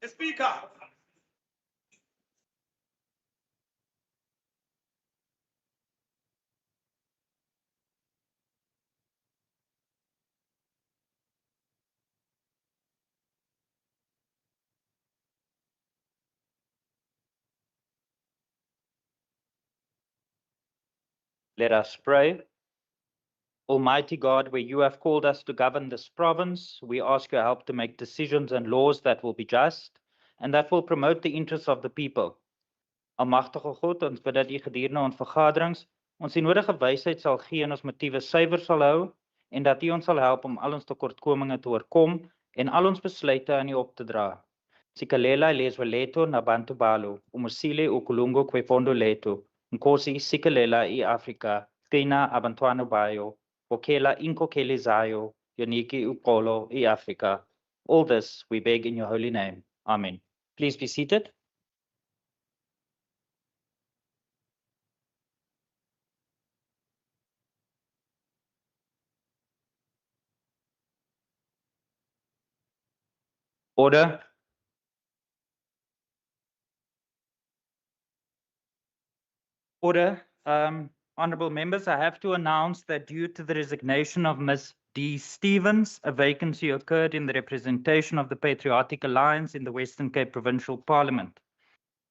Speaker. Let us pray. Almighty God, where you have called us to govern this province, we ask your help to make decisions and laws that will be just and that will promote the interests of the people. Almagtige God, ons bid dat u gedurende ons vergaderings ons die nodige wysheid sal gee en ons motiewe suiwer sal hou en dat u ons sal help om al ons tekortkominge te oorkom en al ons besluite aan u op te dra. Sikalela leswe leto na bantu balo, umusile ukulungu kwepondo leto, nkosi sikalela i Afrika, tina abantwana bayo, okela inkokeli zayo, yoniki upolo i Afrika. All this we beg in your holy name. Amen. Please be seated. Order. Order. Honourable members, I have to announce that due to the resignation of Ms. D. Stevens, a vacancy occurred in the representation of the Patriotic Alliance in the Western Cape Provincial Parliament.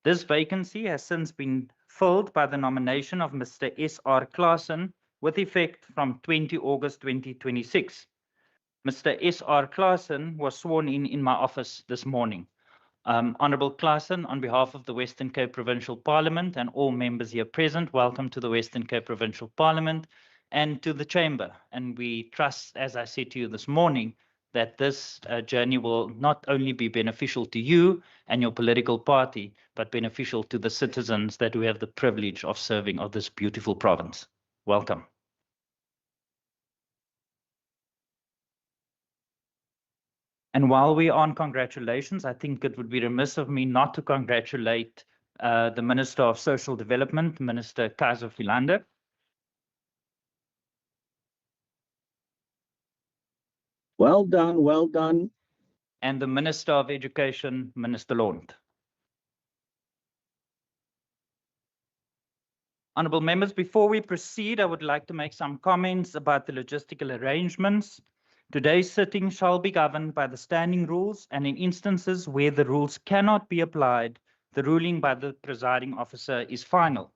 This vacancy has since been filled by the nomination of Mr. S.R. Claassen with effect from 20 August 2026. Mr. S.R. Claassen was sworn in my office this morning. Honourable Claassen, on behalf of the Western Cape Provincial Parliament and all members here present, welcome to the Western Cape Provincial Parliament and to the Chamber. And we trust, as I said to you this morning, that this journey will not only be beneficial to you and your political party, but beneficial to the citizens that we have the privilege of serving of this beautiful province. Welcome. And while we're on congratulations, I think it would be remiss of me not to congratulate the Minister of Social Development, Minister Kaiser Philander. Well done, well done. And the Minister of Education, Minister Lond. Honourable members, before we proceed, I would like to make some comments about the logistical arrangements. Today's sitting shall be governed by the standing rules, and in instances where the rules cannot be applied, the ruling by the presiding officer is final.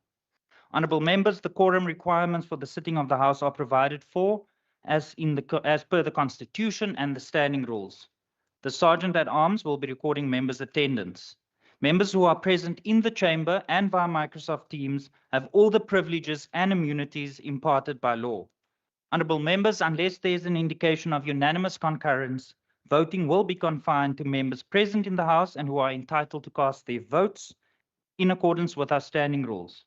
Honourable members, the quorum requirements for the sitting of the House are provided for as per the Constitution and the standing rules. The Sergeant at Arms will be recording members' attendance. Members who are present in the chamber and via Microsoft Teams have all the privileges and immunities imparted by law. Honourable members, unless there is an indication of unanimous concurrence, voting will be confined to members present in the House and who are entitled to cast their votes in accordance with our standing rules.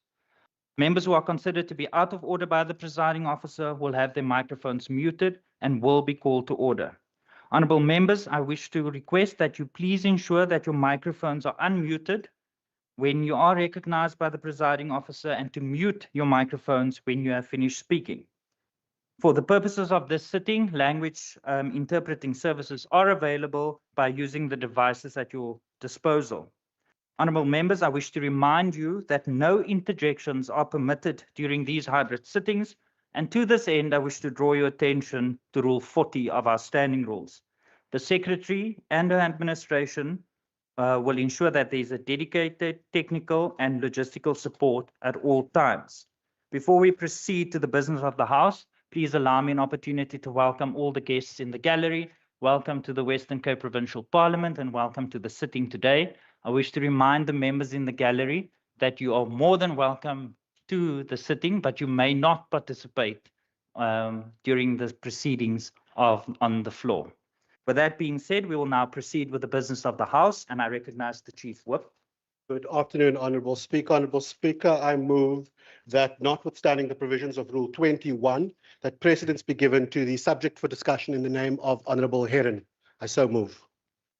Members who are considered to be out of order by the presiding officer will have their microphones muted and will be called to order. Honourable members, I wish to request that you please ensure that your microphones are unmuted when you are recognized by the presiding officer and to mute your microphones when you have finished speaking. For the purposes of this sitting, language interpreting services are available by using the devices at your disposal. Honourable members, I wish to remind you that no interjections are permitted during these hybrid sittings, and to this end, I wish to draw your attention to Rule 40 of our standing rules. The Secretary and her administration will ensure that there is a dedicated technical and logistical support at all times. Before we proceed to the business of the House, please allow me an opportunity to welcome all the guests in the gallery. Welcome to the Western Cape Provincial Parliament and welcome to the sitting today. I wish to remind the members in the gallery that you are more than welcome to the sitting, but you may not participate during the proceedings on the floor. With that being said, we will now proceed with the business of the House, and I recognize the Chief Whip. Good afternoon, Honourable Speaker. Honourable Speaker, I move that notwithstanding the provisions of Rule 21, that precedence be given to the subject for discussion in the name of Honourable Heron. I so move.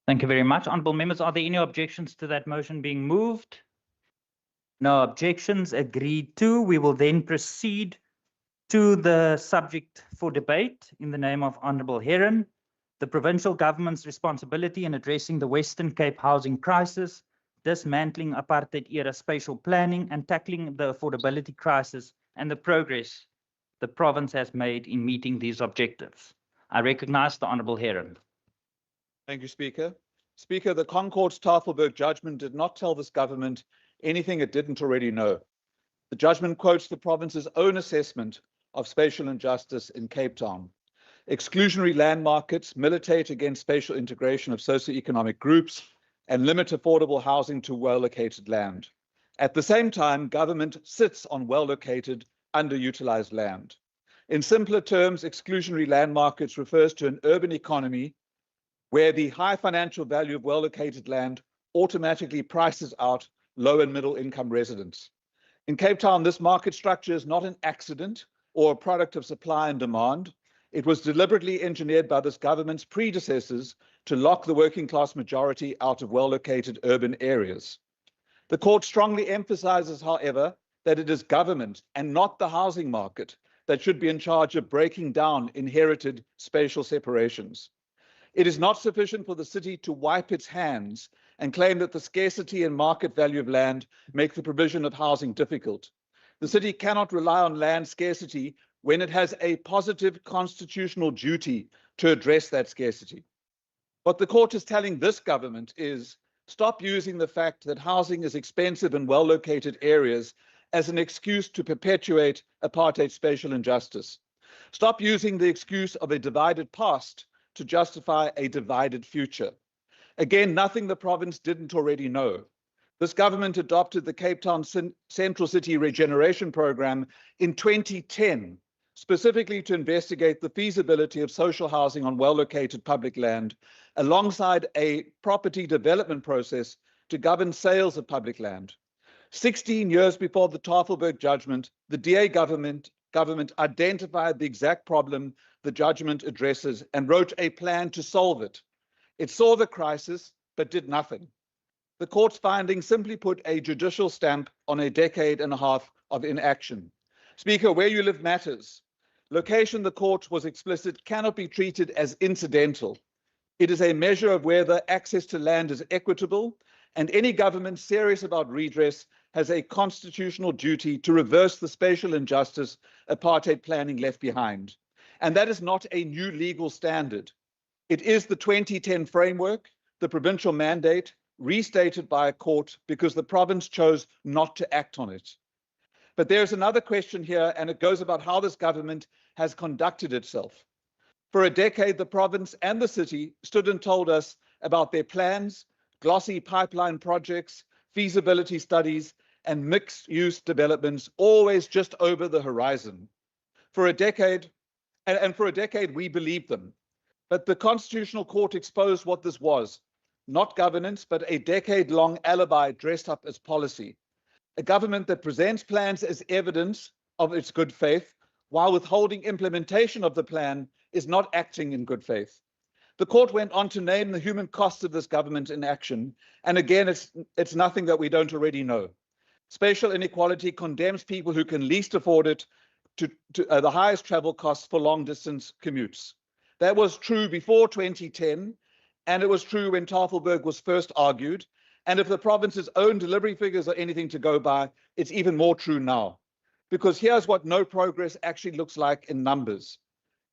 Thank you very much. Honourable members, are there any objections to that motion being moved? No objections, agreed to. We will then proceed To the subject for debate, in the name of Honourable Heron, the provincial government's responsibility in addressing the Western Cape housing crisis, dismantling apartheid-era spatial planning, and tackling the affordability crisis, and the progress the province has made in meeting these objectives. I recognise the Honourable Heron. Thank you, Speaker. Speaker, the Concord's Tafelberg judgment did not tell this government anything it didn't already know. The judgment quotes the province's own assessment of spatial injustice in Cape Town. Exclusionary land markets militate against spatial integration of socioeconomic groups and limit affordable housing to well-located land. At the same time, government sits on well-located, underutilized land. In simpler terms, exclusionary land markets refers to an urban economy where the high financial value of well-located land automatically prices out low and middle income residents. In Cape Town, this market structure is not an accident or a product of supply and demand. It was deliberately engineered by this government's predecessors to lock the working class majority out of well-located urban areas. The court strongly emphasizes, however, that it is government and not the housing market that should be in charge of breaking down inherited spatial separations. It is not sufficient for the city to wipe its hands and claim that the scarcity and market value of land make the provision of housing difficult. The city cannot rely on land scarcity when it has a positive constitutional duty to address that scarcity. What the court is telling this government is stop using the fact that housing is expensive in well-located areas as an excuse to perpetuate apartheid spatial injustice. Stop using the excuse of a divided past to justify a divided future. Again, nothing the province didn't already know. This government adopted the Cape Town Central City Regeneration Program in 2010, specifically to investigate the feasibility of social housing on well-located public land, alongside a property development process to govern sales of public land. 16 years before the Tafelberg judgment, the DA government identified the exact problem the judgment addresses and wrote a plan to solve it. It saw the crisis, but did nothing. The court's findings simply put a judicial stamp on a decade and a half of inaction. Speaker, where you live matters. Location, the court was explicit, cannot be treated as incidental. It is a measure of whether access to land is equitable, and any government serious about redress has a constitutional duty to reverse the spatial injustice apartheid planning left behind. And that is not a new legal standard. It is the 2010 framework, the provincial mandate, restated by a court because the province chose not to act on it. But there's another question here, and it goes about how this government has conducted itself. For a decade, the province and the city stood and told us about their plans, glossy pipeline projects, feasibility studies, and mixed-use developments, always just over the horizon. For a decade, and for a decade, we believed them. But the Constitutional Court exposed what this was, not governance, but a decade-long alibi dressed up as policy. A government that presents plans as evidence of its good faith, while withholding implementation of the plan is not acting in good faith. The court went on to name the human cost of this government in action, and again, it's nothing that we don't already know. Spatial inequality condemns people who can least afford it to the highest travel costs for long-distance commutes. That was true before 2010, and it was true when Tafelberg was first argued. And if the province's own delivery figures are anything to go by, it's even more true now. Because here's what no progress actually looks like in numbers.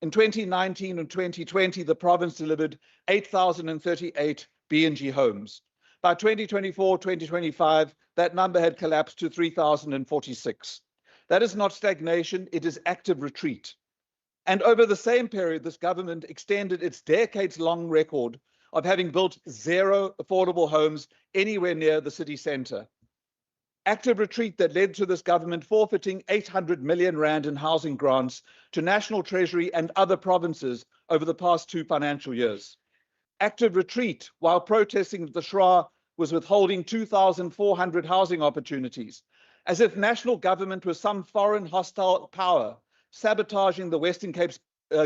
In 2019 and 2020, the province delivered 8,038 B&G homes. By 2024, 2025, that number had collapsed to 3,046. That is not stagnation, it is active retreat. And over the same period, this government extended its decades-long record of having built zero affordable homes anywhere near the city centre. Active retreat that led to this government forfeiting 800 million rand in housing grants to National Treasury and other provinces over the past 2 financial years. Active retreat while protesting that the SHRA was withholding 2,400 housing opportunities, as if national government was some foreign hostile power sabotaging the Western Cape's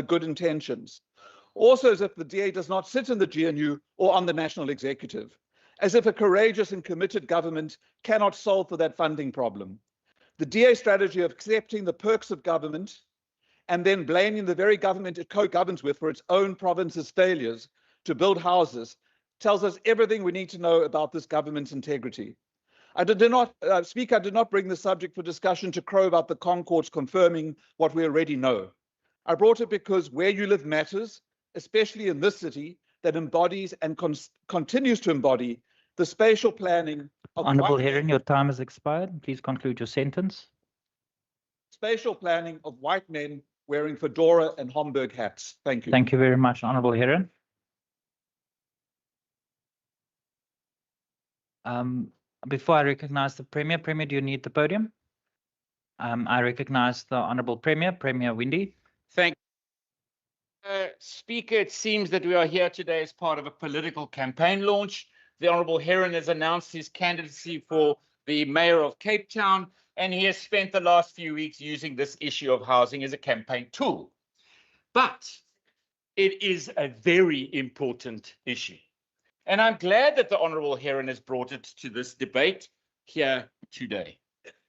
good intentions. Also as if the DA does not sit in the GNU or on the national executive, as if a courageous and committed government cannot solve for that funding problem. The DA strategy of accepting the perks of government and then blaming the very government it co-governs with for its own province's failures to build houses tells us everything we need to know about this government's integrity. Speaker, I did not bring the subject for discussion to crow about the Concords confirming what we already know. I brought it because where you live matters, especially in this city that embodies and continues to embody the spatial planning of Honourable white Heron, your time has expired. Please conclude your sentence. spatial planning of white men wearing fedora and Homburg hats. Thank you. Thank you very much, Honourable Heron. Before I recognize the Premier, do you need the podium? I recognize the Honourable Premier Windy. Thank you. Speaker, it seems that we are here today as part of a political campaign launch. The Honourable Heron has announced his candidacy for the Mayor of Cape Town, and he has spent the last few weeks using this issue of housing as a campaign tool. But it is a very important issue. And I'm glad that the Honourable Heron has brought it to this debate here today.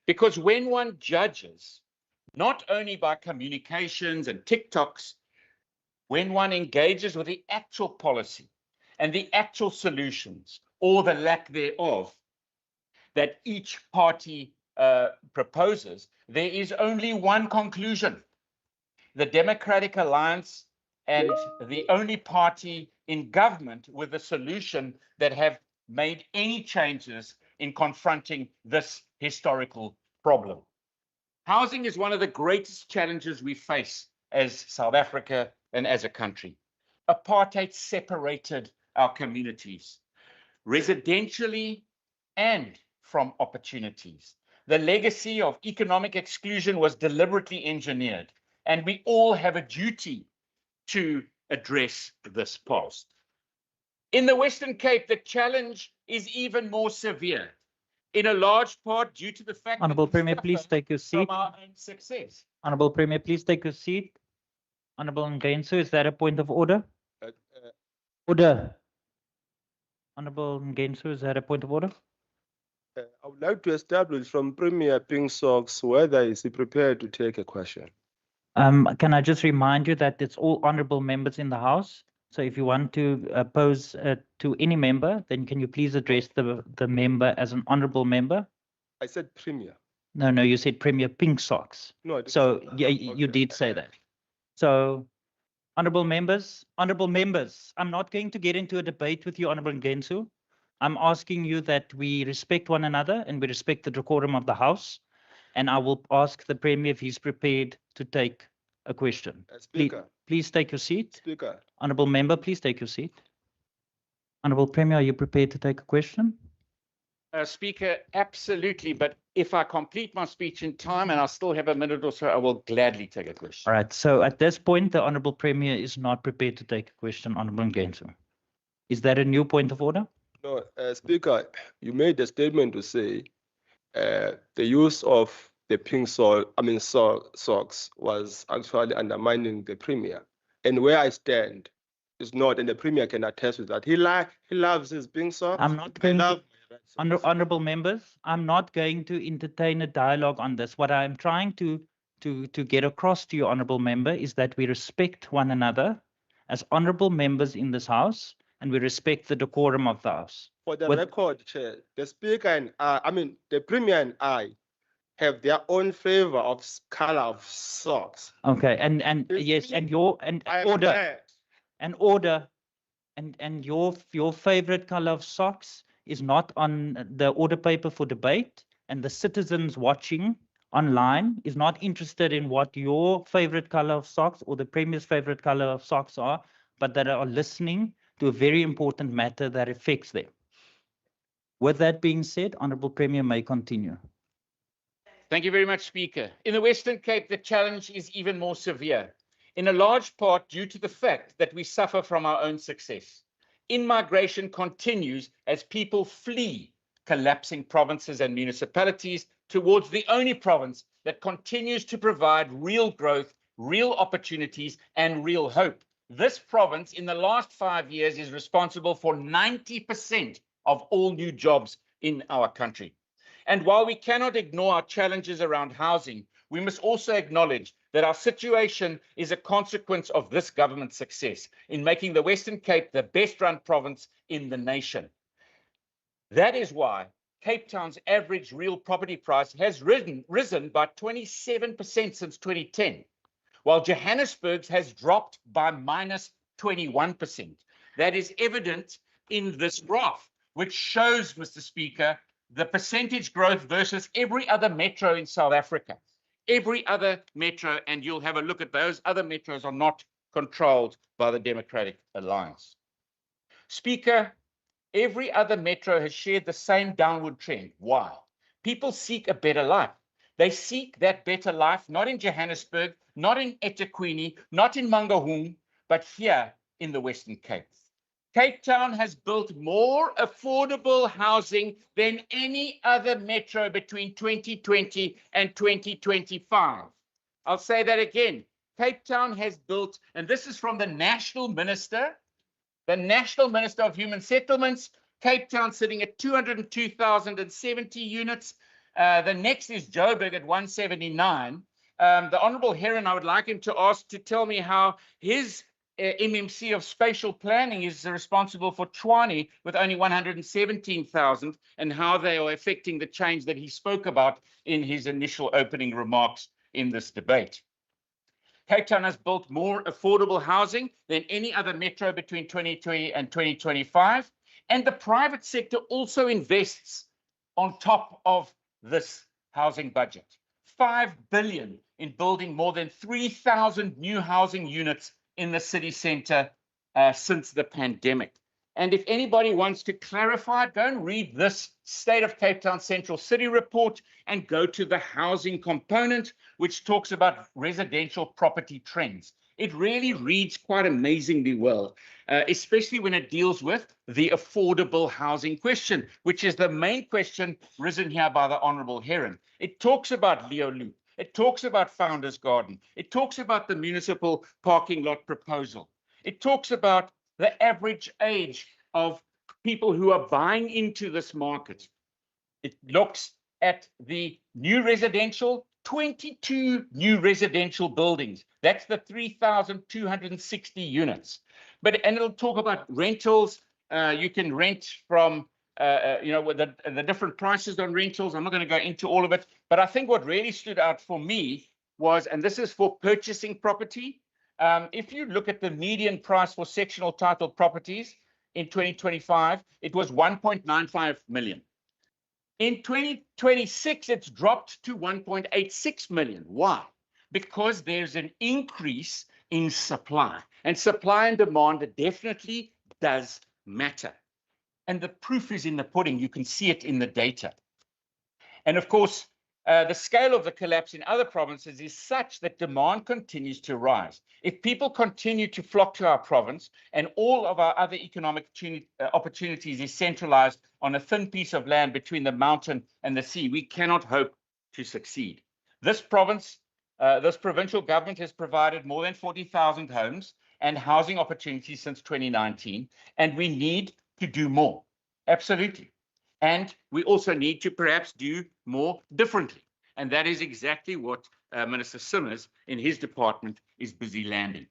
Because when one judges, not only by communications and TikToks, when one engages with the actual policy and the actual solutions, or the lack thereof, that each party proposes, there is only one conclusion. The Democratic Alliance and the only party in government with a solution that have made any changes in confronting this historical problem. Housing is one of the greatest challenges we face as South Africa and as a country. Apartheid separated our communities, residentially and from opportunities. The legacy of economic exclusion was deliberately engineered, and we all have a duty to address this past. In the Western Cape, the challenge is even more severe, in a large part due to the fact Honourable that Premier, please take your seat. from our own success. Honourable Premier, please take your seat. Honourable Ngensu, is that a point of order? Order. Honourable Ngensu, is that a point of order? I would like to establish from Premier Ping Socks whether is he prepared to take a question. Can I just remind you that it's all honourable members in the House? So if you want to pose to any member, then can you please address the member as an honourable member? I said Premier. No, you said Premier Pink Socks. No, I didn't So say that. yeah, you Okay. did say that. So honourable members, I'm not going to get into a debate with you, Honourable Ngensu. I'm asking you that we respect one another and we respect the decorum of the House. And I will ask the Premier if he's prepared to take a question. Speaker, Please take your seat. Speaker, Honourable member, please take your seat. Honourable Premier, are you prepared to take a question? Speaker, absolutely. But if I complete my speech in time and I still have a minute or so, I will gladly take a question. All right. So at this point, the Honourable Premier is not prepared to take a question, Honourable Ngensu. Is that a new point of order? no, Speaker, you made a statement to say the use of the pink socks was actually undermining the Premier. And where I stand is not, and the Premier can attest to that. He loves his pink socks. I'm not I going to, love my red socks. honourable members, I'm not going to entertain a dialogue on this. What I'm trying to get across to you, honourable member, is that we respect one another as honourable members in this House, and we respect the decorum of the House. For the With- record, Chair, the Speaker and the Premier and I have their own flavor of color of socks. Okay, and It's yes, me. and I order. understand. And order, and your favorite color of socks is not on the order paper for debate, and the citizens watching online is not interested in what your favorite color of socks or the Premier's favorite color of socks are, but that are listening to a very important matter that affects them. With that being said, Honourable Premier may continue. Thank you very much, Speaker. In the Western Cape, the challenge is even more severe, in a large part due to the fact that we suffer from our own success. In-migration continues as people flee collapsing provinces and municipalities towards the only province that continues to provide real growth, real opportunities, and real hope. This province in the last 5 years is responsible for 90% of all new jobs in our country. And while we cannot ignore our challenges around housing, we must also acknowledge that our situation is a consequence of this government's success in making the Western Cape the best run province in the nation. That is why Cape Town's average real property price has risen by 27% since 2010, while Johannesburg's has dropped by minus 21%. That is evident in this graph, which shows, Mr. Speaker, the percentage growth versus every other metro in South Africa. Every other metro, and you'll have a look at those other metros, are not controlled by the Democratic Alliance. Speaker, every other metro has shared the same downward trend. Why? People seek a better life. They seek that better life, not in Johannesburg, not in eThekwini, not in Mangaung, but here in the Western Cape. Cape Town has built more affordable housing than any other metro between 2020 and 2025. I'll say that again. Cape Town has built, and this is from the National Minister of Human Settlements, Cape Town sitting at 202,070 units. The next is Joburg at 179. The Honourable Heron, I would like him to ask to tell me how his MMC of spatial planning is responsible for Tshwane with only 117,000, and how they are affecting the change that he spoke about in his initial opening remarks in this debate. Cape Town has built more affordable housing than any other metro between 2020 and 2025, and the private sector also invests on top of this housing budget. 5 billion in building more than 3,000 new housing units in the city centre since the pandemic. And if anybody wants to clarify, go and read this State of Cape Town Central City report and go to the housing component, which talks about residential property trends. It really reads quite amazingly well, especially when it deals with the affordable housing question, which is the main question risen here by the Honourable Heron. It talks about Leo Loop. It talks about Founders Garden. It talks about the municipal parking lot proposal. It talks about the average age of people who are buying into this market. It looks at the new residential, 22 new residential buildings. That's the 3,260 units. And it'll talk about rentals. You can rent from with the different prices on rentals. I'm not going to go into all of it, but I think what really stood out for me was, and this is for purchasing property, if you look at the median price for sectional title properties in 2025, it was 1.95 million. In 2026, it's dropped to 1.86 million. Why? Because there's an increase in supply, and supply and demand definitely does matter. And the proof is in the pudding. You can see it in the data. And of course, the scale of the collapse in other provinces is such that demand continues to rise. If people continue to flock to our province and all of our other economic opportunities is centralized on a thin piece of land between the mountain and the sea, we cannot hope to succeed. This provincial government has provided more than 40,000 homes and housing opportunities since 2019, and we need to do more. Absolutely. And we also need to perhaps do more differently. And that is exactly what Minister Simmers in his department is busy landing.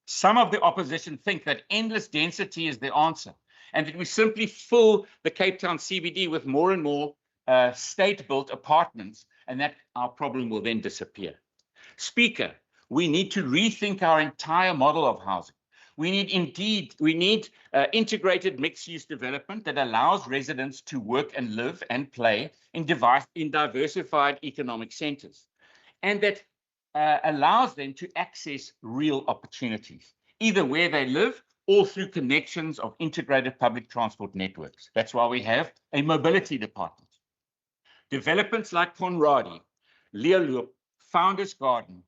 Some of the opposition think that endless density is the answer, and that we simply fill the Cape Town CBD with more and more state-built apartments, and that our problem will then disappear. Speaker, we need to rethink our entire model of housing. We need integrated mixed-use development that allows residents to work and live and play in diversified economic centers, and that allows them to access real opportunities, either where they live or through connections of integrated public transport networks. That's why we have a mobility department. Developments like Conradi, Leeuloop, Founders Garden,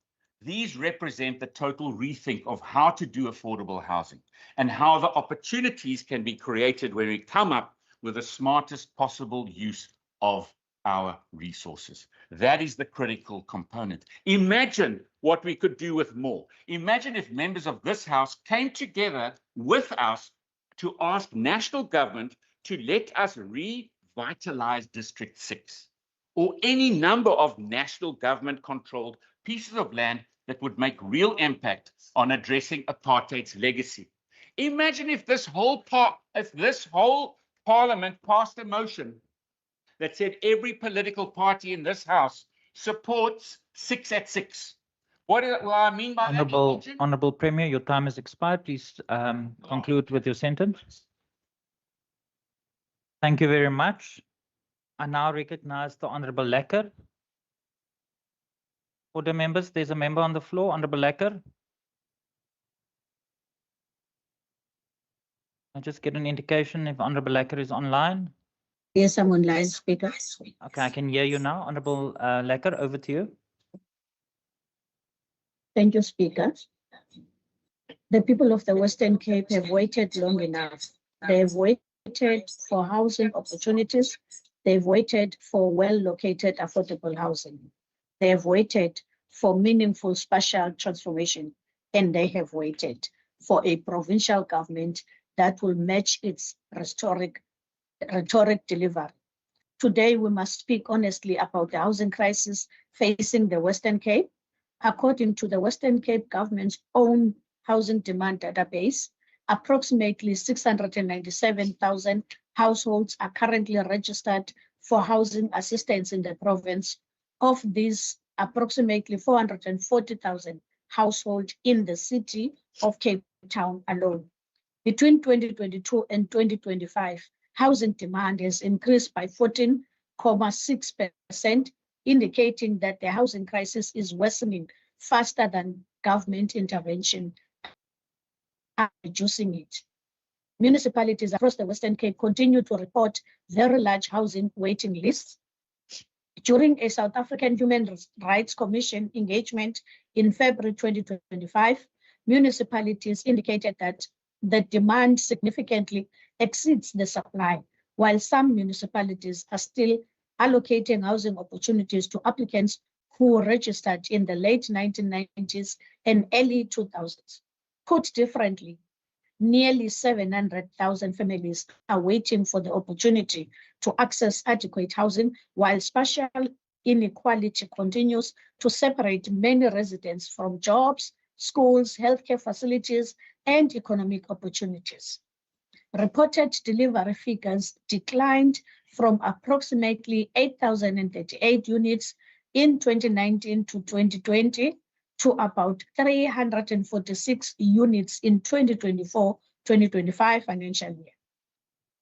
these represent the total rethink of how to do affordable housing and how the opportunities can be created when we come up with the smartest possible use of our resources. That is the critical component. Imagine what we could do with more. Imagine if members of this House came together with us to ask national government to let us revitalize District 6 or any number of national government controlled pieces of land that would make real impact on addressing apartheid's legacy. Imagine if this whole parliament passed a motion that said every political party in this house supports 6 at 6. What I mean by that? Honorable Premier, your time has expired. Please conclude with your sentence. Thank you very much. I now recognize the Honorable Lekker. Order members, there's a member on the floor, Honorable Lekker. I just get an indication if Honorable Lekker is online. Yes, I'm online, Speaker. Okay, I can hear you now. Honorable Lekker, over to you. Thank you, Speaker. The people of the Western Cape have waited long enough. They have waited for housing opportunities. They've waited for well-located affordable housing. They have waited for meaningful spatial transformation, and they have waited for a provincial government that will match its rhetoric delivery. Today, we must speak honestly about the housing crisis facing the Western Cape. According to the Western Cape government's own housing demand database, approximately 697,000 households are currently registered for housing assistance in the province. Of these, approximately 440,000 households in the city of Cape Town alone. Between 2022 and 2025, housing demand has increased by 14.6%, indicating that the housing crisis is worsening faster than government intervention are reducing it. Municipalities across the Western Cape continue to report very large housing waiting lists. During a South African Human Rights Commission engagement in February 2025, municipalities indicated that the demand significantly exceeds the supply, while some municipalities are still allocating housing opportunities to applicants who registered in the late 1990s and early 2000s. Put differently, nearly 700,000 families are waiting for the opportunity to access adequate housing, while spatial inequality continues to separate many residents from jobs, schools, healthcare facilities, and economic opportunities. Reported delivery figures declined from approximately 8,038 units in 2019 to 2020 to about 346 units in 2024-2025 financial year.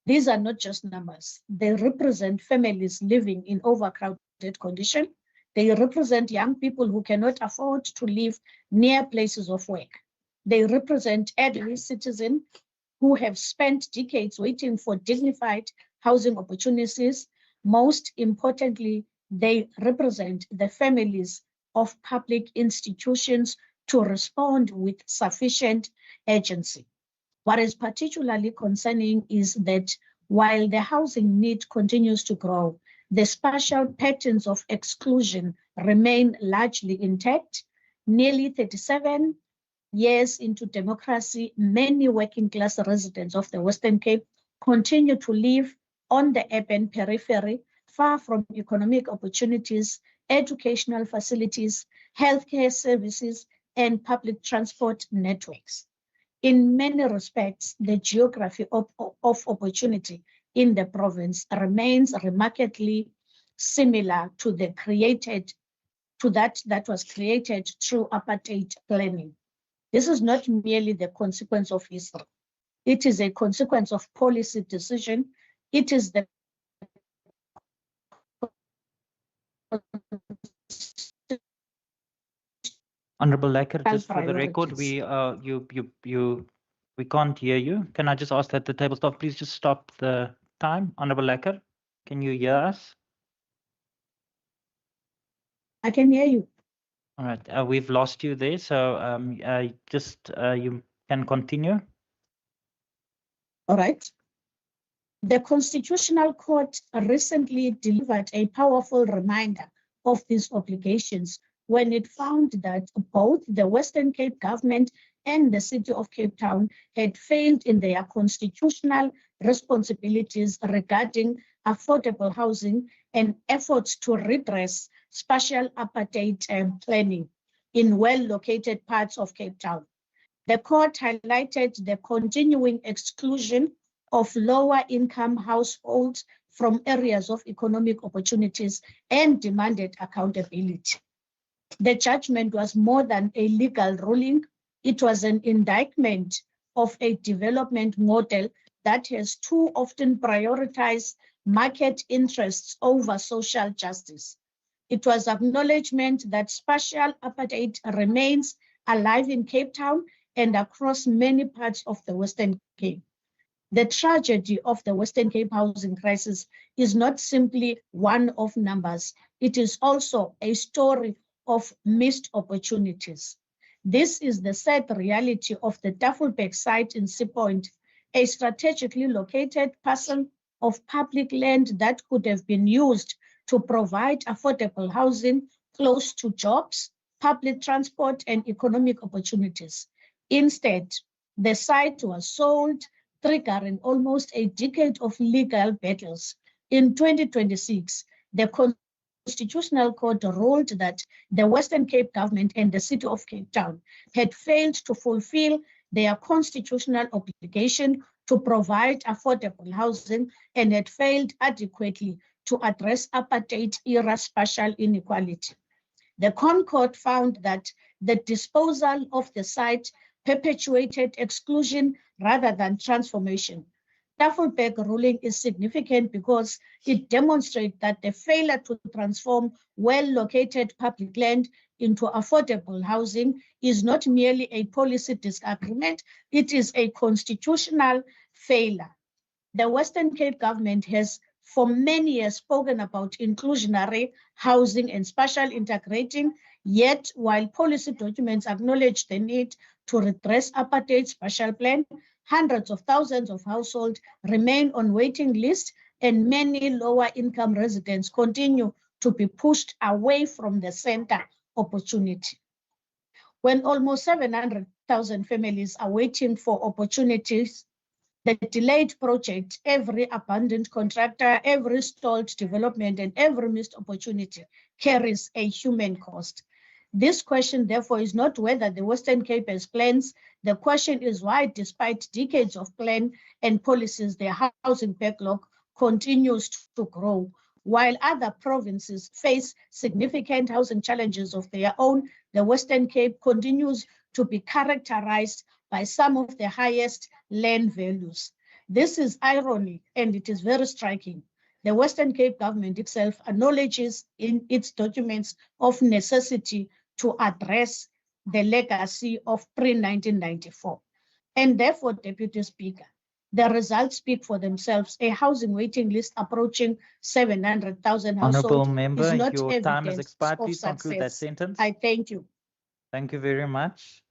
These are not just numbers. They represent families living in overcrowded conditions. They represent young people who cannot afford to live near places of work. They represent elderly citizens who have spent decades waiting for dignified housing opportunities. Most importantly, they represent the families of public institutions to respond with sufficient urgency. What is particularly concerning is that while the housing need continues to grow, the spatial patterns of exclusion remain largely intact. Nearly 37 years into democracy, many working class residents of the Western Cape continue to live on the urban periphery, far from economic opportunities, educational facilities, healthcare services, and public transport networks. In many respects, the geography of opportunity in the province remains remarkably similar to that was created through apartheid planning. This is not merely the consequence of history. It is a consequence of policy decision. It is the Honorable Lekker, just for the record, priorities. we can't hear you. Can I just ask that the table staff please just stop the time? Honorable Lekker, can you hear us? I can hear you. All right, we've lost you there, so you can continue. All right. The Constitutional Court recently delivered a powerful reminder of these obligations when it found that both the Western Cape government and the city of Cape Town had failed in their constitutional responsibilities regarding affordable housing and efforts to redress spatial apartheid planning. in well-located parts of Cape Town. The court highlighted the continuing exclusion of lower-income households from areas of economic opportunities and demanded accountability. The judgment was more than a legal ruling. It was an indictment of a development model that has too often prioritized market interests over social justice. It was acknowledgement that spatial apartheid remains alive in Cape Town and across many parts of the Western Cape. The tragedy of the Western Cape housing crisis is not simply one of numbers. It is also a story of missed opportunities. This is the sad reality of the Tafelberg site in Sea Point, a strategically located parcel of public land that could have been used to provide affordable housing close to jobs, public transport, and economic opportunities. Instead, the site was sold, triggering almost a decade of legal battles. In 2026, the Constitutional Court ruled that the Western Cape government and the City of Cape Town had failed to fulfill their constitutional obligation to provide affordable housing and had failed adequately to address apartheid-era spatial inequality. The ConCourt found that the disposal of the site perpetuated exclusion rather than transformation. Tafelberg ruling is significant because it demonstrates that the failure to transform well-located public land into affordable housing is not merely a policy disagreement, it is a constitutional failure. The Western Cape government has for many years spoken about inclusionary housing and spatial integrating, yet while policy documents acknowledge the need to redress apartheid spatial plan, hundreds of thousands of households remain on waiting lists and many lower income residents continue to be pushed away from the center opportunity. When almost 700,000 families are waiting for opportunities, the delayed project, every abandoned contractor, every stalled development, and every missed opportunity carries a human cost. This question, therefore, is not whether the Western Cape has plans. The question is why, despite decades of plan and policies, the housing backlog continues to grow. While other provinces face significant housing challenges of their own, the Western Cape continues to be characterized by some of the highest land values. This is irony, and it is very striking. The Western Cape government itself acknowledges in its documents of necessity to address the legacy of pre-1994. And therefore, Deputy Speaker, the results speak for themselves. A housing waiting list approaching 700,000 Honourable households member, is not your time has evidence expired. of Please conclude that success. sentence. I thank you. Thank you very much.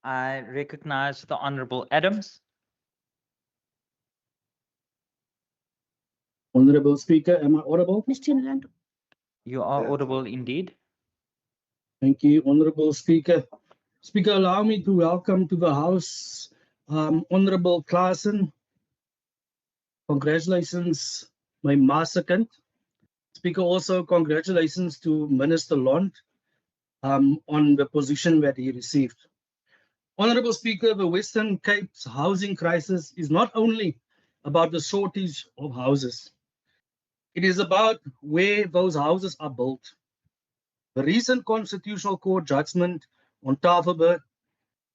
I recognize the Honourable Adams. Honorable Speaker, am I audible? Mr. Nlando. You are audible indeed. Thank you, Honorable Speaker. Speaker, allow me to welcome to the House Honorable Klaasen. Congratulations, my massacant. Speaker, also congratulations to Minister Lond on the position that he received. Honorable Speaker, the Western Cape's housing crisis is not only about the shortage of houses. It is about where those houses are built. The recent Constitutional Court judgment on Tafelberg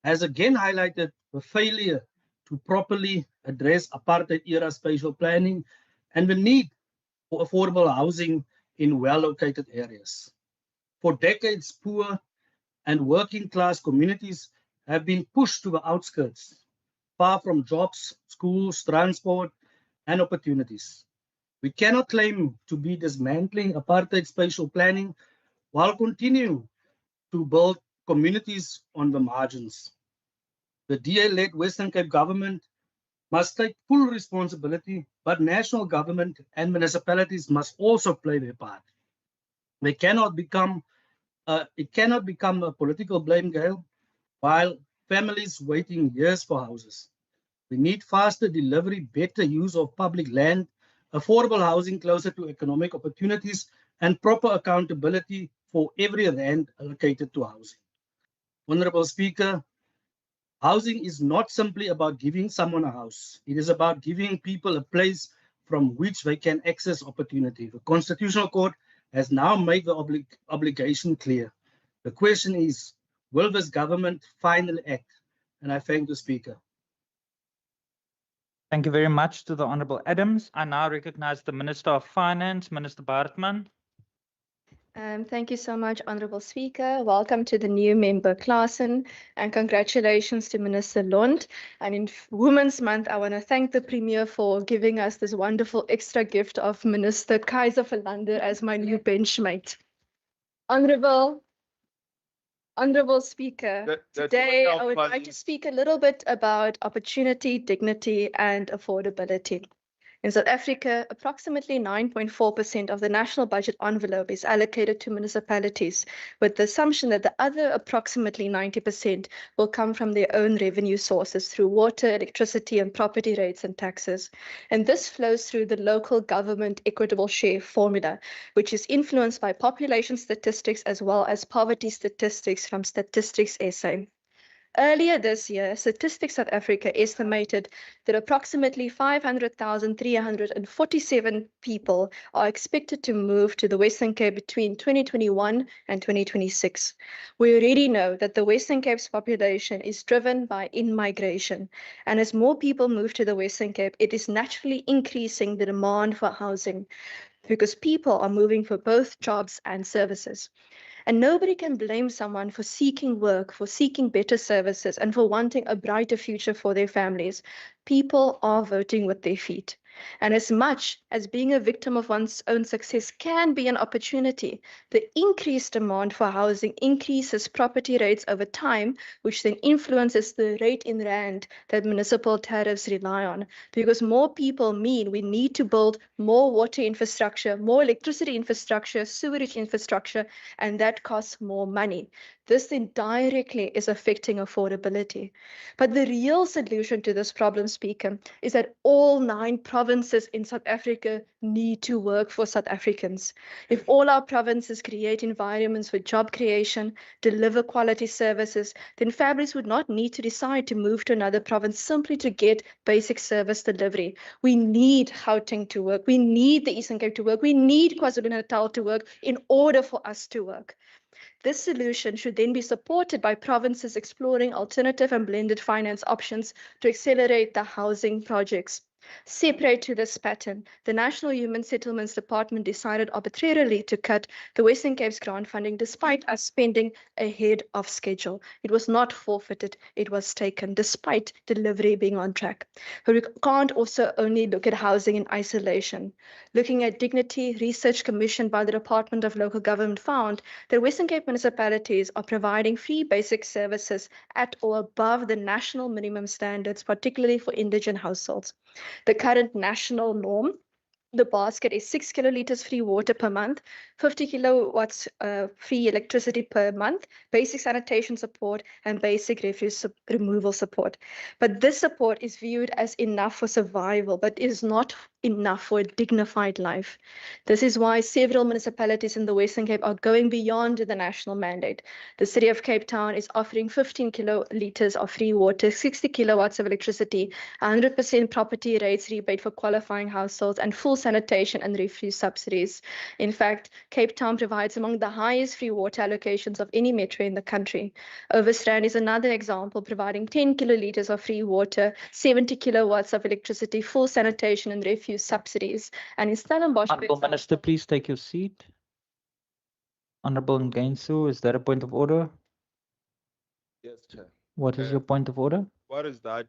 has again highlighted the failure to properly address apartheid-era spatial planning and the need for affordable housing in well-located areas. For decades, poor and working-class communities have been pushed to the outskirts, far from jobs, schools, transport, and opportunities. We cannot claim to be dismantling apartheid spatial planning while continuing to build communities on the margins. The DA-led Western Cape government must take full responsibility, but national government and municipalities must also play their part. It cannot become a political blame game while families waiting years for houses. We need faster delivery, better use of public land, affordable housing closer to economic opportunities, and proper accountability for every rand allocated to housing. Honorable Speaker, housing is not simply about giving someone a house. It is about giving people a place from which they can access opportunity. The Constitutional Court has now made the obligation clear. The question is, will this government finally act? And I thank the Speaker. Thank you very much to the Honorable Adams. I now recognize the Minister of Finance, Minister Baartman. Thank you so much, Honourable Speaker. Welcome to the new member, Klaasen, and congratulations to Minister Lund. And in Women's Month, I want to thank the Premier for giving us this wonderful extra gift of Minister Kaiser Verlander as my new benchmate. Honourable Speaker, today I would like to speak a little bit about opportunity, dignity, and affordability. In South Africa, approximately 9.4% of the national budget envelope is allocated to municipalities, with the assumption that the other approximately 90% will come from their own revenue sources through water, electricity, and property rates and taxes. And this flows through the local government equitable share formula, which is influenced by population statistics as well as poverty statistics from Statistics SA. Earlier this year, Statistics South Africa estimated that approximately 500,347 people are expected to move to the Western Cape between 2021 and 2026. We already know that the Western Cape's population is driven by in-migration, and as more people move to the Western Cape, it is naturally increasing the demand for housing because people are moving for both jobs and services. And nobody can blame someone for seeking work, for seeking better services, and for wanting a brighter future for their families. People are voting with their feet. And as much as being a victim of one's own success can be an opportunity, the increased demand for housing increases property rates over time, which then influences the rate in rand that municipal tariffs rely on. Because more people mean we need to build more water infrastructure, more electricity infrastructure, sewerage infrastructure, and that costs more money. This then directly is affecting affordability. But the real solution to this problem, Speaker, is that all 9 provinces in South Africa need to work for South Africans. If all our provinces create environments for job creation, deliver quality services, then families would not need to decide to move to another province simply to get basic service delivery. We need Gauteng to work. We need the Eastern Cape to work. We need KwaZulu-Natal to work in order for us to work. This solution should then be supported by provinces exploring alternative and blended finance options to accelerate the housing projects. Separate to this pattern, the National Human Settlements Department decided arbitrarily to cut the Western Cape's grant funding despite us spending ahead of schedule. It was not forfeited, it was taken despite delivery being on track. But we can't also only look at housing in isolation. Looking at dignity, research commissioned by the Department of Local Government found that Western Cape municipalities are providing free basic services at or above the national minimum standards, particularly for indigent households. The current national norm, the basket is 6 kiloliters free water per month, 50 kilowatts free electricity per month, basic sanitation support, and basic refuse removal support. But this support is viewed as enough for survival, but is not enough for a dignified life. This is why several municipalities in the Western Cape are going beyond the national mandate. The City of Cape Town is offering 15 kiloliters of free water, 60 kilowatts of electricity, 100% property rates rebate for qualifying households, and full sanitation and refuse subsidies. In fact, Cape Town provides among the highest free water allocations of any metro in the country. Overstrand is another example, providing 10 kiloliters of free water, 70 kilowatts of electricity, full sanitation and refuse subsidies. And in Stellenbosch, Honourable Minister, please take your seat. Honourable Ngensu, is there a point of order? Yes, Chair. What is your point of order? What is that?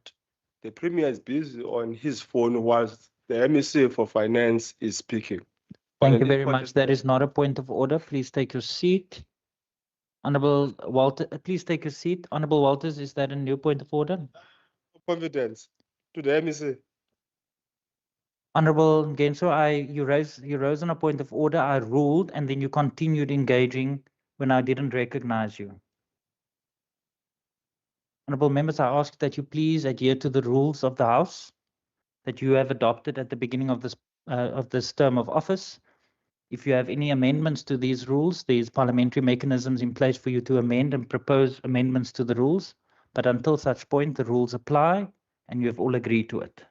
The Premier is busy on his phone whilst the MEC for Finance is speaking. Thank you very much. That is not a point of order. Please take your seat. Honourable Walter, please take your seat. Honourable Walters, is that a new point of order? Confidence to the MEC. Honourable Ngenso, you rose on a point of order. I ruled, and then you continued engaging when I didn't recognize you. Honourable members, I ask that you please adhere to the rules of the House that you have adopted at the beginning of this term of office. If you have any amendments to these rules, there's parliamentary mechanisms in place for you to amend and propose amendments to the rules. But until such point, the rules apply and you have all agreed to it.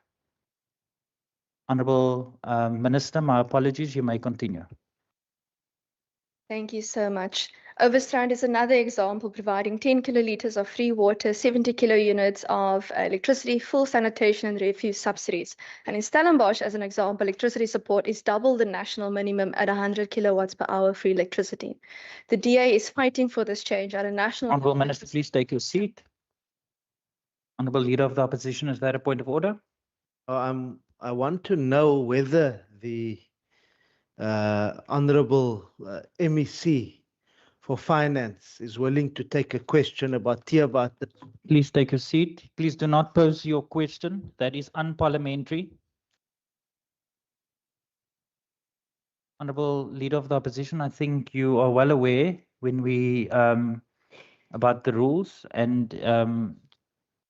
Honourable Minister, my apologies, you may continue. Thank you so much. Overstrand is another example, providing 10 kilolitres of free water, 70 kilo units of electricity, full sanitation and refuse subsidies. And in Stellenbosch, as an example, electricity support is double the national minimum at 100 kilowatts per hour free electricity. The DA is fighting for this change at a national Honourable level. Minister, please take your seat. Honourable Leader of the Opposition, is that a point of order? I want to know whether the Honourable MEC for Finance is willing to take a question about Tiabat. Please take your seat. Please do not pose your question. That is unparliamentary. Honourable Leader of the Opposition, I think you are well aware when we about the rules, and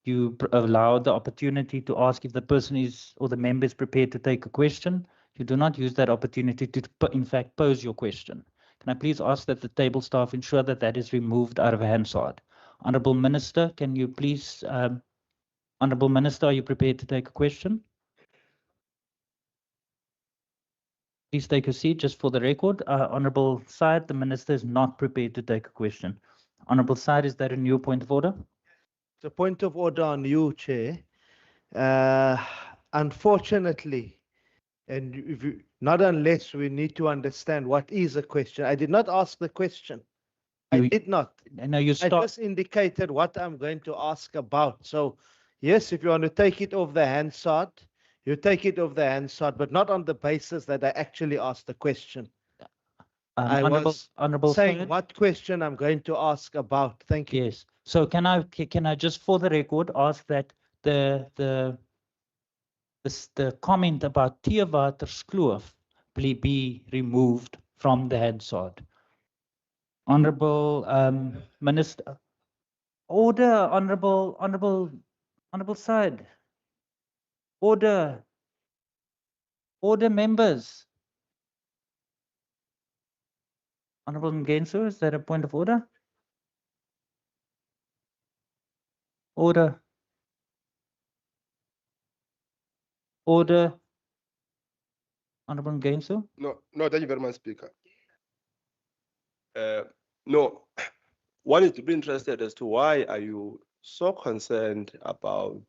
you allow the opportunity to ask if the person is or the member is prepared to take a question. You do not use that opportunity to, in fact, pose your question. Can I please ask that the table staff ensure that that is removed out of Hansard? Honourable Minister, can you please, Honourable Minister, are you prepared to take a question? Please take a seat just for the record. Honourable Syed, the Minister is not prepared to take a question. Honourable Syed, is that a new point of order? The point of order on you, Chair. Unfortunately, and if you, not unless we need to understand what is a question. I did not ask the question. I did not. No, you I stop. just indicated what I'm going to ask about. So, yes, if you want to take it off the Hansard, you take it off the Hansard, but not on the basis that I actually asked the question. I was saying Syed, what question I'm going to ask about. Thank you. yes. So can I just for the record ask that the comment about Theewaterskloof be removed from the Hansard? Honourable Minister, order, Honourable Syed, order members. Honourable Mgensu, is that a point of order? Order. Order. Honourable Mgensu. No, thank you very much, Speaker. No, one is to be interested as to why are you so concerned about,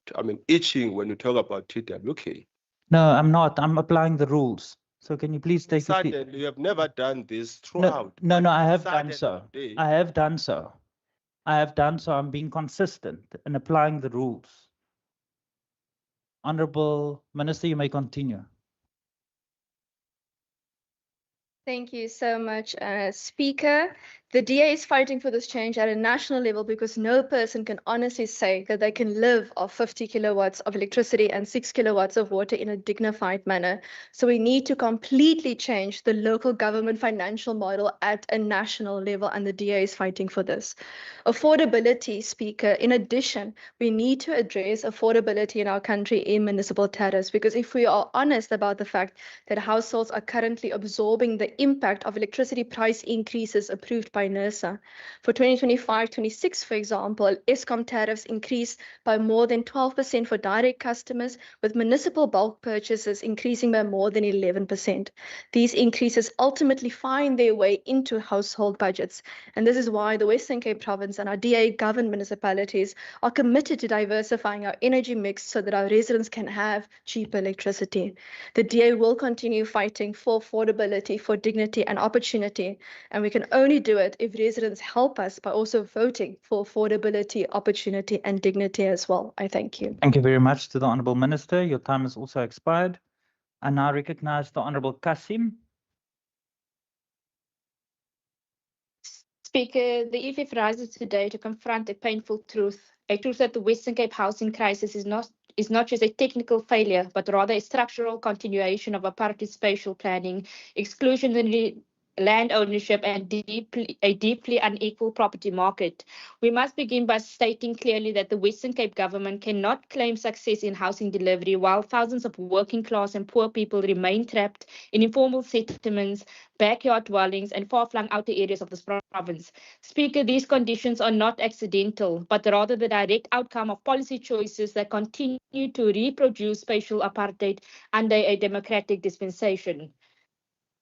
itching when you talk about TWK. No, I'm not. I'm applying the rules. So can you please take a seat? Certainly, you have never done this throughout. No, I have Certainly done so. today- I have done so. I have done so. I'm being consistent in applying the rules. Honourable Minister, you may continue. Thank you so much, Speaker. The DA is fighting for this change at a national level because no person can honestly say that they can live off 50 kilowatts of electricity and 6 kilowatts of water in a dignified manner. So we need to completely change the local government financial model at a national level, and the DA is fighting for this. Affordability, Speaker, in addition, we need to address affordability in our country in municipal tariffs, because if we are honest about the fact that households are currently absorbing the impact of electricity price increases approved by NERSA. For 2025-26, for example, Eskom tariffs increased by more than 12% for direct customers, with municipal bulk purchases increasing by more than 11%. These increases ultimately find their way into household budgets, and this is why the Western Cape Province and our DA-governed municipalities are committed to diversifying our energy mix so that our residents can have cheaper electricity. The DA will continue fighting for affordability, for dignity and opportunity, and we can only do it if residents help us by also voting for affordability, opportunity and dignity as well. I thank you. Thank you very much to the Honourable Minister. Your time has also expired. I now recognise the Honourable Kasim. Speaker, the EFF rises today to confront a painful truth that the Western Cape housing crisis is not just a technical failure, but rather a structural continuation of apartheid spatial planning, exclusionary land ownership and a deeply unequal property market. We must begin by stating clearly that the Western Cape government cannot claim success in housing delivery while thousands of working class and poor people remain trapped in informal settlements, backyard dwellings, and far-flung outer areas of this province. Speaker, these conditions are not accidental, but rather the direct outcome of policy choices that continue to reproduce spatial apartheid under a democratic dispensation.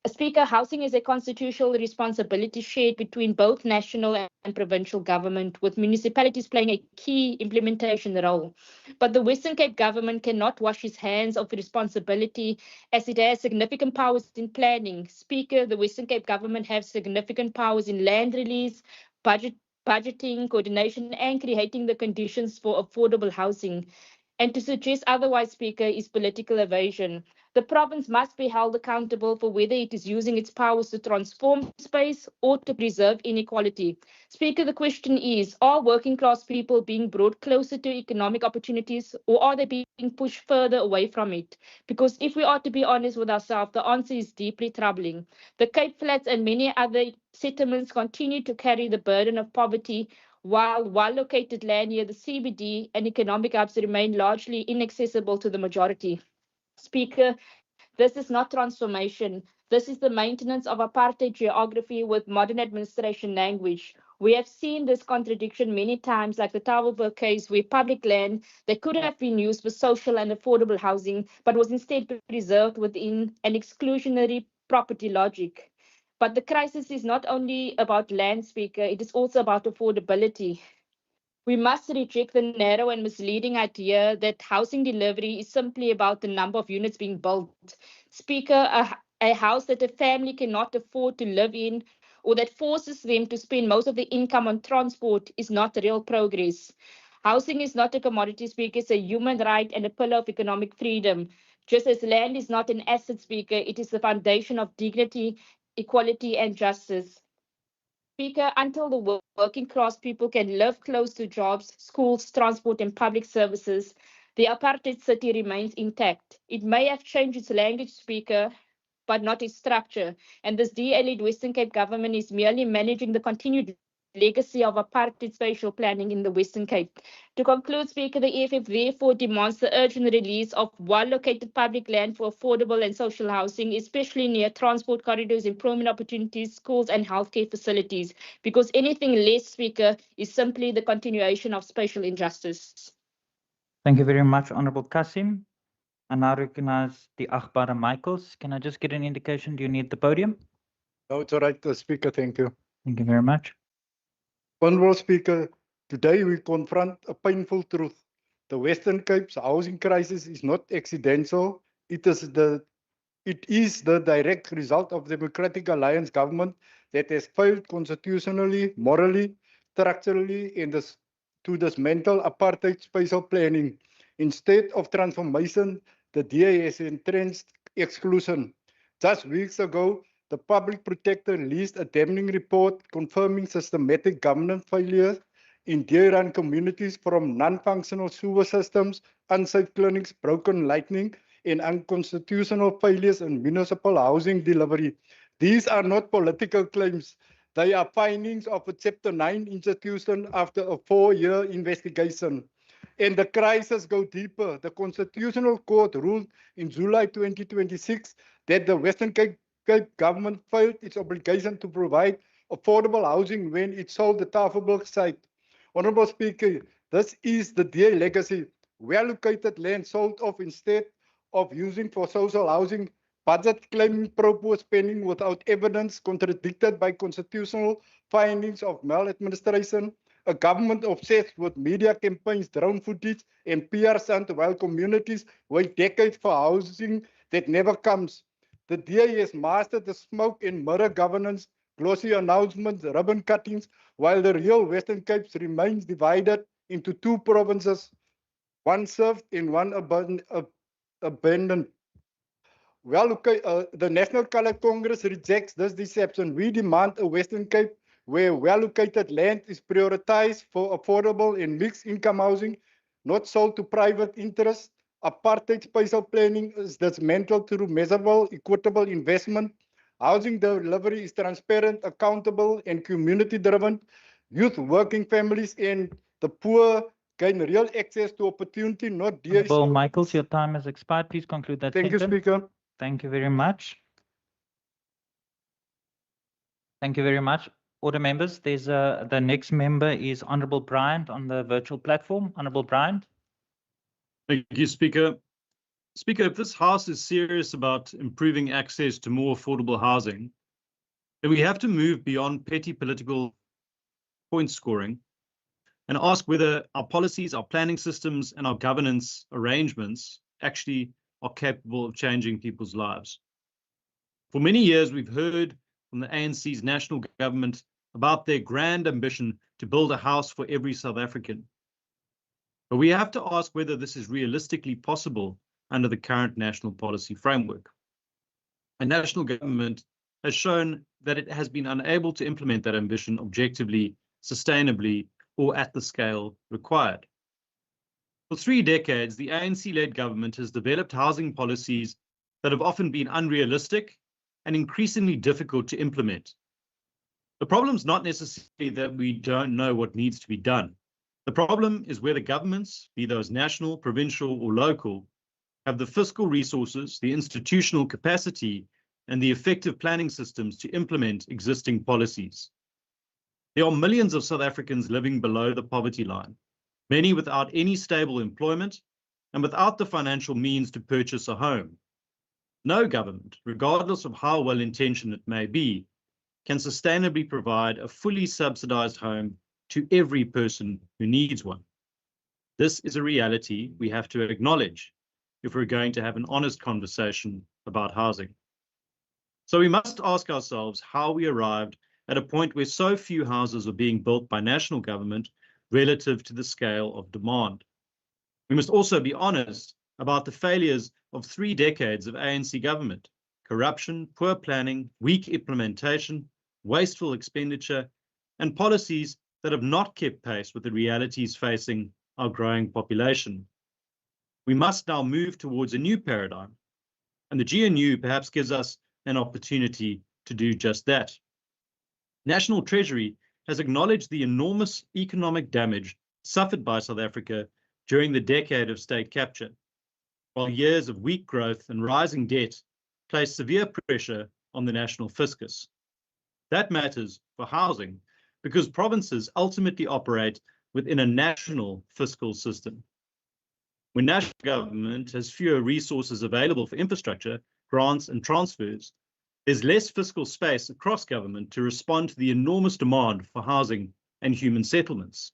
Speaker, housing is a constitutional responsibility shared between both national and provincial government, with municipalities playing a key implementation role. But the Western Cape government cannot wash its hands of responsibility as it has significant powers in planning. Speaker, the Western Cape government has significant powers in land release, budgeting, coordination, and creating the conditions for affordable housing. And to suggest otherwise, Speaker, is political evasion. The province must be held accountable for whether it is using its powers to transform space or to preserve inequality. Speaker, the question is, are working class people being brought closer to economic opportunities or are they being pushed further away from it? Because if we are to be honest with ourselves, the answer is deeply troubling. The Cape Flats and many other settlements continue to carry the burden of poverty, while well-located land near the CBD and economic hubs remain largely inaccessible to the majority. Speaker, this is not transformation. This is the maintenance of apartheid geography with modern administration language. We have seen this contradiction many times, like the Tafelberg case, where public land that could have been used for social and affordable housing, but was instead preserved within an exclusionary property logic. But the crisis is not only about land, Speaker, it is also about affordability. We must reject the narrow and misleading idea that housing delivery is simply about the number of units being built. Speaker, a house that a family cannot afford to live in or that forces them to spend most of their income on transport is not real progress. Housing is not a commodity, Speaker, it's a human right and a pillar of economic freedom. Just as land is not an asset, Speaker, it is the foundation of dignity, equality, and justice. Speaker, until the working class people can live close to jobs, schools, transport, and public services, the apartheid city remains intact. It may have changed its language, Speaker, but not its structure. And this de-elite Western Cape government is merely managing the continued legacy of apartheid spatial planning in the Western Cape. To conclude, Speaker, the EFF therefore demands the urgent release of well-located public land for affordable and social housing, especially near transport corridors, employment opportunities, schools, and healthcare facilities, because anything less, Speaker, is simply the continuation of spatial injustice. Thank you very much, Honorable Kasim. I now recognize the Akhbara Michaels. Can I just get an indication? Do you need the podium? No, it's all right, Speaker. Thank you. Thank you very much. Honorable Speaker, today we confront a painful truth. The Western Cape's housing crisis is not accidental. It is the direct result of the Democratic Alliance government that has failed constitutionally, morally, structurally, to dismantle apartheid spatial planning. Instead of transformation, the DA has entrenched exclusion. Just weeks ago, the public protector released a damning report confirming systematic governance failures in DA-run communities, from non-functional sewer systems, unsafe clinics, broken lighting, and unconstitutional failures in municipal housing delivery. These are not political claims. They are findings of a Chapter 9 institution after a 4-year investigation. And the crises go deeper. The Constitutional Court ruled in July 2026 that the Western Cape government failed its obligation to provide affordable housing when it sold the Tafelberg site. Honorable Speaker, this is the DA legacy. Well-located land sold off instead of using for social housing, budget claiming pro-poor spending without evidence, contradicted by constitutional findings of maladministration, a government obsessed with media campaigns, drone footage, and PR stunt, while communities wait decades for housing that never comes. The DA has mastered the smoke and mirror governance, glossy announcements, ribbon cuttings, while the real Western Cape remains divided into 2 provinces, one served and one abandoned. Well, okay, the National Colour Congress rejects this deception. We demand a Western Cape where well-located land is prioritized for affordable and mixed income housing, not sold to private interests. Apartheid spatial planning is dismantled through measurable, equitable investment, Housing delivery is transparent, accountable, and community-driven. Youth, working families, and the poor gain real access to opportunity, not dear. Honorable Michaels, your time has expired. Please conclude that Thank you, sentence. Speaker. Thank you very much. Thank you very much. Order members, there's the next member is Honorable Bryant on the virtual platform. Honorable Bryant. Thank you, Speaker. Speaker, if this House is serious about improving access to more affordable housing, then we have to move beyond petty political point scoring and ask whether our policies, our planning systems, and our governance arrangements actually are capable of changing people's lives. For many years, we've heard from the ANC's national government about their grand ambition to build a house for every South African. But we have to ask whether this is realistically possible under the current national policy framework. A national government has shown that it has been unable to implement that ambition objectively, sustainably, or at the scale required. For 3 decades, the ANC-led government has developed housing policies that have often been unrealistic and increasingly difficult to implement. The problem is not necessarily that we don't know what needs to be done. The problem is whether governments, be those national, provincial, or local, have the fiscal resources, the institutional capacity, and the effective planning systems to implement existing policies. There are millions of South Africans living below the poverty line, many without any stable employment and without the financial means to purchase a home. No government, regardless of how well-intentioned it may be, can sustainably provide a fully subsidized home to every person who needs one. This is a reality we have to acknowledge if we're going to have an honest conversation about housing. So we must ask ourselves how we arrived at a point where so few houses are being built by national government relative to the scale of demand. We must also be honest about the failures of 3 decades of ANC government: corruption, poor planning, weak implementation, wasteful expenditure, and policies that have not kept pace with the realities facing our growing population. We must now move towards a new paradigm, and the GNU perhaps gives us an opportunity to do just that. National Treasury has acknowledged the enormous economic damage suffered by South Africa during the decade of state capture, while years of weak growth and rising debt place severe pressure on the national fiscus. That matters for housing because provinces ultimately operate within a national fiscal system. When national government has fewer resources available for infrastructure, grants, and transfers, there's less fiscal space across government to respond to the enormous demand for housing and human settlements.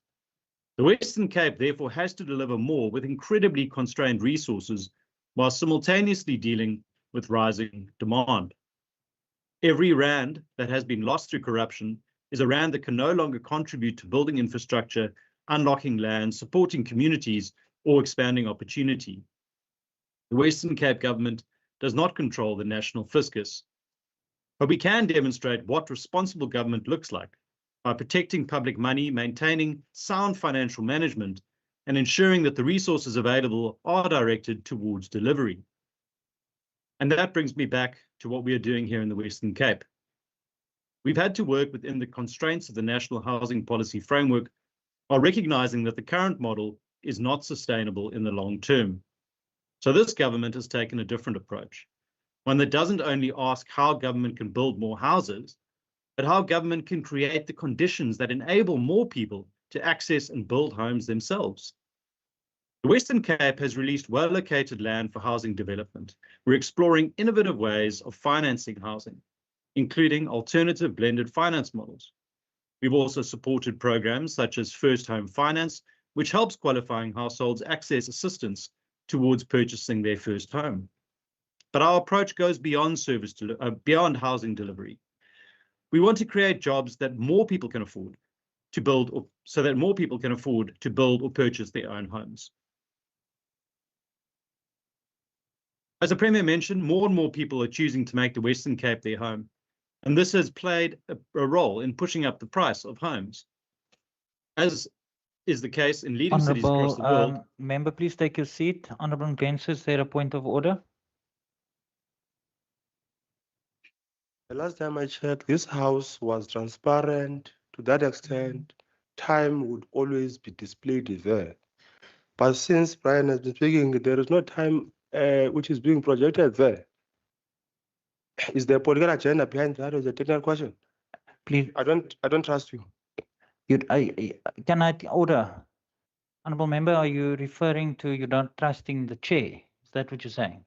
The Western Cape therefore has to deliver more with incredibly constrained resources while simultaneously dealing with rising demand. Every rand that has been lost through corruption is a rand that can no longer contribute to building infrastructure, unlocking land, supporting communities, or expanding opportunity. The Western Cape government does not control the national fiscus, but we can demonstrate what responsible government looks like by protecting public money, maintaining sound financial management, and ensuring that the resources available are directed towards delivery. And that brings me back to what we are doing here in the Western Cape. We've had to work within the constraints of the National Housing Policy Framework while recognizing that the current model is not sustainable in the long term. So this government has taken a different approach, one that doesn't only ask how government can build more houses, but how government can create the conditions that enable more people to access and build homes themselves. The Western Cape has released well-located land for housing development. We're exploring innovative ways of financing housing, including alternative blended finance models. We've also supported programs such as First Home Finance, which helps qualifying households access assistance towards purchasing their first home. But our approach goes beyond beyond housing delivery. We want to create jobs that more people can afford to build, so that more people can afford to build or purchase their own homes. As the Premier mentioned, more and more people are choosing to make the Western Cape their home, and this has played a role in pushing up the price of homes. As is the case in leading cities across the world. Member, please take your seat. Honourable Gens, is there a point of order? The last time I checked, this house was transparent to that extent. Time would always be displayed there. But since Brian has been speaking, there is no time which is being projected there. Is there a political agenda behind that, or is it a technical question? Please, I don't trust you. can I order? Honourable Member, are you referring to you not trusting the chair? Is that what you're saying?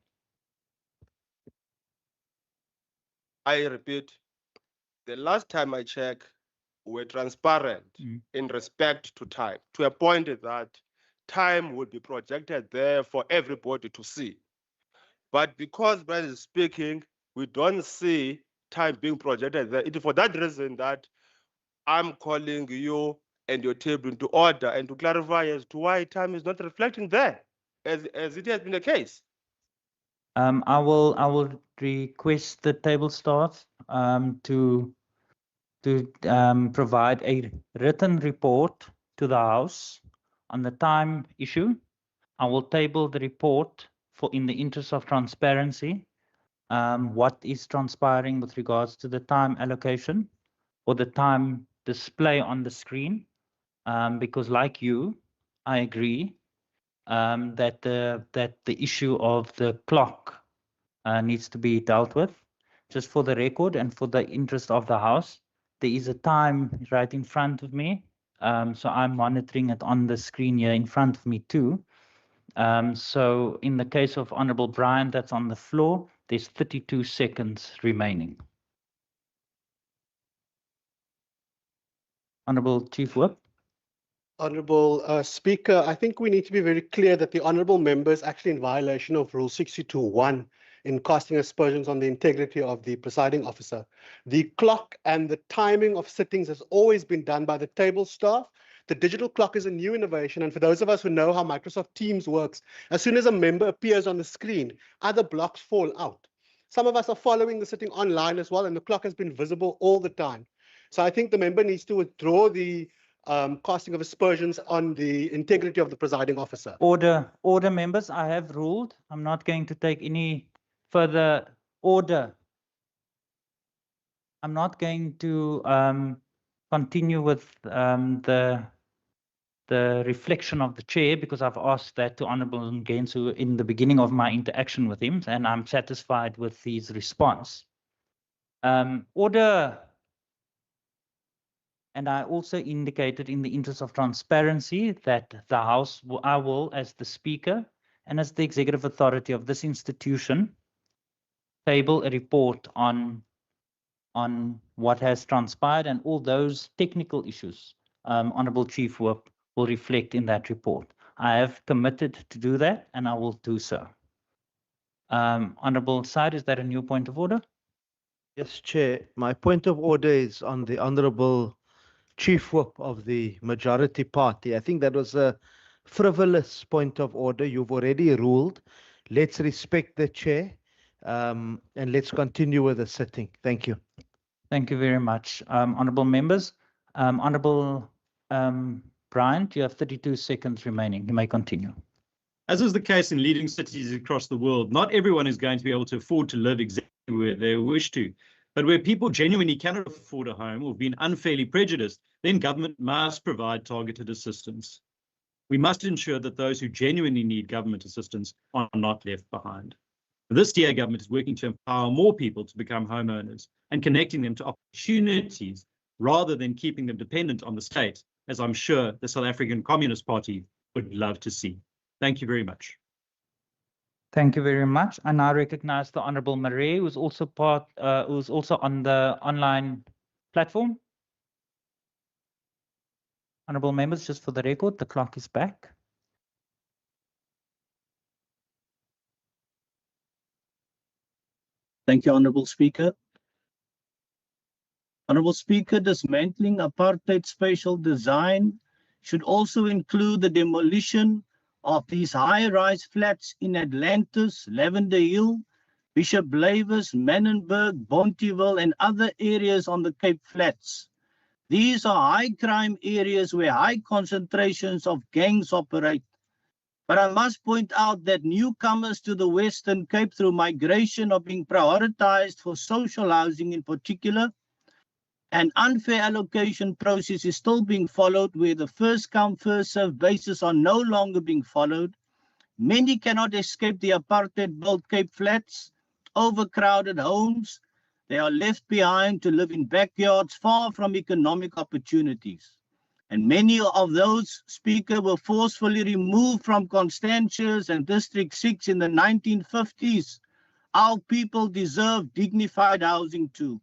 I repeat, the last time I checked, were transparent in respect to time, to a point that time would be projected there for everybody to see. But because Brian is speaking, we don't see time being projected there. It is for that reason that I'm calling you and your table into order and to clarify as to why time is not reflecting there, as it has been the case. I will request the table staff to provide a written report to the House on the time issue. I will table the report for in the interest of transparency. What is transpiring with regards to the time allocation or the time display on the screen? Because like you, I agree that the issue of the clock needs to be dealt with. Just for the record and for the interest of the House, there is a time right in front of me. So I'm monitoring it on the screen here in front of me too. So in the case of Honourable Brian, that's on the floor, there's 32 seconds remaining. Honourable Chief Whip. Honourable Speaker, I think we need to be very clear that the honourable member is actually in violation of Rule 62(1) in casting aspersions on the integrity of the presiding officer. The clock and the timing of sittings has always been done by the table staff. The digital clock is a new innovation, and for those of us who know how Microsoft Teams works, as soon as a member appears on the screen, other blocks fall out. Some of us are following the sitting online as well, and the clock has been visible all the time. So I think the member needs to withdraw the casting of aspersions on the integrity of the presiding officer. Order, members. I have ruled. I'm not going to take any further order. I'm not going to continue with the reflection of the chair because I've asked that to Honourable Ngensu in the beginning of my interaction with him, and I'm satisfied with his response. Order. And I also indicated in the interest of transparency that the House, I will, as the Speaker and as the executive authority of this institution, table a report on what has transpired, and all those technical issues, Honourable Chief Whip, will reflect in that report. I have committed to do that, and I will do so. Honourable Said, is that a new point of order? Yes, Chair. My point of order is on the Honourable Chief Whip of the majority party. I think that was a frivolous point of order. You've already ruled. Let's respect the chair and let's continue with the sitting. Thank you. Thank you very much. Honourable members, Honourable Brian, you have 32 seconds remaining. You may continue. As is the case in leading cities across the world, not everyone is going to be able to afford to live exactly where they wish to. But where people genuinely cannot afford a home or have been unfairly prejudiced, then government must provide targeted assistance. We must ensure that those who genuinely need government assistance are not left behind. This DA government is working to empower more people to become homeowners and connecting them to opportunities rather than keeping them dependent on the state, as I'm sure the South African Communist Party would love to see. Thank you very much. Thank you very much. I now recognize the Honourable Marie, who's also on the online platform. Honourable members, just for the record, the clock is back. Thank you, Honourable Speaker. Honourable Speaker, dismantling apartheid spatial design should also include the demolition of these high-rise flats in Atlantis, Lavender Hill, Bishop Blavis, Manenberg, Bonteville, and other areas on the Cape Flats. These are high crime areas where high concentrations of gangs operate. But I must point out that newcomers to the Western Cape through migration are being prioritized for social housing in particular. An unfair allocation process is still being followed where the first come, first served basis are no longer being followed. Many cannot escape the apartheid-built Cape Flats, overcrowded homes. They are left behind to live in backyards far from economic opportunities. And many of those, Speaker, were forcefully removed from Constantius and District 6 in the 1950s. Our people deserve dignified housing too.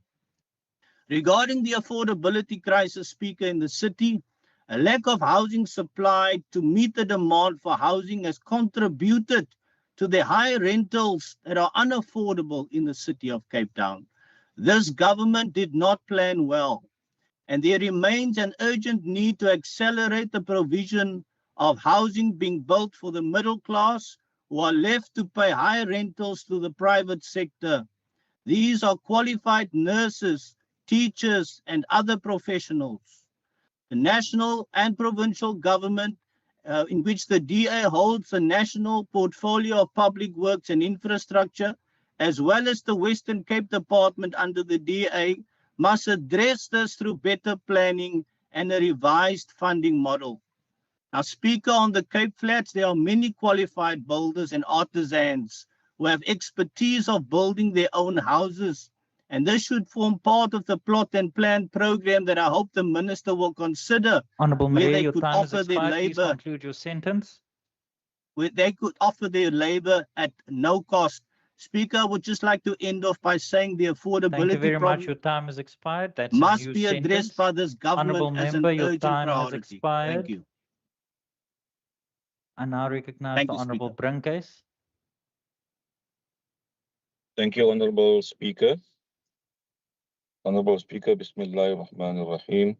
Regarding the affordability crisis, Speaker, in the city, a lack of housing supply to meet the demand for housing has contributed to the high rentals that are unaffordable in the city of Cape Town. This government did not plan well, and there remains an urgent need to accelerate the provision of housing being built for the middle class who are left to pay high rentals to the private sector. These are qualified nurses, teachers, and other professionals. The national and provincial government, in which the DA holds a national portfolio of public works and infrastructure, as well as the Western Cape Department under the DA, must address this through better planning and a revised funding model. Now, Speaker, on the Cape Flats, there are many qualified builders and artisans who have expertise of building their own houses. And this should form part of the plot and plan program that I hope the minister will consider. Honourable where Maria, they your could time has offer their expired. Please labour, conclude your sentence. where they could offer their labor at no cost. Speaker, I would just like to end off by saying the Thank you affordability very much. problem Your time has expired. That's a must new be addressed sentence. by this government Honourable as an member, your urgent time has priority. expired. Thank you. I now recognize Thank the you, Honourable Speaker. Brinkhuis. Thank you, Honorable Speaker. Honorable Speaker, Bismillah ar-Rahman ar-Rahim.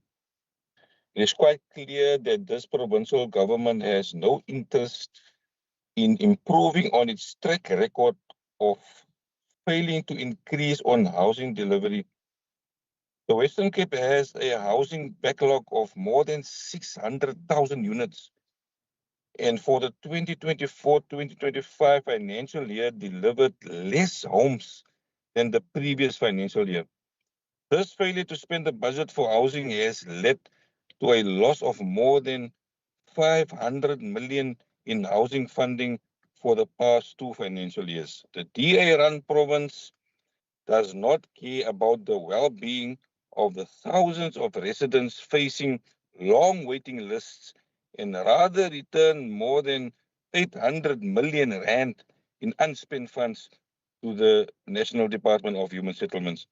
It is quite clear that this provincial government has no interest in improving on its track record of failing to increase on housing delivery. The Western Cape has a housing backlog of more than 600,000 units. And for the 2024-2025 financial year, delivered less homes than the previous financial year. This failure to spend the budget for housing has led to a loss of more than 500 million in housing funding for the past 2 financial years. The DA-run province does not care about the well-being of the thousands of residents facing long waiting lists and rather return more than 800 million rand in unspent funds to the National Department of Human Settlements.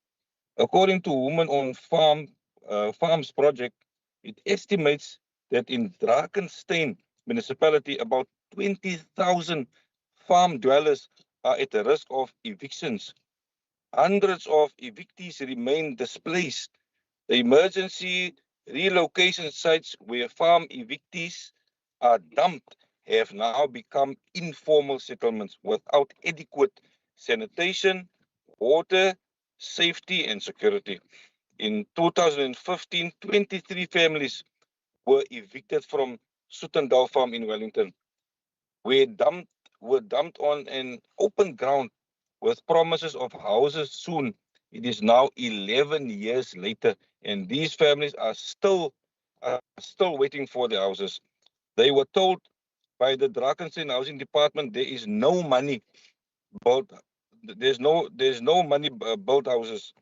According to Women on Farms Project, it estimates that in Drakensberg municipality, about 20,000 farm dwellers are at the risk of evictions. Hundreds of evictees remain displaced. The emergency relocation sites where farm evictees are dumped have now become informal settlements without adequate sanitation, water, safety, and security. In 2015, 23 families were evicted from Soetendal Farm in Wellington, were dumped on an open ground with promises of houses soon. It is now 11 years later, and these families are still waiting for their houses. They were told by the Drakensberg Housing Department there is no money built. There's no money built houses.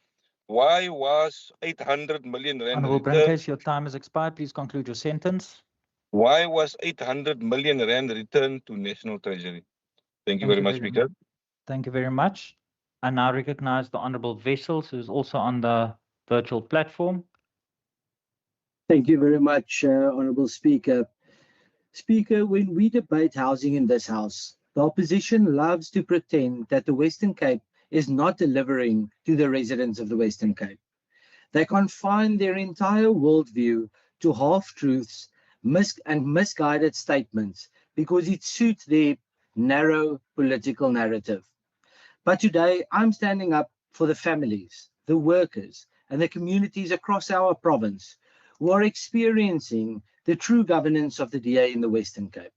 Why was 800 million rand Honourable returned? Brinkhuis, your time has expired. Please conclude your sentence. Why was 800 million rand returned to National Treasury? Thank you very much, Speaker. Thank you very much. I now recognize the Honourable Wessels, who is also on the virtual platform. Thank you very much, Honourable Speaker. Speaker, when we debate housing in this House, the opposition loves to pretend that the Western Cape is not delivering to the residents of the Western Cape. They confine their entire worldview to half-truths and misguided statements because it suits their narrow political narrative. But today, I'm standing up for the families, the workers, and the communities across our province who are experiencing the true governance of the DA in the Western Cape.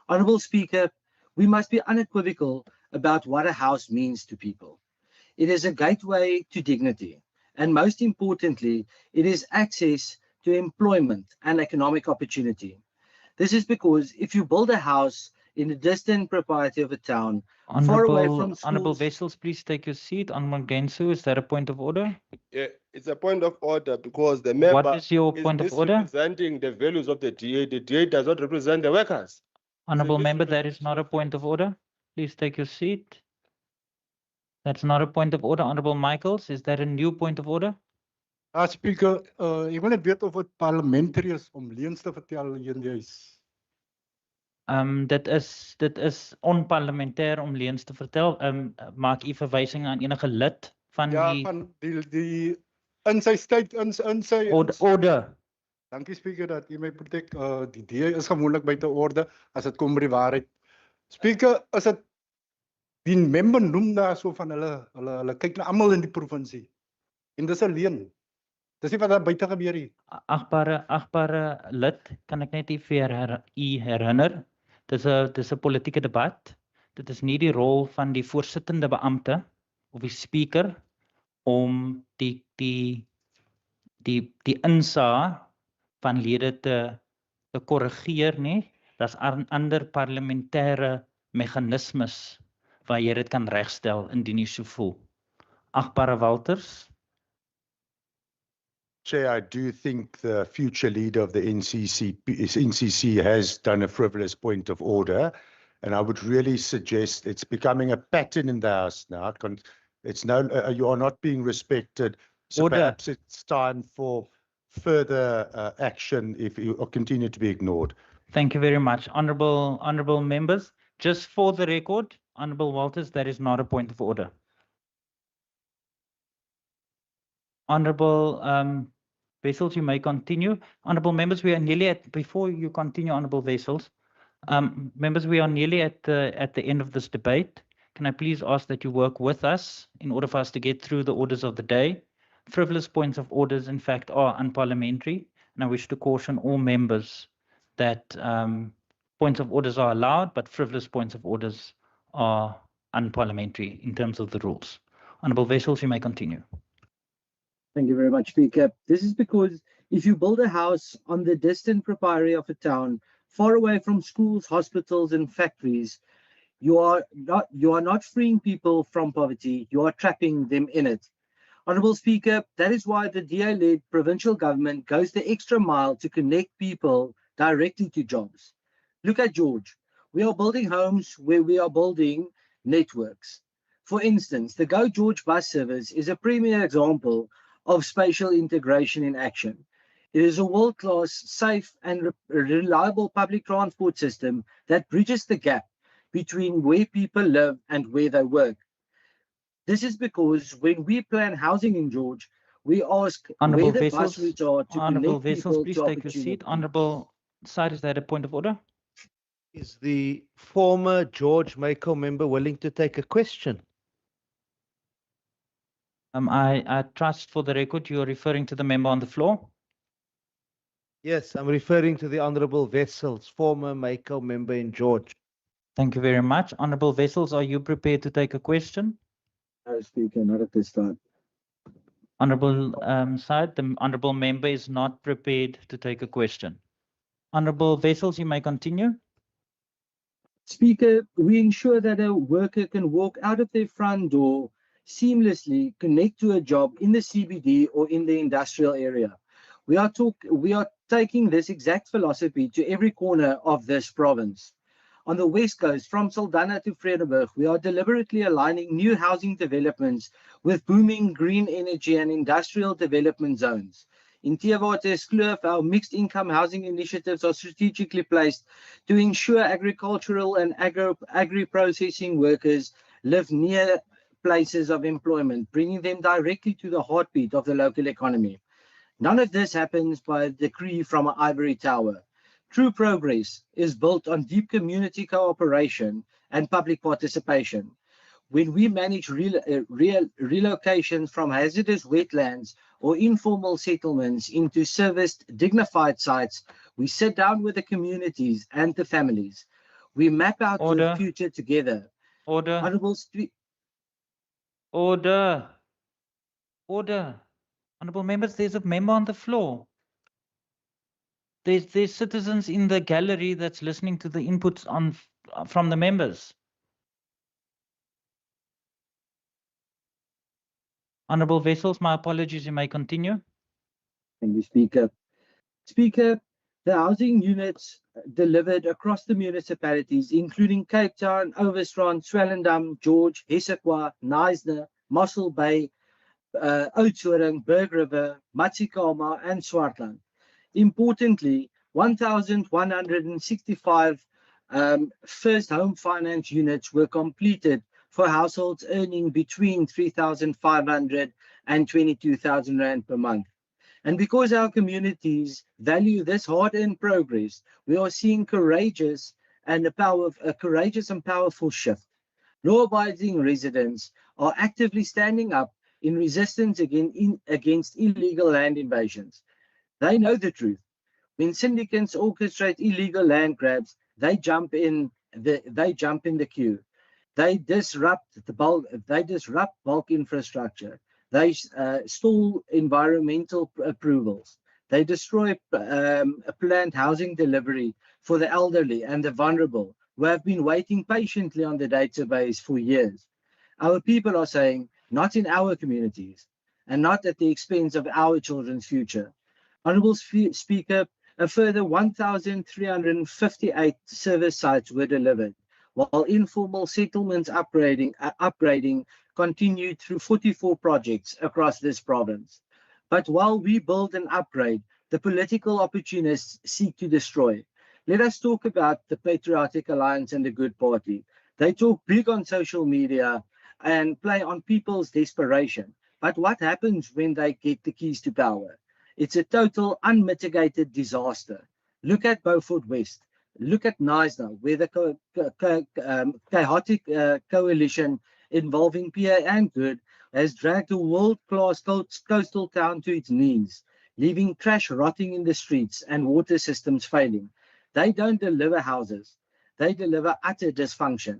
Honourable Speaker, we must be unequivocal about what a house means to people. It is a gateway to dignity, and most importantly, it is access to employment and economic opportunity. This is because if you build a house in a distant propriety of a town, far away from Honourable schools. Wessels, please take your seat. Honourable Gensu, is that a point of order? Yeah, it's a point of order because the member What is your point of order? misrepresenting the values of the DA. The DA does not represent the workers. Honourable member, that is not a point of order. Please take your seat. That's not a point of order. Honourable Michaels, is that a new point of order? Speaker, ek wil net weet of het parliamentary is om leuns te vertel hier in die huis. Dit is onparlementair om leuns te vertel. Maak u verwysing aan enige lid van Ja, die van die in sy tyd in sy order. Dankie Speaker dat u my protect. Die DA is gewoonlik buite orde as dit kom by die waarheid. Speaker, as dit die member noem daar so van hulle kyk na almal in die provinsie. En dis 'n leuen. Dis nie wat daar buite gebeur nie. Agbare lid, kan ek net u herinner. Dis 'n politieke debat. Dit is nie die rol van die voorsittende beampte of die speaker om die insaag van lede te korrigeer nie. Daar's ander parlementêre meganismes waar jy dit kan regstel indien jy so voel. Agbare Walters. Chair, I do think the future leader of the NCC has done a frivolous point of order, and I would really suggest it's becoming a pattern in the House now. It's you are not being respected, so Order. perhaps it's time for further action if you continue to be ignored. Thank you very much. Honourable members, just for the record, Honourable Walters, that is not a point of order. Honourable Wessels, you may continue. Honourable members, we are nearly at, before you continue, Honourable Wessels, members, we are nearly at the end of this debate. Can I please ask that you work with us in order for us to get through the orders of the day? Frivolous points of orders, in fact, are unparliamentary, and I wish to caution all members that points of orders are allowed, but frivolous points of orders are unparliamentary in terms of the rules. Honourable Wessels, you may continue. Thank you very much, Speaker. This is because if you build a house on the distant propriety of a town, far away from schools, hospitals, and factories, you are not freeing people from poverty, you are trapping them in it. Honourable Speaker, that is why the DA-led provincial government goes the extra mile to connect people directly to jobs. Look at George. We are building homes where we are building networks. For instance, the Go George bus service is a premier example of spatial integration in action. It is a world-class, safe and reliable public transport system that bridges the gap between where people live and where they work. This is because when we plan housing in George, we ask Honourable where the Wessels, bus routes are to Honourable connect Wessels, people please to take your seat. opportunity. Honourable Side, is that a point of order? Is the former George Mako member willing to take a question? I trust for the record you are referring to the member on the floor. Yes, I'm referring to the Honourable Wessels, former Mako member in George. Thank you very much. Honourable Wessels, are you prepared to take a question? No, Speaker, not at this time. Honourable Side, the honourable member is not prepared to take a question. Honourable Wessels, you may continue. Speaker, we ensure that a worker can walk out of their front door seamlessly, connect to a job in the CBD or in the industrial area. We are taking this exact philosophy to every corner of this province. On the West Coast, from Saldanha to Vredenburg, we are deliberately aligning new housing developments with booming green energy and industrial development zones. In Theewaterskloof, Kloof, our mixed income housing initiatives are strategically placed to ensure agricultural and agri-processing workers live near places of employment, bringing them directly to the heartbeat of the local economy. None of this happens by decree from an ivory tower. True progress is built on deep community cooperation and public participation. When we manage relocations from hazardous wetlands or informal settlements into serviced, dignified sites, we sit down with the communities and the families. We map out the Order. future together. Order. Honorable Speaker. Order. Order. Honorable members, there's a member on the floor. There's citizens in the gallery that's listening to the inputs from the members. Honorable Vessels, my apologies, you may continue. Thank you, Speaker. Speaker, the housing units delivered across the municipalities, including Cape Town, Overstrand, Swellendam, George, Hessequa, Knysna, Mossel Bay, Oudtshoorn, Berg River, Matsikama, and Swartland. Importantly, 1,165 first home finance units were completed for households earning between 3,500 and 22,000 Rand per month. And because our communities value this hard-earned progress, we are seeing courageous and powerful shift. Law-abiding residents are actively standing up in resistance against illegal land invasions. They know the truth. When syndicates orchestrate illegal land grabs, they jump in the queue. They disrupt bulk infrastructure. They stall environmental approvals. They destroy planned housing delivery for the elderly and the vulnerable who have been waiting patiently on the database for years. Our people are saying, not in our communities and not at the expense of our children's future. Honourable Speaker, a further 1,358 service sites were delivered, while informal settlements upgrading continued through 44 projects across this province. But while we build and upgrade, the political opportunists seek to destroy. Let us talk about the Patriotic Alliance and the Good Party. They talk big on social media and play on people's desperation. But what happens when they get the keys to power? It's a total unmitigated disaster. Look at Beaufort West. Look at Knysna, where the chaotic coalition involving PA and Good has dragged a world-class coastal town to its knees, leaving trash rotting in the streets and water systems failing. They don't deliver houses. They deliver utter dysfunction.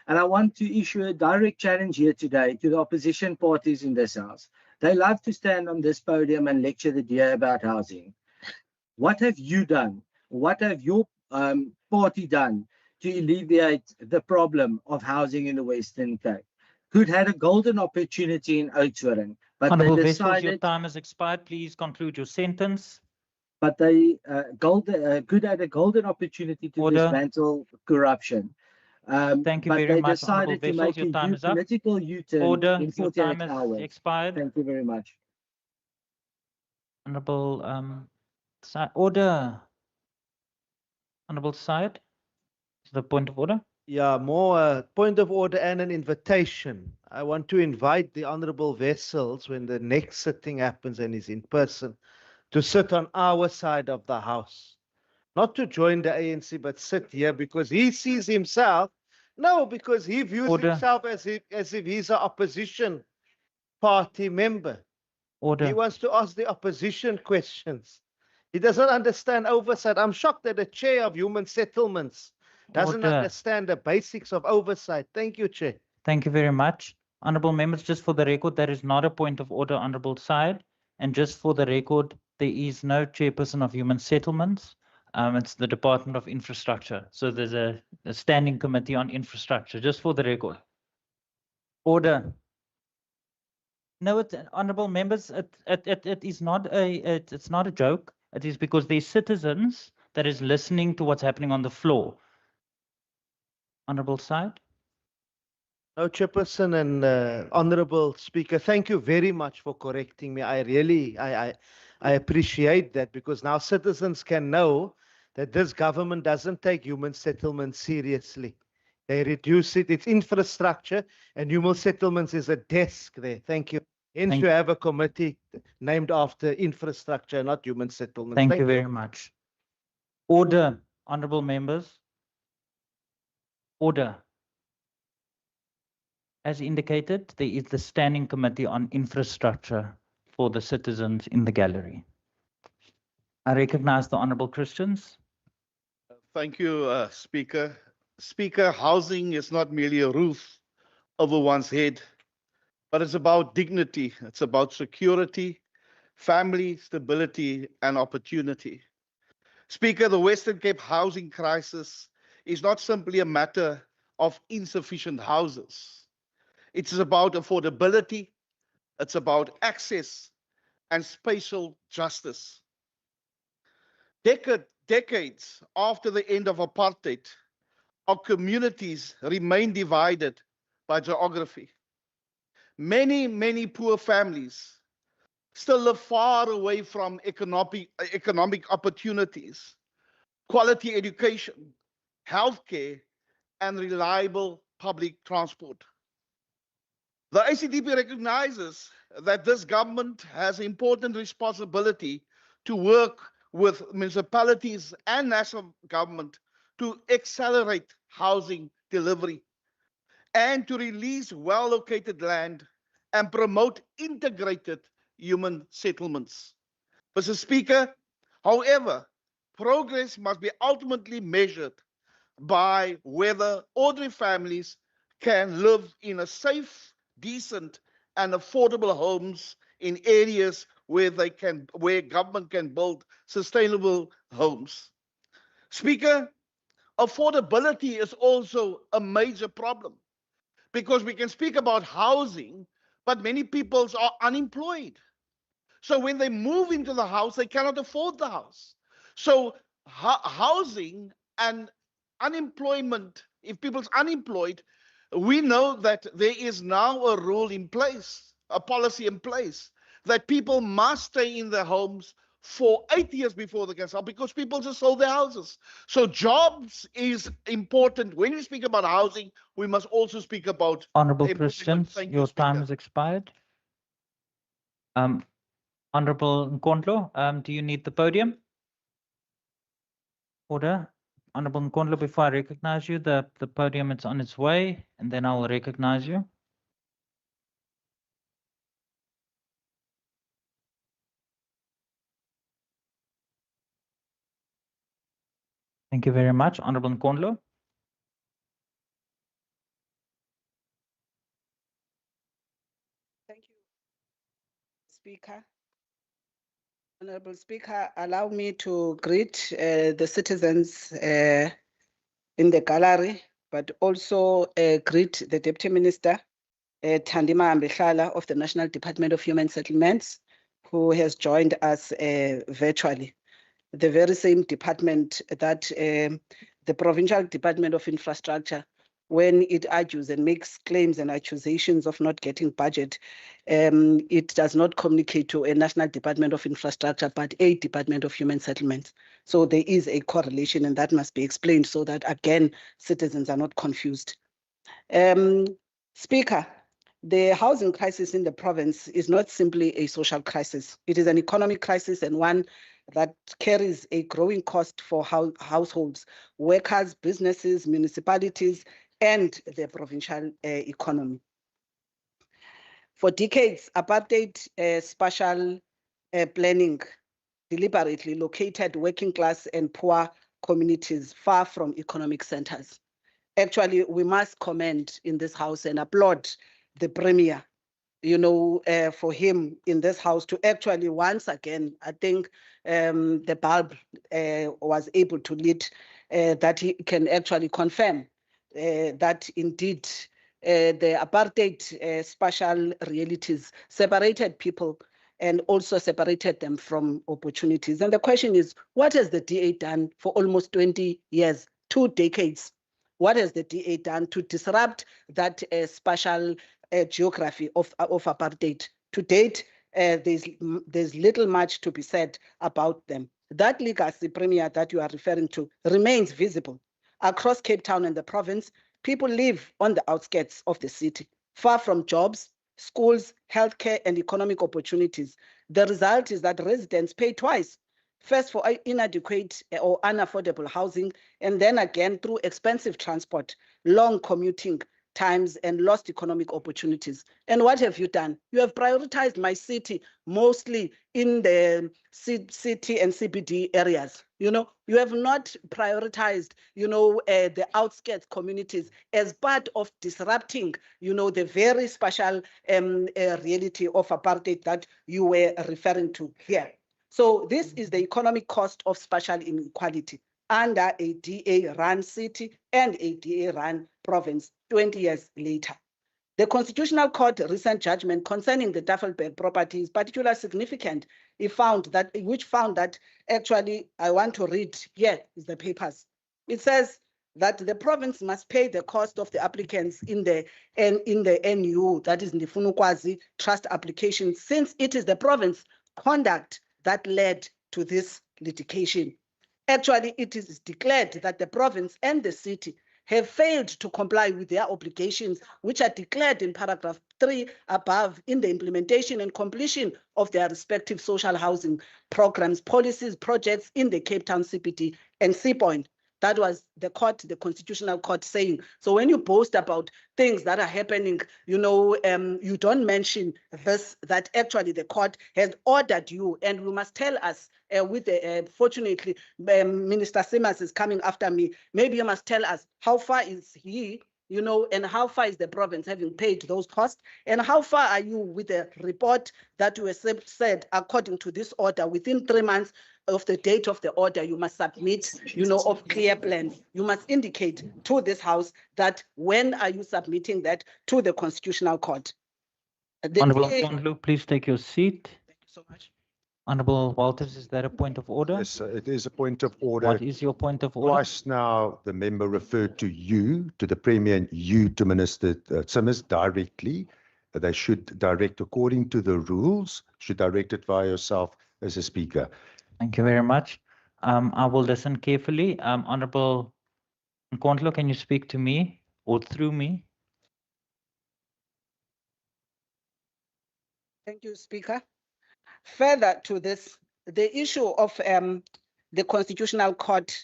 And I want to issue a direct challenge here today to the opposition parties in this House. They love to stand on this podium and lecture the DA about housing. What have you done? What have your party done to alleviate the problem of housing in the Western Cape? Good had a golden opportunity in Oudtshoorn, but Honourable they Vessels, your decided. time has expired. Please conclude your sentence. But they Good had a golden opportunity to Order. dismantle corruption. Thank you But very they much, Honourable decided to Vessels. make Your time a is up. political U-turn Order. in Your 48 time has hours. expired. Thank you very much. Honourable order. Honourable Syed, the point of order. Yeah, more point of order and an invitation. I want to invite the Honourable Vessels, when the next sitting happens and is in person, to sit on our side of the House. Not to join the ANC, but sit here because he sees himself. No, because he views Order. himself as if he's an opposition party member. Order. He wants to ask the opposition questions. He doesn't understand oversight. I'm shocked that the chair of human settlements doesn't Order. understand the basics of oversight. Thank you, Chair. Thank you very much. Honourable members, just for the record, that is not a point of order, Honourable Syed. And just for the record, there is no chairperson of human settlements. It's the Department of Infrastructure. So there's a standing committee on infrastructure, just for the record. Order. No, honourable members, it is not it's not a joke. It is because there's citizens that is listening to what's happening on the floor. Honourable Syed. No, Chairperson and Honourable Speaker, thank you very much for correcting me. I appreciate that, because now citizens can know that this government doesn't take human settlements seriously. They reduce it. It's infrastructure, and human settlements is a desk there. Thank you. Hence, you have a committee named after infrastructure, not human settlements. Thank you very much. Order, honourable members. Order. As indicated, there is the Standing Committee on Infrastructure for the citizens in the gallery. I recognize the Honourable Christians. Thank you, Speaker. Speaker, housing is not merely a roof over one's head, but it's about dignity, it's about security, family stability, and opportunity. Speaker, the Western Cape housing crisis is not simply a matter of insufficient houses. It is about affordability, it's about access and spatial justice. Decades after the end of apartheid, our communities remain divided by geography. Many poor families still live far away from economic opportunities, quality education, healthcare, and reliable public transport. The ACDP recognizes that this government has important responsibility to work with municipalities and national government to accelerate housing delivery and to release well-located land and promote integrated human settlements. Mr. Speaker, however, progress must be ultimately measured by whether ordinary families can live in a safe, decent, and affordable homes in areas where government can build sustainable homes. Speaker, affordability is also a major problem because we can speak about housing, but many people are unemployed. So when they move into the house, they cannot afford the house. So housing and unemployment, if people's unemployed, we know that there is now a rule in place, a policy in place, that people must stay in their homes for 8 years before they can sell because people just sold their houses. So jobs is important. When we speak about housing, we must also speak about Honorable employment. Christians, Thank you, your time Speaker. has expired. Honorable Nkondlo, do you need the podium? Order. Honorable Nkondlo, before I recognize you, the podium is on its way, and then I will recognize you. Thank you very much, Honorable Nkondlo. Thank you, Speaker. Honorable Speaker, allow me to greet the citizens in the gallery, but also greet the Deputy Minister, Thandima Ambehlala of the National Department of Human Settlements, who has joined us virtually. The very same department that the Provincial Department of Infrastructure, when it argues and makes claims and accusations of not getting budget, it does not communicate to a National Department of Infrastructure, but a Department of Human Settlements. So there is a correlation, and that must be explained so that, again, citizens are not confused. Speaker, the housing crisis in the province is not simply a social crisis. It is an economic crisis and one that carries a growing cost for households, workers, businesses, municipalities, and the provincial economy. For decades, apartheid spatial planning deliberately located working class and poor communities far from economic centers. Actually, we must commend in this house and applaud the Premier, for him in this house to actually once again, I think the bulb was able to lit, that he can actually confirm that indeed the apartheid spatial realities separated people and also separated them from opportunities. And the question is, what has the DA done for almost 20 years, 2 decades? What has the DA done to disrupt that spatial geography of apartheid? To date, there's little much to be said about them. That legacy, Premier, that you are referring to remains visible. Across Cape Town and the province, people live on the outskirts of the city, far from jobs, schools, healthcare, and economic opportunities. The result is that residents pay twice. First for inadequate or unaffordable housing, and then again through expensive transport, long commuting times and lost economic opportunities. And what have you done? You have prioritized my city mostly in the city and CBD areas. You know, you have not prioritized, the outskirts communities as part of disrupting, the very special reality of apartheid that you were referring to here. So this is the economic cost of spatial inequality under a DA-run city and a DA-run province 20 years later. The Constitutional Court recent judgment concerning the Tafelberg property is particularly significant. Which found that actually, I want to read here is the papers. It says that the province must pay the cost of the applicants in the NU, that is in the Funukwazi trust application, since it is the province conduct that led to this litigation. Actually, it is declared that the province and the city have failed to comply with their obligations, which are declared in paragraph 3 above in the implementation and completion of their respective social housing programs, policies, projects in the Cape Town CBD and Sea Point. That was the court, the Constitutional Court saying. So when you boast about things that are happening, you don't mention this, that actually the court has ordered you, and you must tell us, fortunately, Minister Simmers is coming after me. Maybe you must tell us how far is he, and how far is the province having paid those costs, and how far are you with the report that you said, according to this order, within 3 months of the date of the order, you must submit, of clear plans. You must indicate to this House that when are you submitting that to the Constitutional Court. Honorable Nkondlo, please take your seat. Thank you so much. Honorable Walters, is that a point of order? Yes, it is a point of order. What is your point of order? Twice now, the member referred to you, to the Premier, and you to Minister Simmers directly. They should direct according to the rules, should direct it via yourself as a speaker. Thank you very much. I will listen carefully. Honorable Nkondlo, can you speak to me or through me? Thank you, Speaker. Further to this, the issue of the Constitutional Court,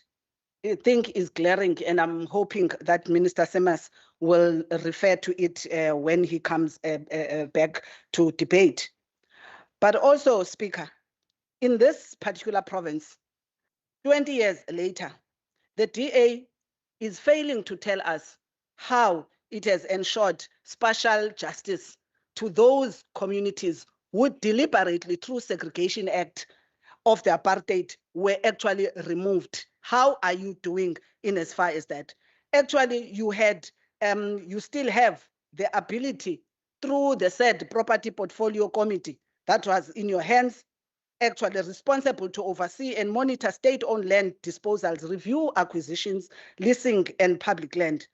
I think, is glaring, and I'm hoping that Minister Simmers will refer to it when he comes back to debate. But also, Speaker, in this particular province, 20 years later, the DA is failing to tell us how it has ensured spatial justice to those communities who deliberately, through Segregation Act of the apartheid, were actually removed. How are you doing in as far as that? Actually, you still have the ability through the said property portfolio committee that was in your hands, actually responsible to oversee and monitor state-owned land disposals, review acquisitions, leasing, and public land.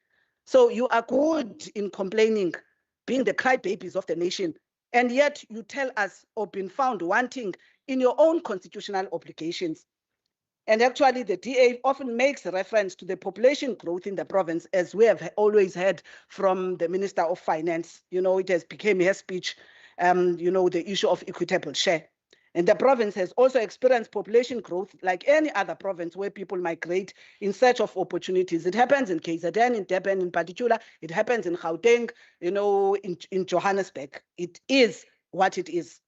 So you are good in complaining, being the crybabies of the nation, and yet you tell us or been found wanting in your own constitutional obligations. And actually, the DA often makes reference to the population growth in the province, as we have always heard from the Minister of Finance. It has become her speech, the issue of equitable share. And the province has also experienced population growth like any other province where people migrate in search of opportunities. It happens in KZN, in Durban in particular. It happens in Gauteng, in Johannesburg. It is what it is.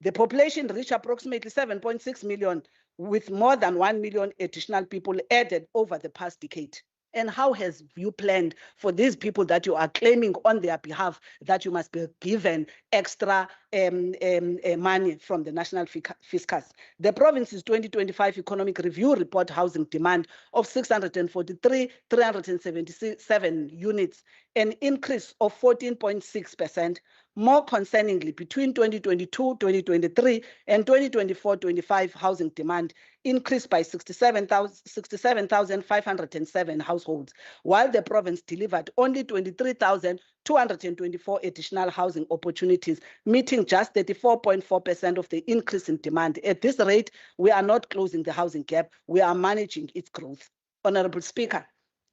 The population reached approximately 7.6 million, with more than 1 million additional people added over the past decade. And how has you planned for these people that you are claiming on their behalf that you must be given extra money from the National Fiscus? The province's 2025 Economic Review report housing demand of 643,377 units, an increase of 14.6%. More concerningly, between 2022-2023 and 2024-25, housing demand increased by 67,507 households, while the province delivered only 23,224 additional housing opportunities, meeting just 34.4% of the increase in demand. At this rate, we are not closing the housing gap, we are managing its growth. Honorable Speaker,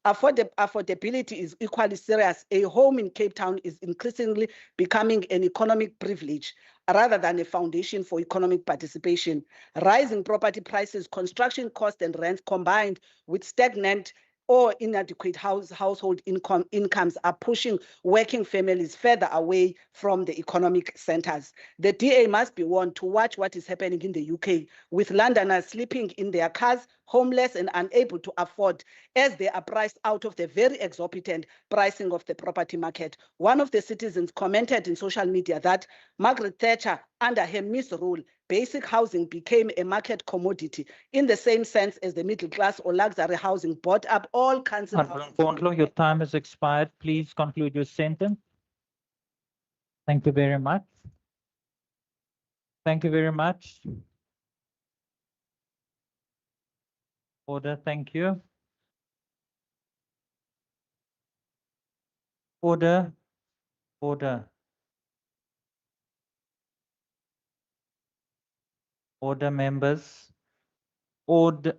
affordability is equally serious. A home in Cape Town is increasingly becoming an economic privilege rather than a foundation for economic participation. Rising property prices, construction costs, and rents, combined with stagnant or inadequate household incomes are pushing working families further away from the economic centers. The DA must be warned to watch what is happening in the UK, with Londoners sleeping in their cars, homeless and unable to afford, as they are priced out of the very exorbitant pricing of the property market. One of the citizens commented in social media that Margaret Thatcher, under her misrule, basic housing became a market commodity in the same sense as the middle class or luxury housing bought up all council Honourable houses. Nkondlo, your time has expired. Please conclude your sentence. Thank you very much. Thank you very much. Order, thank you. Order, order. Order, members. Order,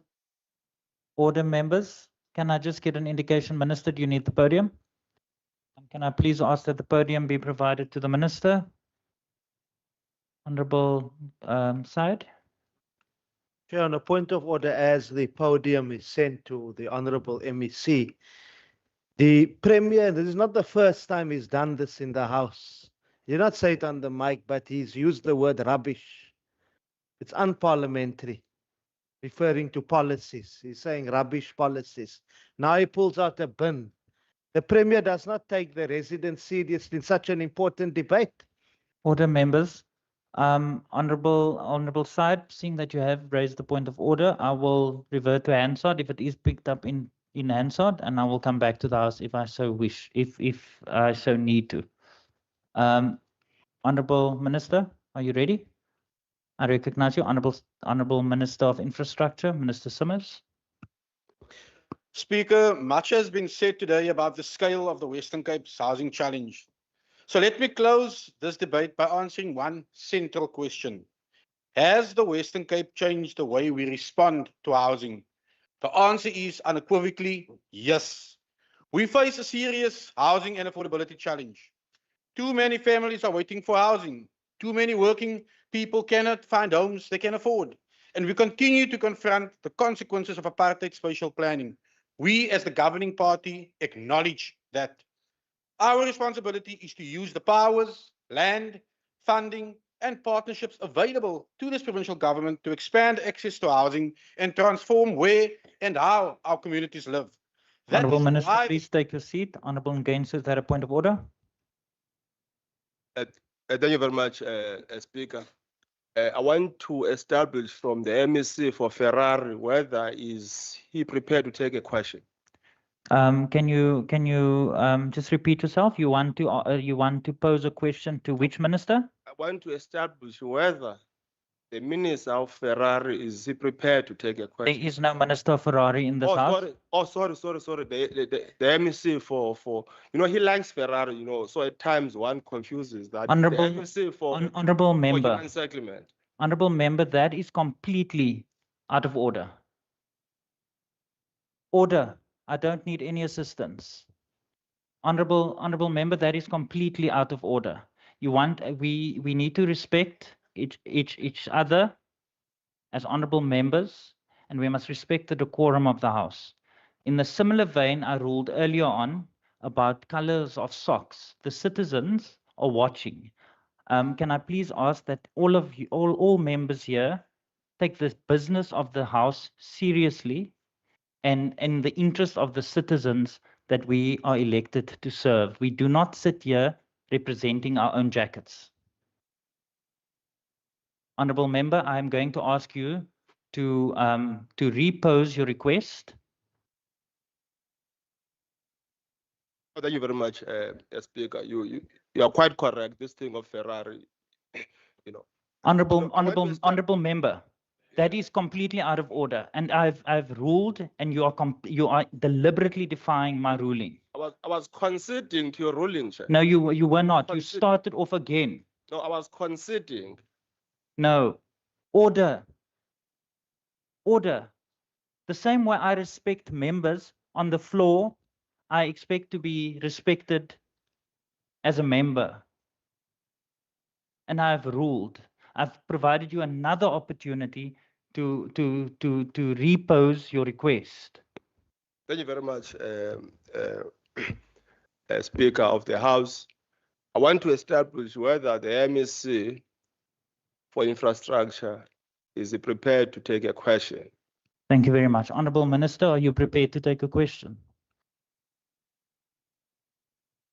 order, members. Can I just get an indication, Minister, do you need the podium? And can I please ask that the podium be provided to the Minister? Honourable Said. Chair, on a point of order, as the podium is sent to the Honourable MEC, the Premier, this is not the first time he's done this in the House. He did not say it on the mic, but he's used the word rubbish. It's unparliamentary, referring to policies. He's saying rubbish policies. Now he pulls out a bin. The Premier does not take the residents seriously in such an important debate. Order, members. Honourable Said, seeing that you have raised the point of order, I will revert to Hansard if it is picked up in Hansard, and I will come back to the House if I so wish, if I so need to. Honourable Minister, are you ready? I recognize you, Honourable Minister of Infrastructure, Minister Summers. Speaker, much has been said today about the scale of the Western Cape's housing challenge. So let me close this debate by answering one central question. Has the Western Cape changed the way we respond to housing? The answer is unequivocally yes. We face a serious housing and affordability challenge. Too many families are waiting for housing. Too many working people cannot find homes they can afford. And we continue to confront the consequences of apartheid spatial planning. We, as the governing party, acknowledge that. Our responsibility is to use the powers, land, funding, and partnerships available to this provincial government to expand access to housing and transform where and how our communities live. That Honourable is Minister, why please take your seat. Honourable Ngaiso, is that a point of order? Thank you very much, Speaker. I want to establish from the MEC for Ferrari whether is he prepared to take a question. Can you just repeat yourself? You want to pose a question to which minister? I want to establish whether the Minister of Ferrari is he prepared to take a question. There is no Minister Ferrari in this house. Sorry. Oh, sorry. The MEC for he likes Ferrari, so at times one confuses that. Honourable, The MEC for member, human settlement. honourable member, that is completely out of order. Order. I don't need any assistance. Honourable member, that is completely out of order. You want we need to respect each other as honourable members, and we must respect the decorum of the House. In the similar vein, I ruled earlier on about colours of socks. The citizens are watching. Can I please ask that all of you, all members here, take the business of the House seriously, and in the interest of the citizens that we are elected to serve. We do not sit here representing our own jackets. Honourable member, I am going to ask you to repose your request. Thank you very much, Speaker. You are quite correct. This thing of Ferrari, Honourable member, that is completely out of order, and I've ruled, and you are deliberately defying my ruling. I was conceding to your ruling, Chair. No, you were not. You started off again. No, I was conceding. No, order. Order. The same way I respect members on the floor, I expect to be respected as a member. And I've ruled. I've provided you another opportunity to repose your request. Thank you very much, Speaker of the House. I want to establish whether the MEC for Infrastructure is prepared to take a question. Thank you very much. Honourable Minister, are you prepared to take a question?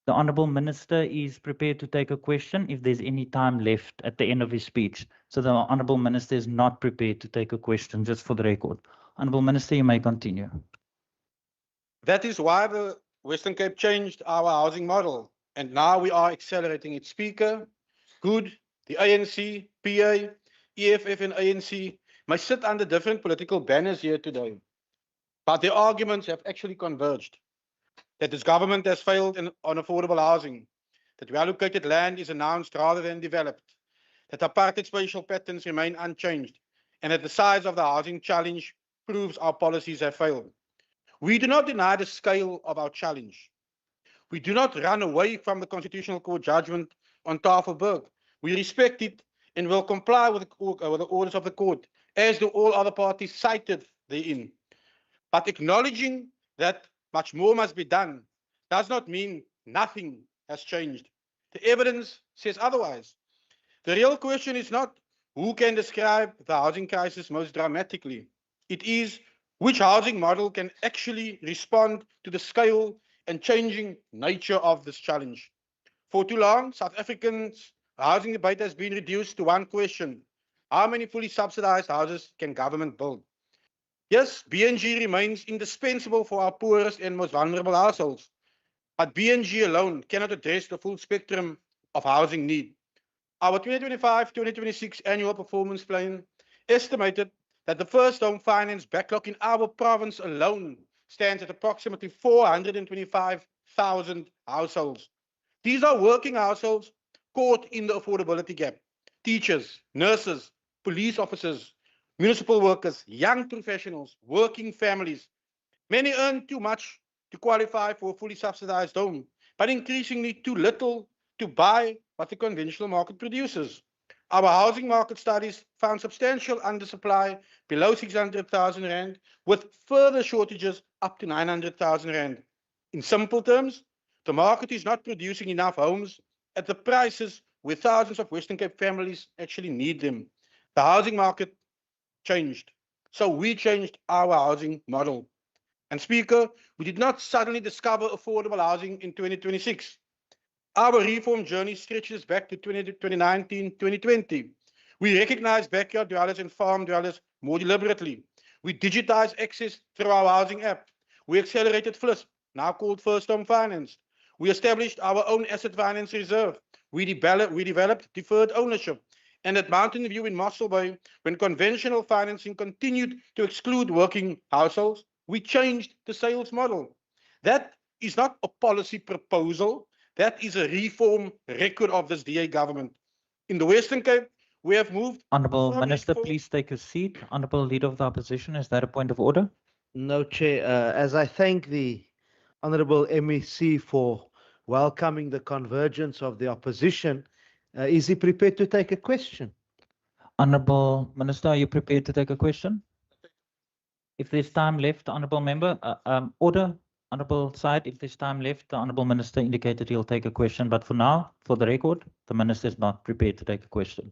The Honourable Minister is prepared to take a question if there's any time left at the end of his speech. So the Honourable Minister is not prepared to take a question, just for the record. Honourable Minister, you may continue. That is why the Western Cape changed our housing model. And now we are accelerating it. Speaker, good, the ANC, PA, EFF and ANC may sit under different political banners here today. But their arguments have actually converged. That this government has failed on affordable housing. That reallocated land is announced rather than developed. That apartheid spatial patterns remain unchanged. And that the size of the housing challenge proves our policies have failed. We do not deny the scale of our challenge. We do not run away from the Constitutional Court judgment on Tafelberg. We respect it and will comply with the orders of the court, as do all other parties cited therein. But acknowledging that much more must be done does not mean nothing has changed. The evidence says otherwise. The real question is not who can describe the housing crisis most dramatically. It is which housing model can actually respond to the scale and changing nature of this challenge. For too long, South Africans' housing debate has been reduced to one question: how many fully subsidized houses can government build? Yes, BNG remains indispensable for our poorest and most vulnerable households, but BNG alone cannot address the full spectrum of housing need. Our 2025-2026 annual performance plan estimated that the first home finance backlog in our province alone stands at approximately 425,000 households. These are working households caught in the affordability gap. Teachers, nurses, police officers, municipal workers, young professionals, working families. Many earn too much to qualify for a fully subsidized home, but increasingly too little to buy what the conventional market produces. Our housing market studies found substantial undersupply below 600,000 Rand, with further shortages up to 900,000 Rand. In simple terms, the market is not producing enough homes at the prices where thousands of Western Cape families actually need them. The housing market changed, so we changed our housing model. And Speaker, we did not suddenly discover affordable housing in 2026. Our reform journey stretches back to 2019, 2020. We recognize backyard dwellers and farm dwellers more deliberately. We digitized access through our housing app. We accelerated FLISP, now called First Home Finance. We established our own asset finance reserve. We developed deferred ownership. And at Mountain View in Mossel Bay, when conventional financing continued to exclude working households, we changed the sales model. That is not a policy proposal. That is a reform record of this DA government. In the Western Cape, we have moved. Honourable Minister, please take a seat. Honourable Leader of the Opposition, is that a point of order? No, Chair. As I thank the Honourable MEC for welcoming the convergence of the opposition, is he prepared to take a question? Honourable Minister, are you prepared to take a question? If there's time left, Honourable Member, order. Honourable Side, if there's time left, the Honourable Minister indicated he'll take a question, but for now, for the record, the Minister is not prepared to take a question.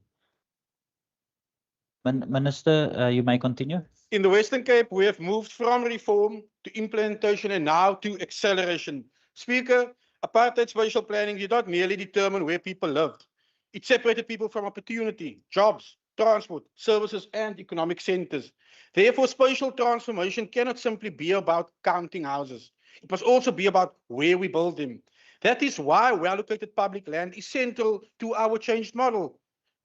Minister, you may continue. In the Western Cape, we have moved from reform to implementation and now to acceleration. Speaker, apartheid spatial planning did not merely determine where people lived. It separated people from opportunity, jobs, transport, services, and economic centers. Therefore, spatial transformation cannot simply be about counting houses. It must also be about where we build them. That is why well-allocated public land is central to our changed model.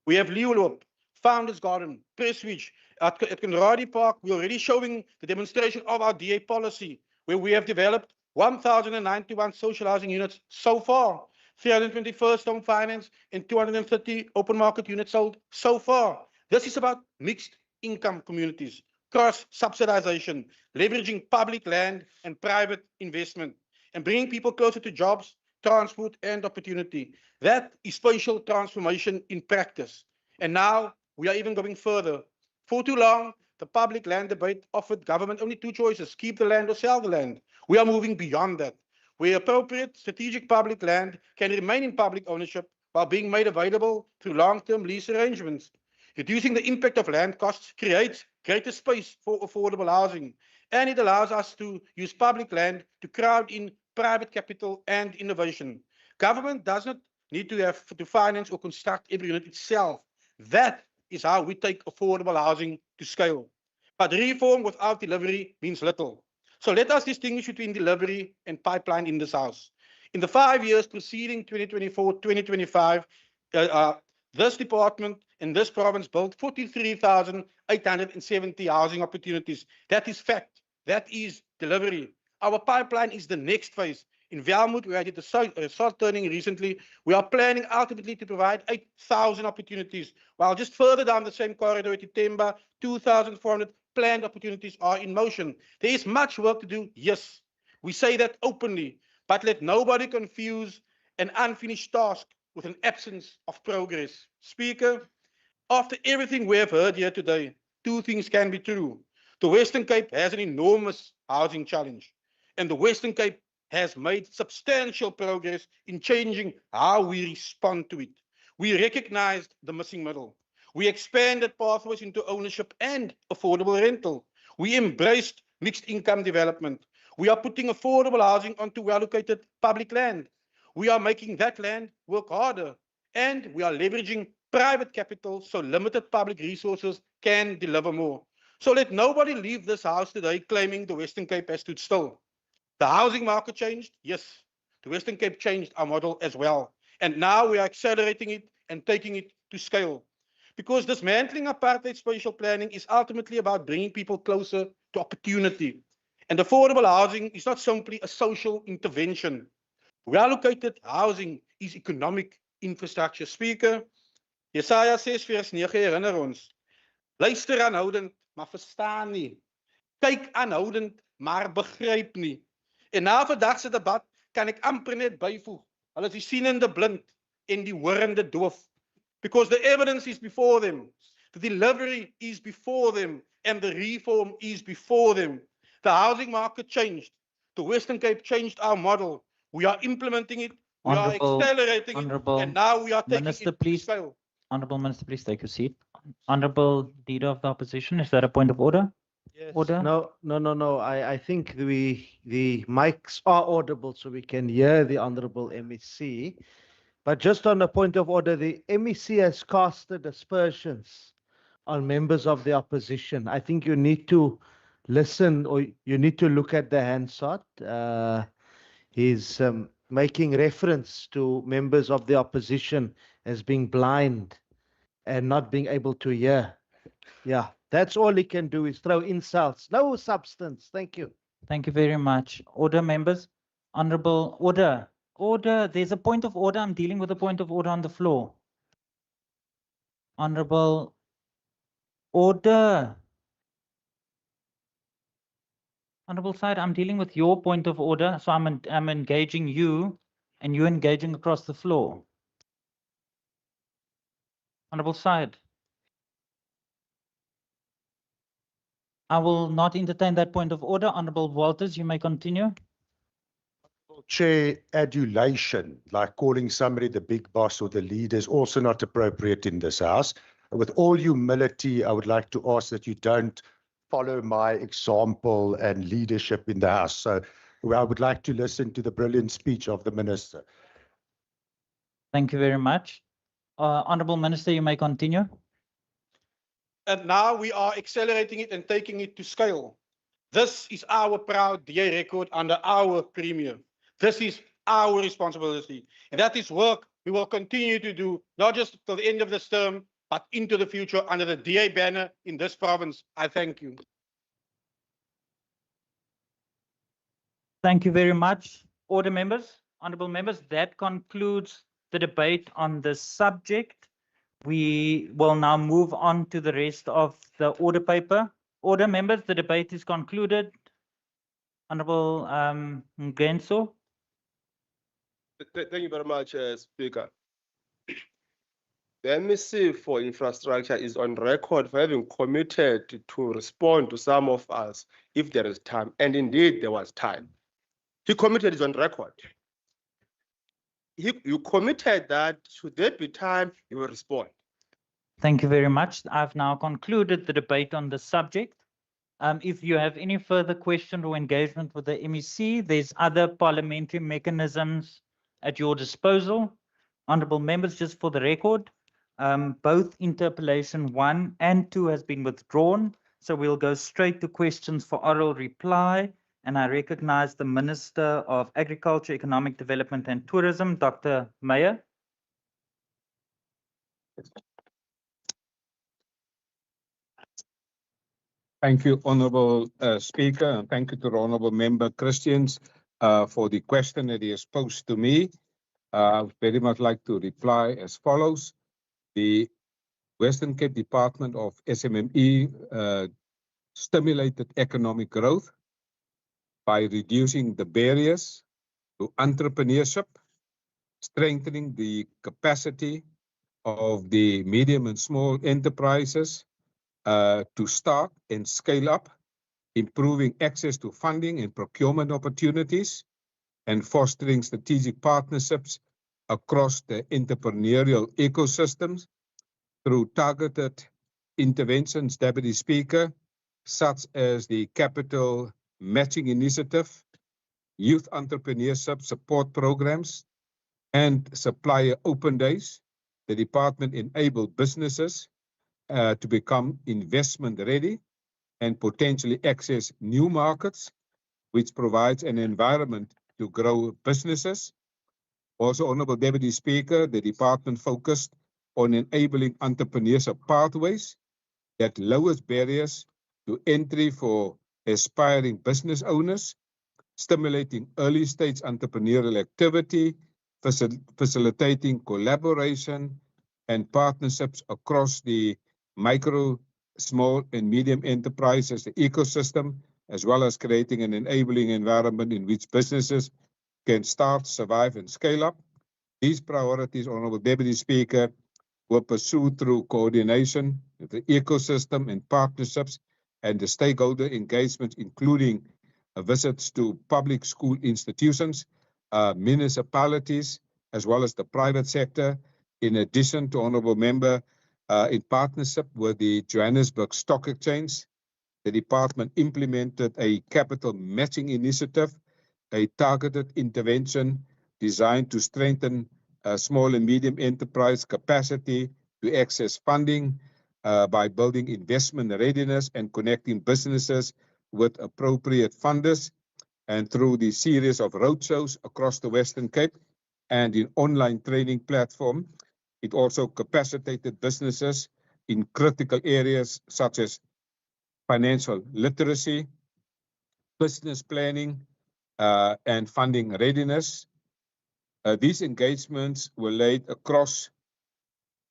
We have Leeuwloop, Founders Garden, Prestwich. At Conradi Park, we're already showing the demonstration of our DA policy, where we have developed 1,091 social housing units so far, 320 first home finance, and 230 open market units sold so far. This is about mixed income communities, cross-subsidization, leveraging public land and private investment, and bringing people closer to jobs, transport, and opportunity. That is spatial transformation in practice. And now we are even going further. For too long, the public land debate offered government only two choices: keep the land or sell the land. We are moving beyond that. Where appropriate, strategic public land can remain in public ownership while being made available through long-term lease arrangements. Reducing the impact of land costs creates greater space for affordable housing, and it allows us to use public land to crowd in private capital and innovation. Government does not need to have to finance or construct every unit itself. That is how we take affordable housing to scale. But reform without delivery means little. So let us distinguish between delivery and pipeline in this house. In the 5 years preceding 2024-2025, this department in this province built 43,870 housing opportunities. That is fact. That is delivery. Our pipeline is the next phase. In Velmoed, where I did the soil turning recently, we are planning ultimately to provide 8,000 opportunities, while just further down the same corridor at Itemba, 2,400 planned opportunities are in motion. There is much work to do, yes. We say that openly, but let nobody confuse an unfinished task with an absence of progress. Speaker, after everything we have heard here today, two things can be true. The Western Cape has an enormous housing challenge, and the Western Cape has made substantial progress in changing how we respond to it. We recognized the missing middle. We expanded pathways into ownership and affordable rental. We embraced mixed income development. We are putting affordable housing onto well-located public land. We are making that land work harder, and we are leveraging private capital so limited public resources can deliver more. So let nobody leave this house today claiming the Western Cape has stood still. The housing market changed, yes. The Western Cape changed our model as well. And now we are accelerating it and taking it to scale. Because dismantling apartheid spatial planning is ultimately about bringing people closer to opportunity. And affordable housing is not simply a social intervention. Well-located housing is economic infrastructure. Speaker, Jesaja 6 vers 9 herinner ons. Luister aanhoudend, maar verstaan nie. Kyk aanhoudend, maar begryp nie. En na vandag se debat kan ek amper net byvoeg. Hulle is die sienende blind en die horende doof. Because the evidence is before them. The delivery is before them. And the reform is before them. The housing market changed. The Western Cape changed our model. We are implementing it. We are accelerating it. And now we are taking Minister, it please, to scale. Honorable Minister, please take a seat. Honorable Leader of the Opposition, is that a point of order? Yes. Order? No. I think the mics are audible so we can hear the Honorable MEC. But just on a point of order, the MEC has casted aspersions on members of the opposition. I think you need to listen or you need to look at the Hansard. He's making reference to members of the opposition as being blind and not being able to hear. Yeah, that's all he can do is throw insults. No substance. Thank you. Thank you very much. Order, members. Honorable, order. Order. There's a point of order. I'm dealing with a point of order on the floor. Honorable, order. Honorable side, I'm dealing with your point of order, so I'm engaging you, and you engaging across the floor. Honorable side. I will not entertain that point of order. Honorable Walters, you may continue. Chair, adulation, like calling somebody the big boss or the leader, is also not appropriate in this house. With all humility, I would like to ask that you don't follow my example and leadership in the house. So I would like to listen to the brilliant speech of the minister. Thank you very much. Honorable Minister, you may continue. And now we are accelerating it and taking it to scale. This is our proud DA record under our premier. This is our responsibility. And that is work we will continue to do, not just till the end of this term, but into the future under the DA banner in this province. I thank you. Thank you very much. Order, members, honorable members, that concludes the debate on this subject. We will now move on to the rest of the order paper. Order, members, the debate is concluded. Honorable Ngenso. Thank you very much, Speaker. The MEC for Infrastructure is on record for having committed to respond to some of us if there is time. And indeed, there was time. He committed is on record. You committed that should there be time, he will respond. Thank you very much. I've now concluded the debate on the subject. If you have any further question or engagement with the MEC, there's other parliamentary mechanisms at your disposal. Honourable members, just for the record, both interpellation 1 and 2 has been withdrawn. So we'll go straight to questions for oral reply. And I recognize the Minister of Agriculture, Economic Development and Tourism, Dr. Meyer. Thank you, Honourable Speaker, and thank you to the Honourable Member Christians for the question that he has posed to me. I would very much like to reply as follows. The Western Cape Department of SMME stimulated economic growth by reducing the barriers to entrepreneurship, strengthening the capacity of the medium and small enterprises to start and scale up, improving access to funding and procurement opportunities, and fostering strategic partnerships across the entrepreneurial ecosystems through targeted interventions, Deputy Speaker, such as the Capital Matching Initiative, Youth Entrepreneurship Support Programs, and Supplier Open Days. The department enabled businesses to become investment ready and potentially access new markets, which provides an environment to grow businesses. Also, Honourable Deputy Speaker, the department focused on enabling entrepreneurship pathways that lowers barriers to entry for aspiring business owners, stimulating early stage entrepreneurial activity, facilitating collaboration and partnerships across the micro, small and medium enterprises, the ecosystem, as well as creating an enabling environment in which businesses can start, survive and scale up. These priorities, Honourable Deputy Speaker, were pursued through coordination with the ecosystem and partnerships and the stakeholder engagement, including visits to public school institutions, municipalities, as well as the private sector. In addition to Honourable Member, in partnership with the Johannesburg Stock Exchange, the department implemented a capital matching initiative, a targeted intervention designed to strengthen small and medium enterprise capacity to access funding by building investment readiness and connecting businesses with appropriate funders, and through the series of roadshows across the Western Cape and in online training platform. It also capacitated businesses in critical areas such as financial literacy, business planning, and funding readiness. These engagements were laid across,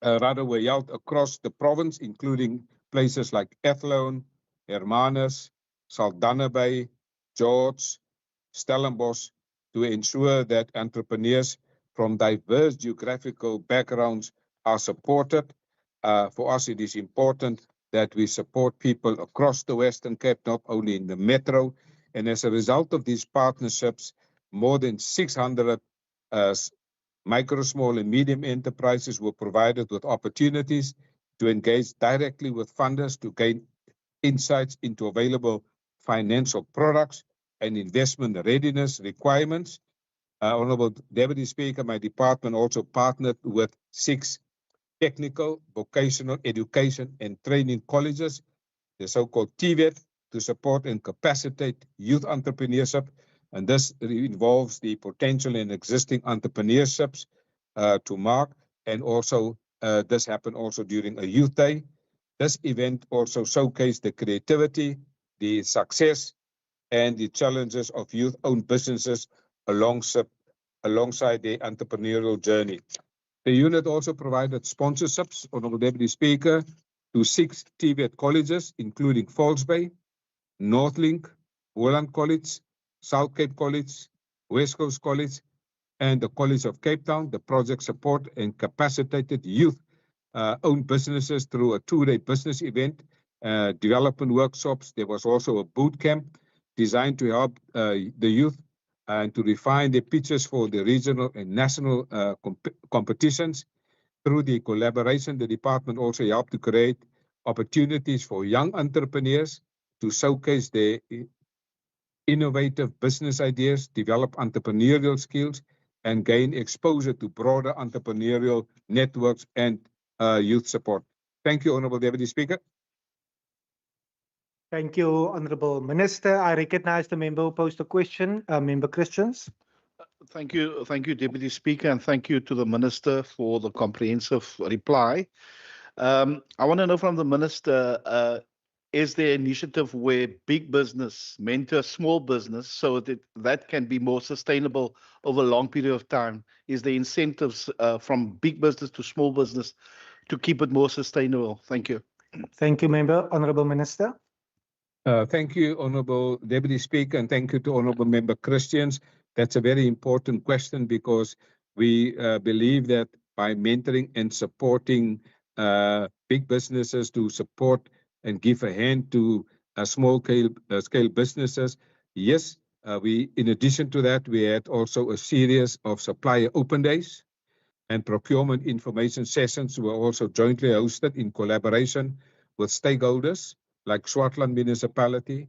were held across the province, including places like Athlone, Hermanus, Saldanha Bay, George, Stellenbosch, to ensure that entrepreneurs from diverse geographical backgrounds are supported. For us, it is important that we support people across the Western Cape, not only in the metro. And as a result of these partnerships, more than 600 micro, small and medium enterprises were provided with opportunities to engage directly with funders to gain insights into available financial products and investment readiness requirements. Honourable Deputy Speaker, my department also partnered with 6 technical, vocational education and training colleges, the so-called TVET, to support and capacitate youth entrepreneurship. And this involves the potential and existing entrepreneurships to mark. And also, this happened also during a youth day. This event also showcased the creativity, the success, and the challenges of youth-owned businesses alongside their entrepreneurial journey. The unit also provided sponsorships, Honourable Deputy Speaker, to 6 TVET colleges, including Falls Bay, Northlink, Woodland College, South Cape College, West Coast College, and the College of Cape Town. The project support and capacitated youth owned businesses through a two-day business event, development workshops. There was also a boot camp designed to help the youth and to refine their pitches for the regional and national competitions. Through the collaboration, the department also helped to create opportunities for young entrepreneurs to showcase their innovative business ideas, develop entrepreneurial skills, and gain exposure to broader entrepreneurial networks and youth support. Thank you, Honourable Deputy Speaker. Thank you, Honourable Minister. I recognize the member who posed a question, Member Christians. Thank you, Deputy Speaker, and thank you to the Minister for the comprehensive reply. I want to know from the Minister, is there an initiative where big business mentor small business so that that can be more sustainable over a long period of time? Is there incentives from big business to small business to keep it more sustainable? Thank you. Thank you, Member. Honourable Minister. Thank you, Honourable Deputy Speaker, and thank you to Honourable Member Christians. That's a very important question because we believe that by mentoring and supporting big businesses to support and give a hand to small scale businesses, yes, in addition to that, we had also a series of supplier open days and procurement information sessions were also jointly hosted in collaboration with stakeholders like Swartland Municipality,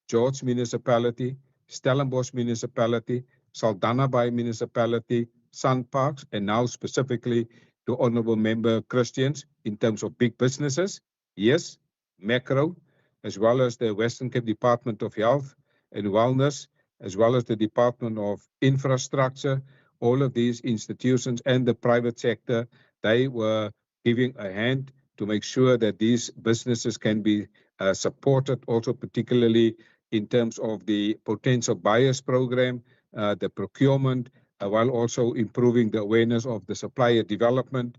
George Municipality, Stellenbosch Municipality, Saldanha Bay Municipality, Sun Parks, and now specifically to Honourable Member Christians in terms of big businesses. Yes, macro, as well as the Western Cape Department of Health and Wellness, as well as the Department of Infrastructure, all of these institutions and the private sector, they were giving a hand to make sure that these businesses can be supported, also particularly in terms of the potential buyers program, the procurement, while also improving the awareness of the supplier development.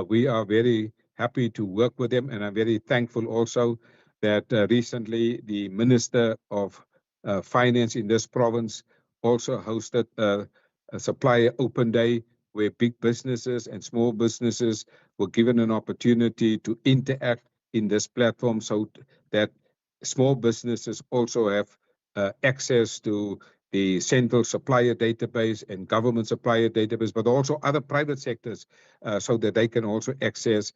We are very happy to work with them, and I'm very thankful also that recently the Minister of Finance in this province also hosted a supplier open day where big businesses and small businesses were given an opportunity to interact in this platform so that small businesses also have access to the central supplier database and government supplier database, but also other private sectors so that they can also access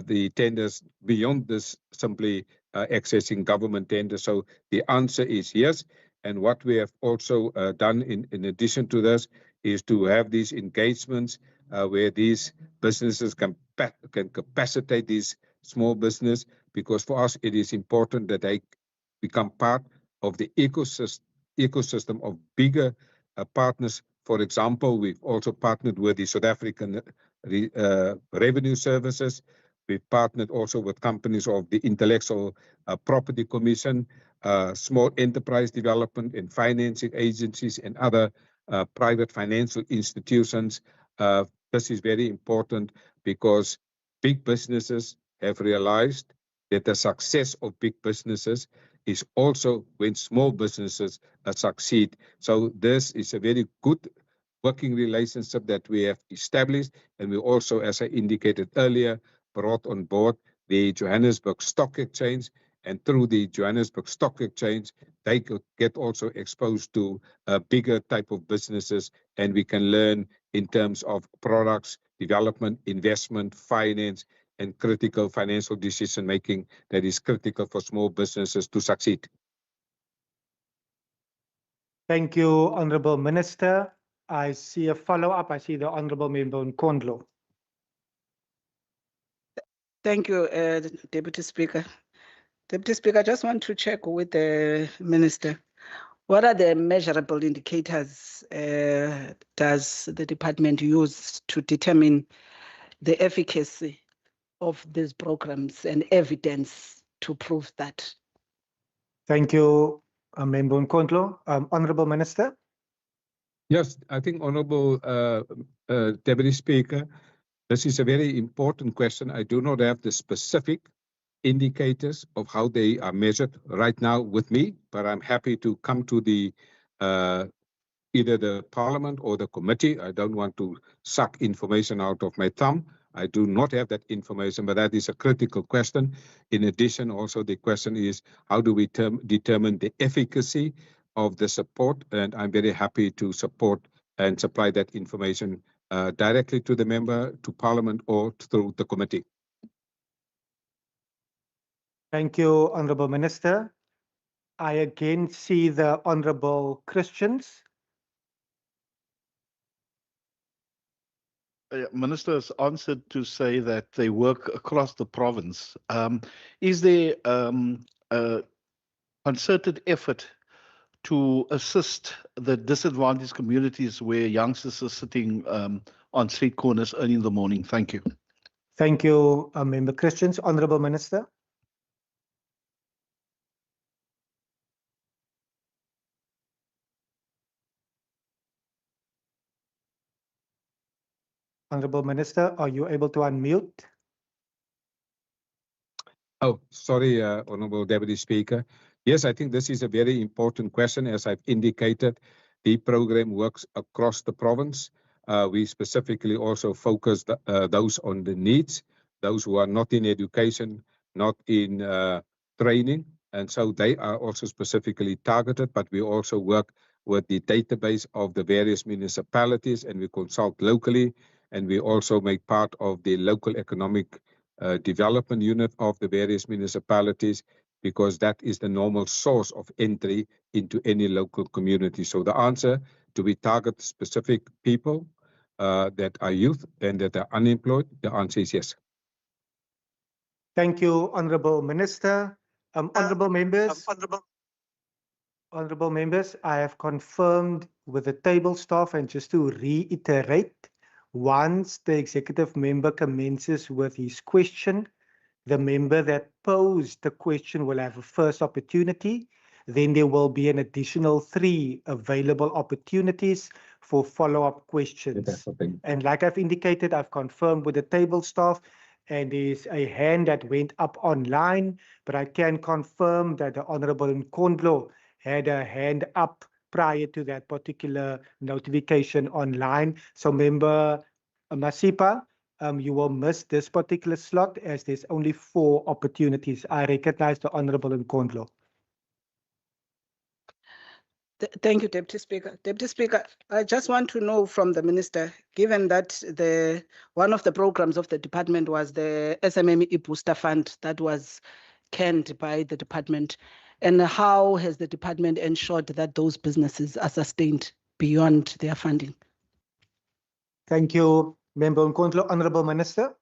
the tenders beyond this simply accessing government tenders. So the answer is yes. And what we have also done in addition to this is to have these engagements where these businesses can capacitate these small business, because for us it is important that they become part of the ecosystem of bigger partners. For example, we've also partnered with the South African Revenue Services. We've partnered also with companies of the Intellectual Property Commission, small enterprise development and financing agencies and other private financial institutions. This is very important because big businesses have realized that the success of big businesses is also when small businesses succeed. So this is a very good working relationship that we have established. And we also, as I indicated earlier, brought on board the Johannesburg Stock Exchange. And through the Johannesburg Stock Exchange, they could get also exposed to bigger type of businesses. And we can learn in terms of products, development, investment, finance, and critical financial decision making that is critical for small businesses to succeed. Thank you, Honourable Minister. I see a follow-up. I see the Honourable Member Nkondlo. Thank you, Deputy Speaker. Deputy Speaker, I just want to check with the Minister. What are the measurable indicators does the department use to determine the efficacy of these programs and evidence to prove that? Thank you, Member Nkondlo. Honourable Minister. Yes, I think Honourable Deputy Speaker, this is a very important question. I do not have the specific indicators of how they are measured right now with me, but I'm happy to come to the either the Parliament or the committee. I don't want to suck information out of my thumb. I do not have that information, but that is a critical question. In addition, also the question is, how do we determine the efficacy of the support? And I'm very happy to support and supply that information directly to the member, to Parliament, or through the committee. Thank you, Honourable Minister. I again see the Honourable Christians. Minister has answered to say that they work across the province. Is there a concerted effort to assist the disadvantaged communities where youngsters are sitting on street corners early in the morning? Thank you. Thank you, Member Christians. Honourable Minister. Honourable Minister, are you able to unmute? Oh, sorry, Honourable Deputy Speaker. Yes, I think this is a very important question. As I've indicated, the program works across the province. We specifically also focus those on the needs, those who are not in education, not in training. And so they are also specifically targeted, but we also work with the database of the various municipalities, and we consult locally, and we also make part of the local economic development unit of the various municipalities, because that is the normal source of entry into any local community. So the answer, do we target specific people that are youth and that are unemployed? The answer is yes. Thank you, Honourable Minister. Honourable members. Honourable members, I have confirmed with the table staff, and just to reiterate, once the executive member commences with his question, the member that posed the question will have a first opportunity. Then there will be an additional 3 available opportunities for follow-up questions. And like I've indicated, I've confirmed with the table staff, and there's a hand that went up online, but I can confirm that the Honourable Nkondlo had a hand up prior to that particular notification online. So Member Masipa, you will miss this particular slot as there's only 4 opportunities. I recognize the Honourable Nkondlo. Thank you, Deputy Speaker. Deputy Speaker, I just want to know from the Minister, given that one of the programs of the department was the SMME Booster Fund that was canned by the department, and how has the department ensured that those businesses are sustained beyond their funding? Thank you, Member Nkondlo. Honourable Minister.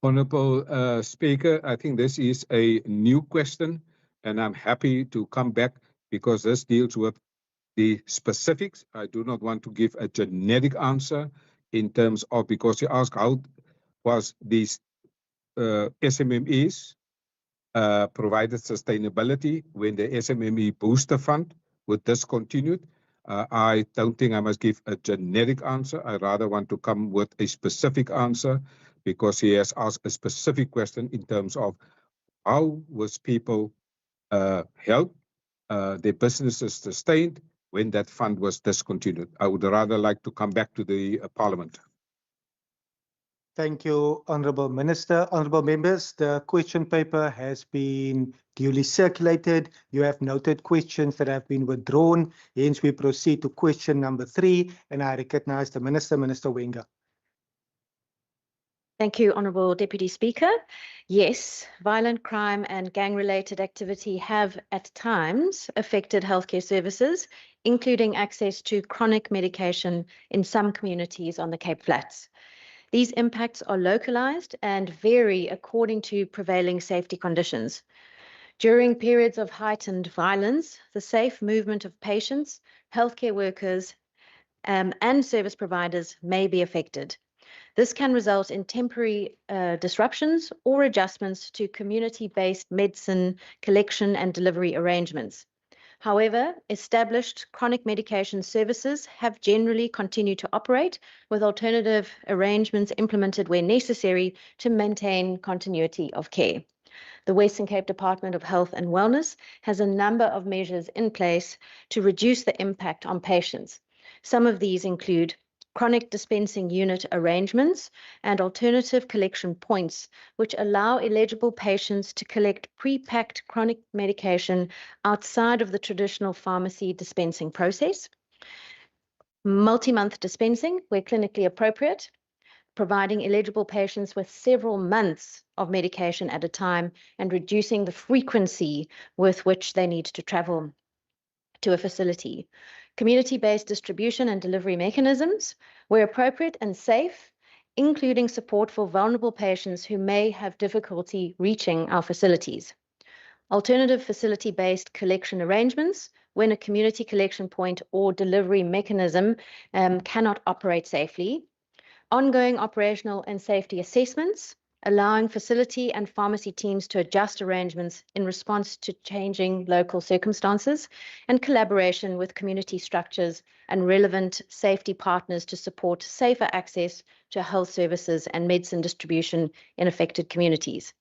Honourable Speaker, I think this is a new question, and I'm happy to come back because this deals with the specifics. I do not want to give a generic answer in terms of, because you asked how was these SMMEs provided sustainability when the SMME Booster Fund was discontinued. I don't think I must give a generic answer. I rather want to come with a specific answer, because he has asked a specific question in terms of how was people helped, their businesses sustained when that fund was discontinued. I would rather like to come back to the Parliament. Thank you, Honourable Minister. Honourable members, the question paper has been duly circulated. You have noted questions that have been withdrawn. Hence, we proceed to question number 3, and I recognize the Minister, Minister Wenger. Thank you, Honourable Deputy Speaker. Yes, violent crime and gang-related activity have at times affected healthcare services, including access to chronic medication in some communities on the Cape Flats. These impacts are localised and vary according to prevailing safety conditions. During periods of heightened violence, the safe movement of patients, healthcare workers, and service providers may be affected. This can result in temporary disruptions or adjustments to community-based medicine collection and delivery arrangements. However, established chronic medication services have generally continued to operate, with alternative arrangements implemented where necessary to maintain continuity of care. The Western Cape Department of Health and Wellness has a number of measures in place to reduce the impact on patients. Some of these include chronic dispensing unit arrangements, and alternative collection points, which allow eligible patients to collect pre-packed chronic medication outside of the traditional pharmacy dispensing process. Multi-month dispensing, where clinically appropriate, providing eligible patients with several months of medication at a time and reducing the frequency with which they need to travel to a facility. Community-based distribution and delivery mechanisms, where appropriate and safe, including support for vulnerable patients who may have difficulty reaching our facilities. Alternative facility-based collection arrangements, when a community collection point or delivery mechanism cannot operate safely. Ongoing operational and safety assessments, allowing facility and pharmacy teams to adjust arrangements in response to changing local circumstances, and collaboration with community structures and relevant safety partners to support safer access to health services and medicine distribution in affected communities.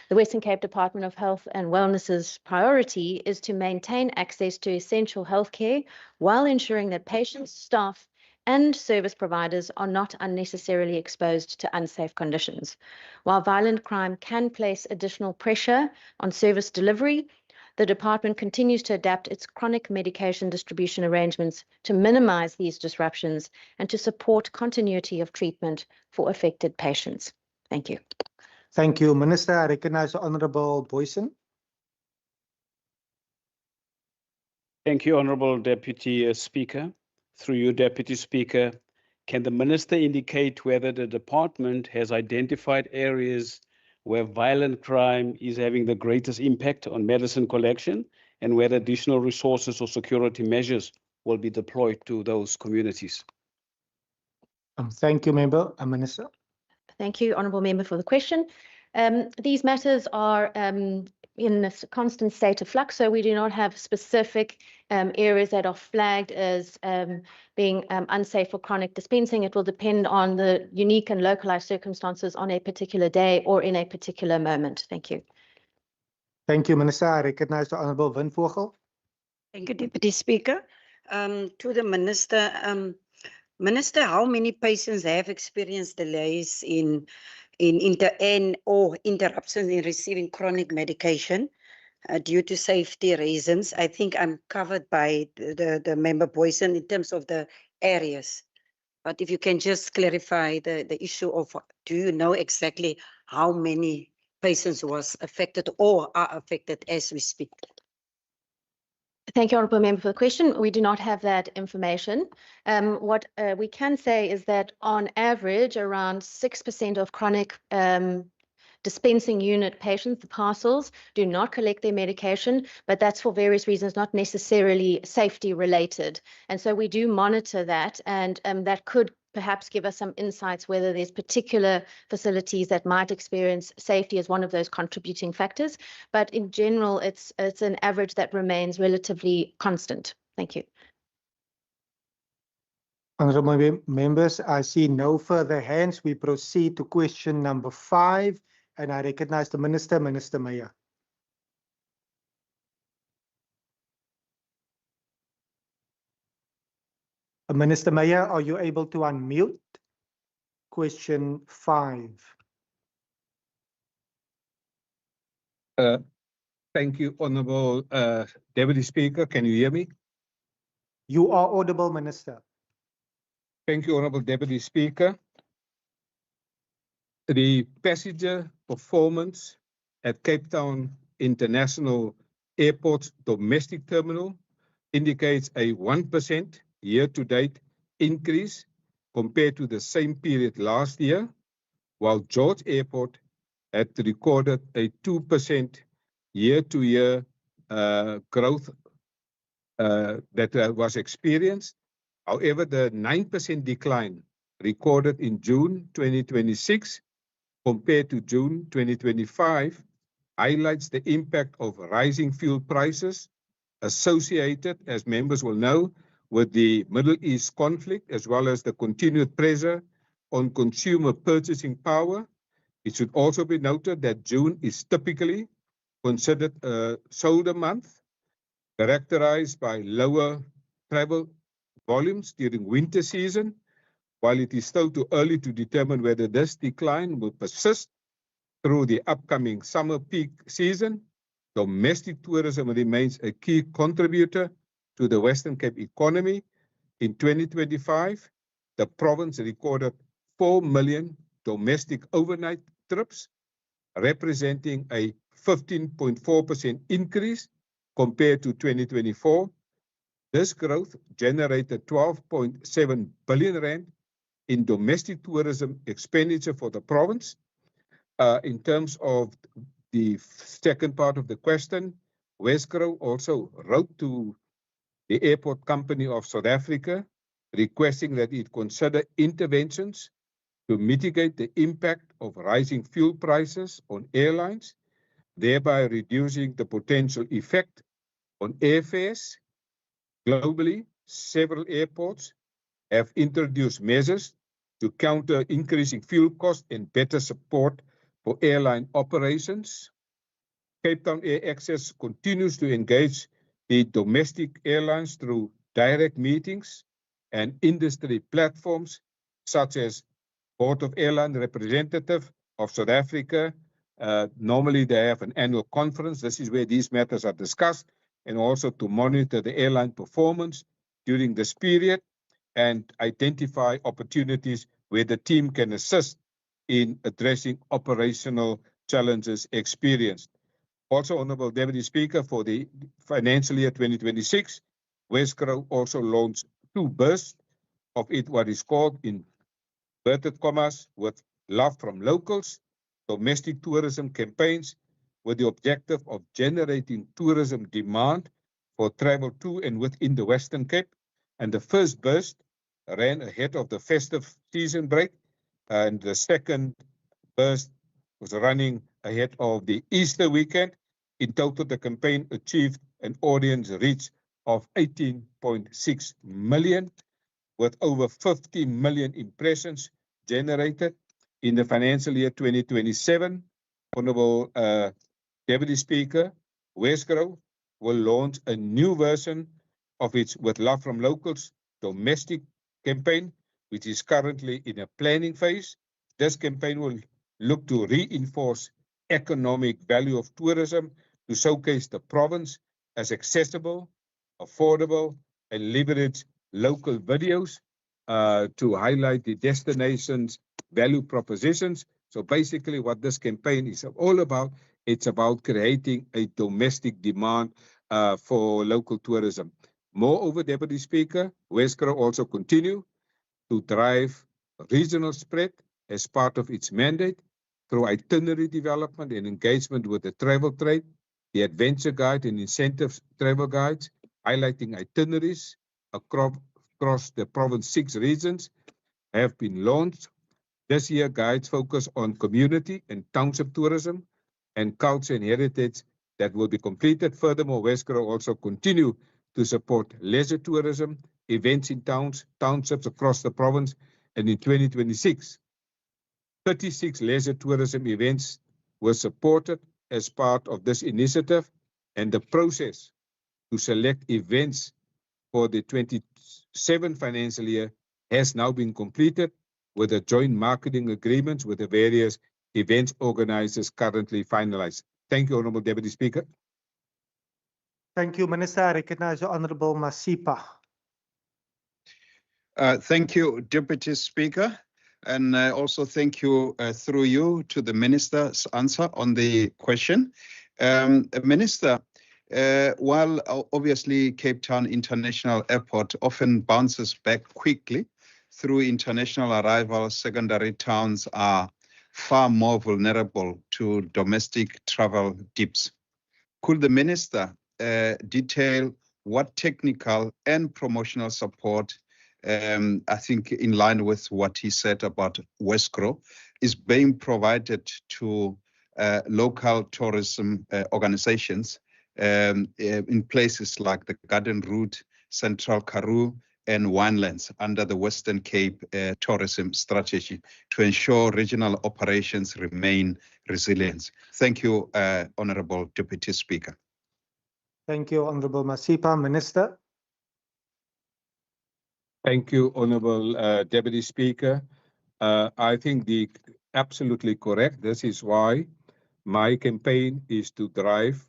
The Western Cape Department of Health and Wellness's priority is to maintain access to essential healthcare while ensuring that patients, staff, and service providers are not unnecessarily exposed to unsafe conditions. While violent crime can place additional pressure on service delivery, the department continues to adapt its chronic medication distribution arrangements to minimize these disruptions and to support continuity of treatment for affected patients. Thank you. Thank you, Minister. I recognize the Honourable Boyson. Thank you, Honourable Deputy Speaker. Through you, Deputy Speaker, can the Minister indicate whether the department has identified areas where violent crime is having the greatest impact on medicine collection and whether additional resources or security measures will be deployed to those communities? Thank you, Member. Minister. Thank you, Honourable Member, for the question. These matters are in a constant state of flux, so we do not have specific areas that are flagged as being unsafe for chronic dispensing. It will depend on the unique and localized circumstances on a particular day or in a particular moment. Thank you. Thank you, Minister. I recognize the Honourable Windvogel. Thank you, Deputy Speaker. To the Minister, Minister, how many patients have experienced delays in or interruptions in receiving chronic medication due to safety reasons? I think I'm covered by the Member Boyson in terms of the areas. But if you can just clarify the issue of, do you know exactly how many patients was affected or are affected as we speak? Thank you, Honourable Member, for the question. We do not have that information. What we can say is that on average, around 6% of chronic dispensing unit patients, the parcels, do not collect their medication, but that's for various reasons, not necessarily safety related. And so we do monitor that, and that could perhaps give us some insights whether there's particular facilities that might experience safety as one of those contributing factors. But in general, it's an average that remains relatively constant. Thank you. Honourable members, I see no further hands. We proceed to question number 5, and I recognize the Minister, Minister Meyer. Minister Meyer, are you able to unmute? Question 5. Thank you, Honourable Deputy Speaker. Can you hear me? You are audible, Minister. Thank you, Honourable Deputy Speaker. The passenger performance at Cape Town International Airport's domestic terminal indicates a 1% year-to-date increase compared to the same period last year, while George Airport had recorded a 2% year-to-year growth that was experienced. However, the 9% decline recorded in June 2026 compared to June 2025 highlights the impact of rising fuel prices associated, as members will know, with the Middle East conflict, as well as the continued pressure on consumer purchasing power. It should also be noted that June is typically considered a shoulder month, characterized by lower travel volumes during winter season, While it is still too early to determine whether this decline will persist through the upcoming summer peak season, domestic tourism remains a key contributor to the Western Cape economy. In 2025, the province recorded 4 million domestic overnight trips, representing a 15.4% increase compared to 2024. This growth generated 12.7 billion rand in domestic tourism expenditure for the province. In terms of the second part of the question, Wesgro also wrote to the Airport Company of South Africa, requesting that it consider interventions to mitigate the impact of rising fuel prices on airlines, thereby reducing the potential effect on airfares. Globally, several airports have introduced measures to counter increasing fuel costs and better support for airline operations. Cape Town Air Access continues to engage the domestic airlines through direct meetings and industry platforms such as Board of Airline Representative of South Africa. Normally they have an annual conference. This is where these matters are discussed, and also to monitor the airline performance during this period and identify opportunities where the team can assist in addressing operational challenges experienced. Also, Honourable Deputy Speaker, for the financial year 2026, Wesgro also launched 2 bursts of what is called, in inverted commas, with love from locals, domestic tourism campaigns with the objective of generating tourism demand for travel to and within the Western Cape. And the first burst ran ahead of the festive season break, and the second burst was running ahead of the Easter weekend. In total, the campaign achieved an audience reach of 18.6 million, with over 50 million impressions generated. In the financial year 2027, Honourable Deputy Speaker, Wesgro will launch a new version of its With Love from Locals domestic campaign, which is currently in a planning phase. This campaign will look to reinforce economic value of tourism, to showcase the province as accessible, affordable, and leverage local videos to highlight the destination's value propositions. So basically what this campaign is all about, it's about creating a domestic demand for local tourism. Moreover, Deputy Speaker, Wesgro also continue to drive regional spread as part of its mandate through itinerary development and engagement with the travel trade, the adventure guide and incentive travel guides, highlighting itineraries across the province's 6 regions have been launched. This year, guides focus on community and township tourism and culture and heritage that will be completed. Furthermore, Wesgro also continue to support leisure tourism, events in townships across the province, and in 2026, 36 leisure tourism events were supported as part of this initiative, and the process to select events for the 27 financial year has now been completed, with the joint marketing agreements with the various events organizers currently finalized. Thank you, Honourable Deputy Speaker. Thank you, Minister. I recognize the Honourable Masipa. Thank you, Deputy Speaker. And also thank you through you to the Minister's answer on the question. Minister, while obviously Cape Town International Airport often bounces back quickly through international arrivals, secondary towns are far more vulnerable to domestic travel dips. Could the Minister detail what technical and promotional support, I think in line with what he said about Wesgro, is being provided to local tourism organizations in places like the Garden Route, Central Karoo, and Winelands under the Western Cape tourism strategy to ensure regional operations remain resilient? Thank you, Honourable Deputy Speaker. Thank you, Honourable Masipa. Minister. Thank you, Honourable Deputy Speaker. I think absolutely correct. This is why my campaign is to drive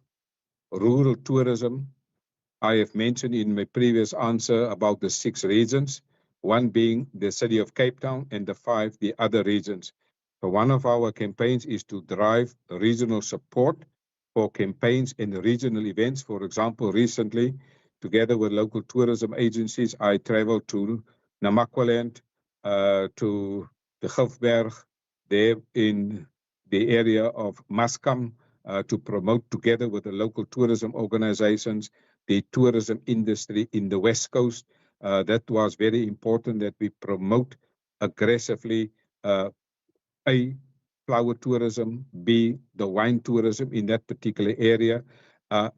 rural tourism. I have mentioned in my previous answer about the 6 regions, one being the city of Cape Town and the 5 the other regions. So one of our campaigns is to drive regional support for campaigns and regional events. For example, recently, together with local tourism agencies, I traveled to Namakwaland, to the Gulfberg, there in the area of Maskam, to promote together with the local tourism organizations the tourism industry in the West Coast. That was very important that we promote aggressively A, flower tourism, B, the wine tourism in that particular area.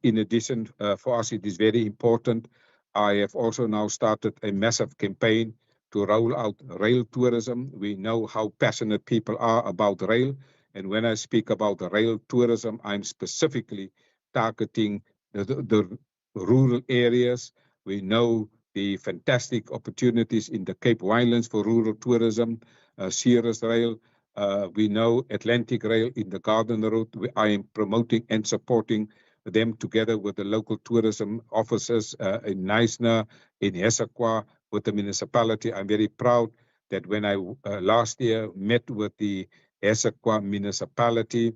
In addition, for us, it is very important. I have also now started a massive campaign to roll out rail tourism. We know how passionate people are about rail. And when I speak about rail tourism, I'm specifically targeting the rural areas. We know the fantastic opportunities in the Cape Winelands for rural tourism, Ceres Rail. We know Atlantic Rail in the Garden Route. I am promoting and supporting them together with the local tourism officers in Knysna, in Hessequa, with the municipality. I'm very proud that when I last year met with the Hessequa municipality,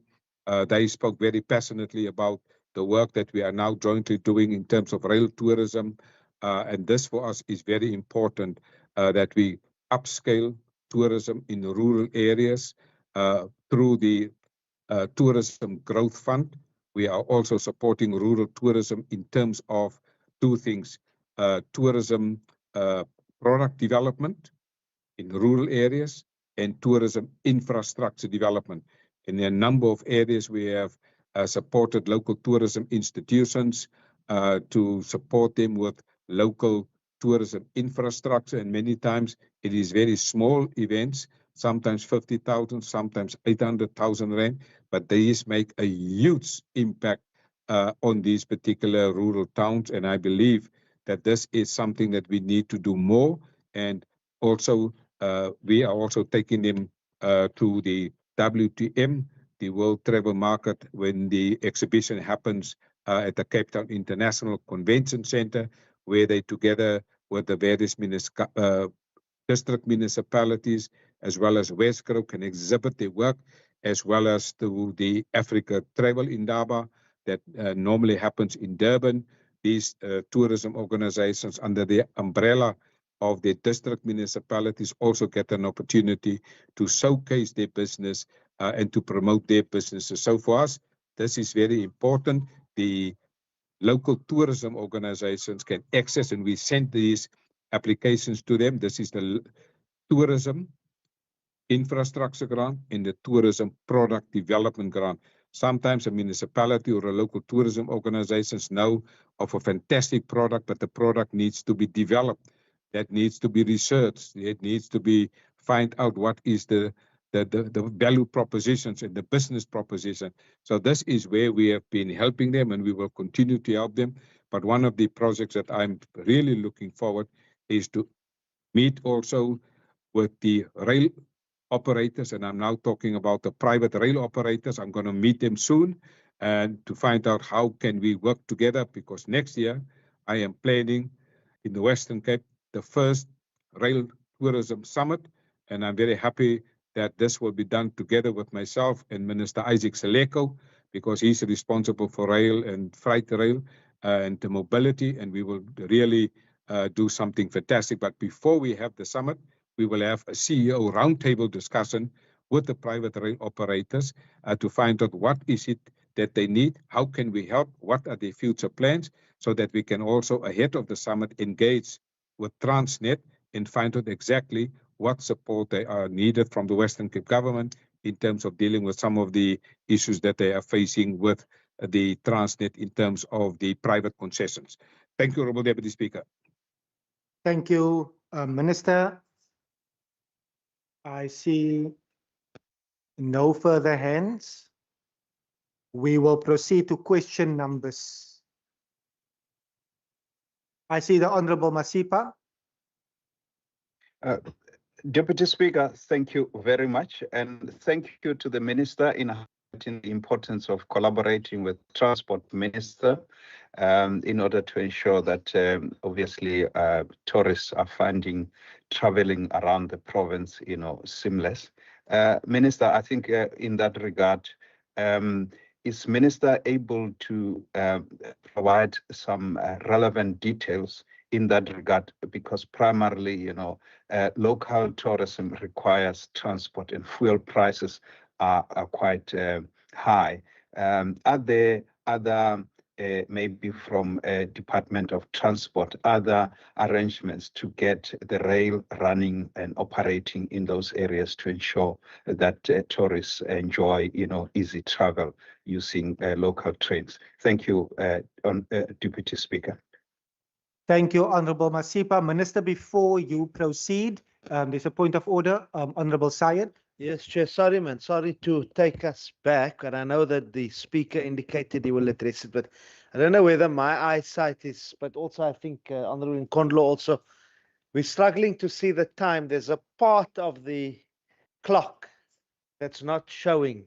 they spoke very passionately about the work that we are now jointly doing in terms of rail tourism. And this for us is very important, that we upscale tourism in the rural areas through the Tourism Growth Fund. We are also supporting rural tourism in terms of 2 things, tourism product development in rural areas and tourism infrastructure development. In a number of areas, we have supported local tourism institutions to support them with local tourism infrastructure. And many times it is very small events, sometimes 50,000, sometimes 800,000 rand, but these make a huge impact on these particular rural towns. And I believe that this is something that we need to do more. And also, we are also taking them to the WTM, the World Travel Market, when the exhibition happens at the Cape Town International Convention Center, where they together with the various district municipalities as well as Westgrove can exhibit their work, as well as to the Africa Travel Indaba that normally happens in Durban. These tourism organizations under the umbrella of the district municipalities also get an opportunity to showcase their business and to promote their businesses. So for us, this is very important. The local tourism organizations can access, and we send these applications to them. This is the tourism infrastructure grant and the tourism product development grant. Sometimes a municipality or a local tourism organizations know of a fantastic product, but the product needs to be developed. That needs to be researched. It needs to be find out what is the value propositions and the business proposition. So this is where we have been helping them, and we will continue to help them. But one of the projects that I'm really looking forward is to meet also with the rail operators, and I'm now talking about the private rail operators. I'm going to meet them soon and to find out how can we work together, because next year I am planning in the Western Cape the first rail tourism summit, and I'm very happy that this will be done together with myself and Minister Isaac Seleko, because he's responsible for rail and freight rail and the mobility, and we will really do something fantastic. But before we have the summit, we will have a CEO roundtable discussion with the private rail operators to find out what is it that they need, how can we help, what are their future plans, so that we can also, ahead of the summit, engage with Transnet and find out exactly what support they are needed from the Western Cape government in terms of dealing with some of the issues that they are facing with the Transnet in terms of the private concessions. Thank you, Honourable Deputy Speaker. Thank you, Minister. I see no further hands. We will proceed to question numbers. I see the Honourable Masipa. Deputy Speaker, thank you very much. And thank you to the Minister in highlighting the importance of collaborating with Transport Minister in order to ensure that obviously tourists are finding traveling around the province, seamless. Minister, I think in that regard, is Minister able to provide some relevant details in that regard? Because primarily, local tourism requires transport and fuel prices are quite high. Are there other, maybe from Department of Transport, other arrangements to get the rail running and operating in those areas to ensure that tourists enjoy, easy travel using local trains? Thank you, Deputy Speaker. Thank you, Honorable Masipa. Minister, before you proceed, there's a point of order. Honorable Syed. Yes, Chair. Sorry, man. Sorry to take us back. And I know that the speaker indicated he will address it, but I don't know whether my eyesight is, but also I think Honorable Nkondlo also, we're struggling to see the time. There's a part of the clock that's not showing.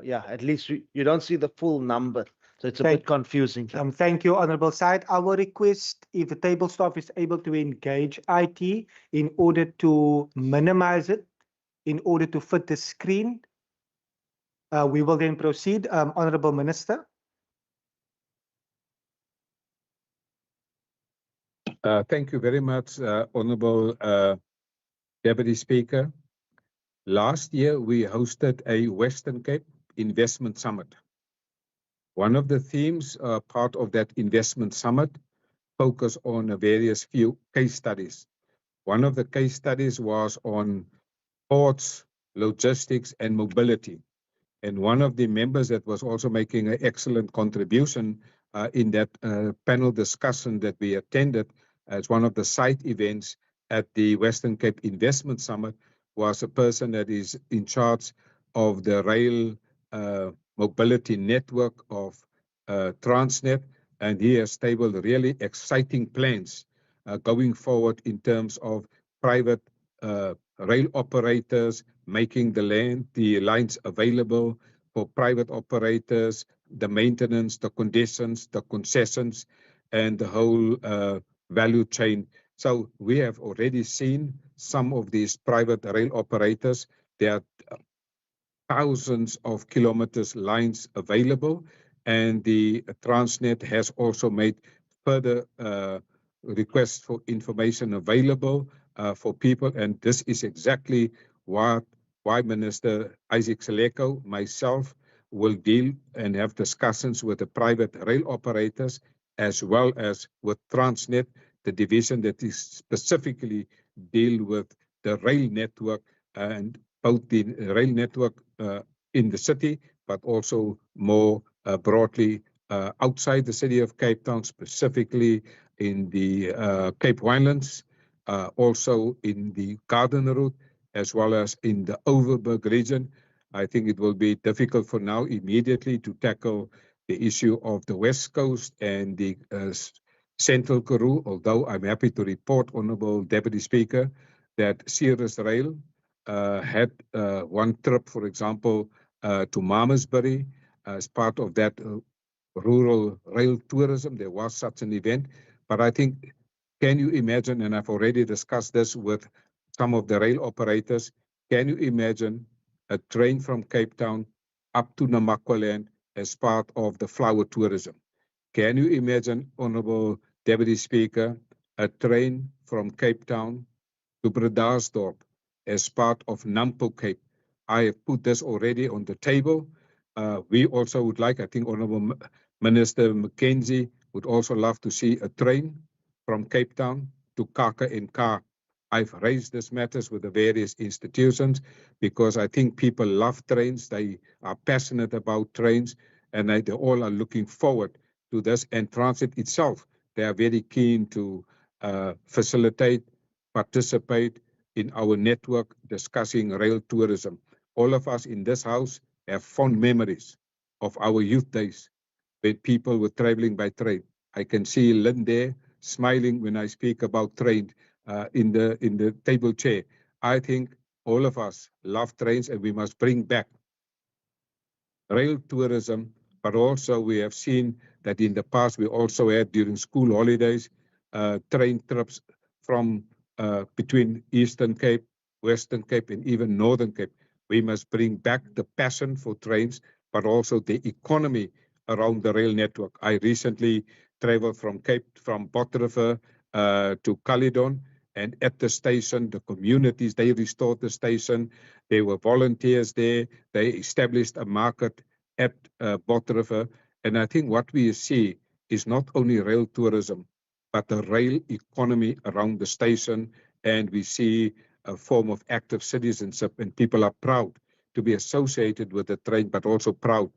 Yeah, at least you don't see the full number. So it's a bit confusing. Thank you, Honorable Syed. I will request if the table staff is able to engage IT in order to minimize it, in order to fit the screen. We will then proceed. Honorable Minister. Thank you very much, Honorable Deputy Speaker. Last year, we hosted a Western Cape Investment Summit. One of the themes, part of that investment summit, focused on various few case studies. One of the case studies was on ports, logistics, and mobility. And one of the members that was also making an excellent contribution in that panel discussion that we attended as one of the side events at the Western Cape Investment Summit was a person that is in charge of the rail mobility network of Transnet, and he has tabled really exciting plans going forward in terms of private rail operators making the lines available for private operators, the maintenance, the conditions, the concessions, and the whole value chain. So we have already seen some of these private rail operators. There are thousands of kilometers lines available, and the Transnet has also made further requests for information available for people, and this is exactly why Minister Isaac Seleko, myself, will deal and have discussions with the private rail operators as well as with Transnet, the division that is specifically deal with the rail network, and both the rail network in the city, but also more broadly outside the city of Cape Town, specifically in the Cape Winelands, also in the Garden Route, as well as in the Overberg region. I think it will be difficult for now immediately to tackle the issue of the West Coast and the Central Karoo, although I'm happy to report, Honourable Deputy Speaker, that Ceres Rail had one trip, for example, to Malmesbury as part of that rural rail tourism. There was such an event, but I think, can you imagine, and I've already discussed this with some of the rail operators, can you imagine a train from Cape Town up to Namakwaland as part of the flower tourism? Can you imagine, Honourable Deputy Speaker, a train from Cape Town to Bredasdorp as part of Nampo Cape? I have put this already on the table. We also would like, I think Honourable Minister Mackenzie would also love to see a train from Cape Town to Kaka and Ka. I've raised these matters with the various institutions because I think people love trains. They are passionate about trains, and they all are looking forward to this. And Transit itself, they are very keen to facilitate, participate in our network discussing rail tourism. All of us in this house have fond memories of our youth days when people were traveling by train. I can see Lynn there smiling when I speak about train in the table chair. I think all of us love trains and we must bring back rail tourism, but also we have seen that in the past we also had during school holidays train trips from between Eastern Cape, Western Cape, and even Northern Cape. We must bring back the passion for trains, but also the economy around the rail network. I recently traveled from Botteriver to Caledon, and at the station, the communities, they restored the station. There were volunteers there. They established a market at Botteriver. And I think what we see is not only rail tourism, but the rail economy around the station. And we see a form of active citizenship, and people are proud to be associated with the train, but also proud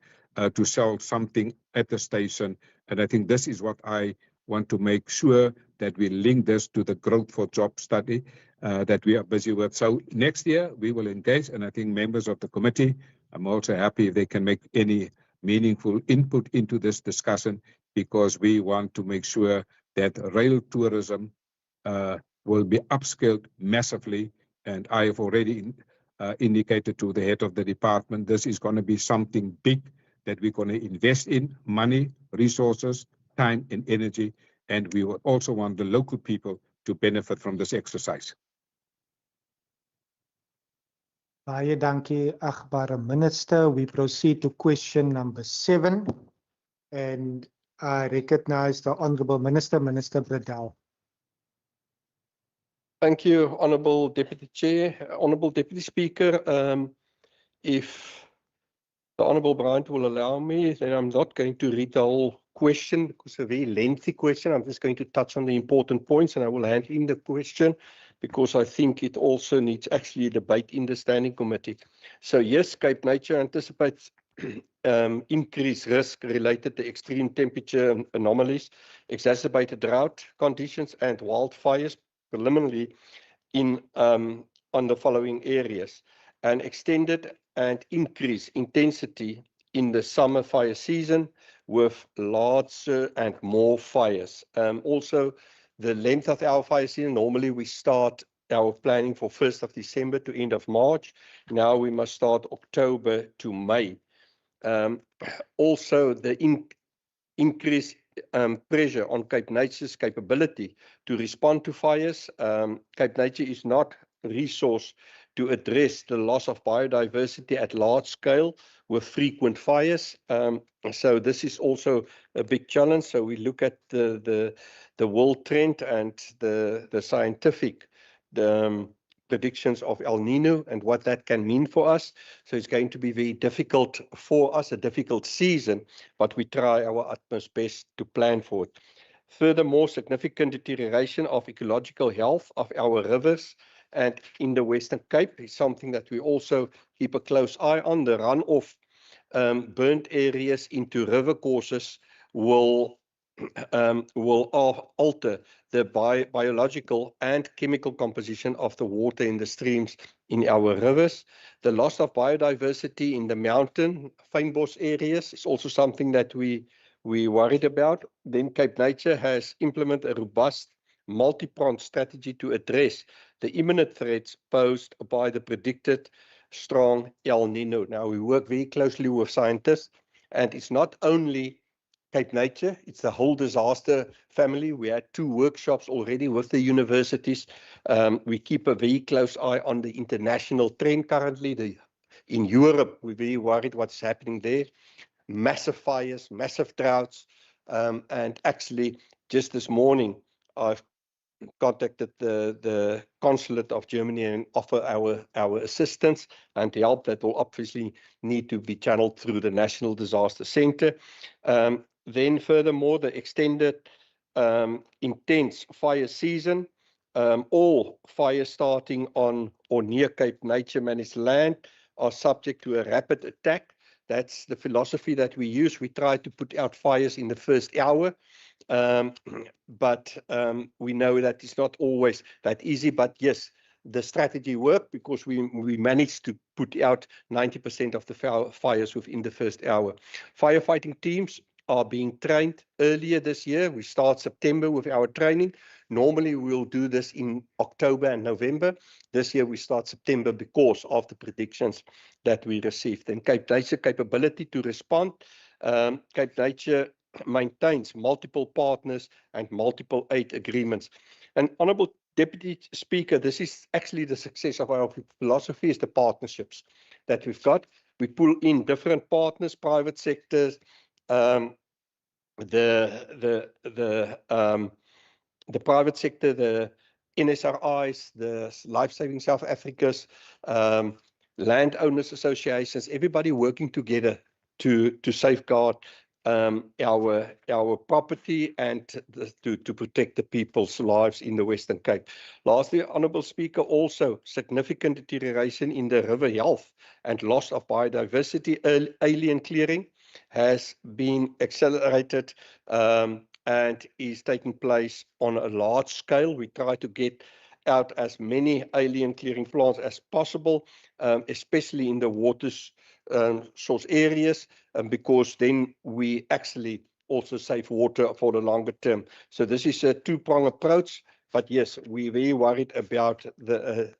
to sell something at the station. And I think this is what I want to make sure that we link this to the growth for job study that we are busy with. So next year we will engage, and I think members of the committee, I'm also happy if they can make any meaningful input into this discussion, because we want to make sure that rail tourism will be upscaled massively. And I have already indicated to the head of the department, this is going to be something big that we're going to invest in: money, resources, time, and energy. And we will also want the local people to benefit from this exercise. Baie dankie, agbare minister. We proceed to question number 7. And I recognize the Honourable Minister, Minister Bradell. Thank you, Honourable Deputy Chair. Honourable Deputy Speaker, if the Honourable Bryant will allow me, then I'm not going to read the whole question because it's a very lengthy question. I'm just going to touch on the important points, and I will hand in the question because I think it also needs actually a debate in the Standing Committee. So yes, Cape Nature anticipates increased risk related to extreme temperature anomalies, exacerbated drought conditions, and wildfires, preliminarily on the following areas: an extended and increased intensity in the summer fire season with larger and more fires. Also, the length of our fire season, normally we start our planning for 1st of December to end of March. Now we must start October to May. Also, the increased pressure on Cape Nature's capability to respond to fires. Cape Nature is not resourced to address the loss of biodiversity at large scale with frequent fires. So this is also a big challenge. So we look at the world trend and the scientific predictions of El Nino and what that can mean for us. So it's going to be very difficult for us, a difficult season, but we try our utmost best to plan for it. Furthermore, significant deterioration of ecological health of our rivers and in the Western Cape is something that we also keep a close eye on. The runoff burnt areas into river courses will alter the biological and chemical composition of the water in the streams in our rivers. The loss of biodiversity in the mountain fynbos areas is also something that we worried about. Then Cape Nature has implemented a robust multi-pronged strategy to address the imminent threats posed by the predicted strong El Nino. Now, we work very closely with scientists, and it's not only Cape Nature, it's the whole disaster family. We had 2 workshops already with the universities. We keep a very close eye on the international trend currently. In Europe, we're very worried what's happening there. Massive fires, massive droughts, and actually just this morning, I've contacted the consulate of Germany and offer our assistance and help that will obviously need to be channeled through the National Disaster Center. Then furthermore, the extended intense fire season, all fires starting on or near Cape Nature managed land are subject to a rapid attack. That's the philosophy that we use. We try to put out fires in the first hour. But we know that it's not always that easy. But yes, the strategy worked because we managed to put out 90% of the fires within the first hour. Firefighting teams are being trained earlier this year. We start September with our training. Normally, we'll do this in October and November. This year, we start September because of the predictions that we received. And Cape Nature capability to respond. Cape Nature maintains multiple partners and multiple aid agreements. And Honourable Deputy Speaker, this is actually the success of our philosophy, is the partnerships that we've got. We pull in different partners, private sectors, the private sector, the NSRIs, the Life Saving South Africa's, landowners associations, everybody working together to safeguard our property and to protect the people's lives in the Western Cape. Lastly, Honourable Speaker, also significant deterioration in the river health and loss of biodiversity. Alien clearing has been accelerated and is taking place on a large scale. We try to get out as many alien clearing plants as possible, especially in the waters source areas, because then we actually also save water for the longer term. So this is a two-pronged approach. But yes, we're very worried about the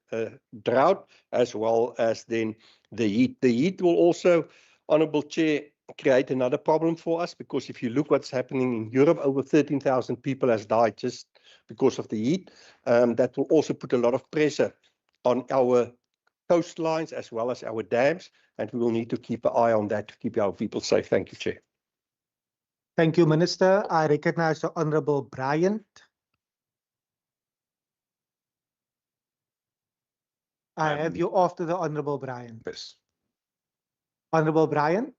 drought as well as then the heat. The heat will also, Honourable Chair, create another problem for us, because if you look what's happening in Europe, over 13,000 people has died just because of the heat. That will also put a lot of pressure on our coastlines as well as our dams, and we will need to keep an eye on that to keep our people safe. Thank you, Chair. Thank you, Minister. I recognize the Honourable Bryant. I have you after the Honourable Bryant. Yes. Honourable Bryant?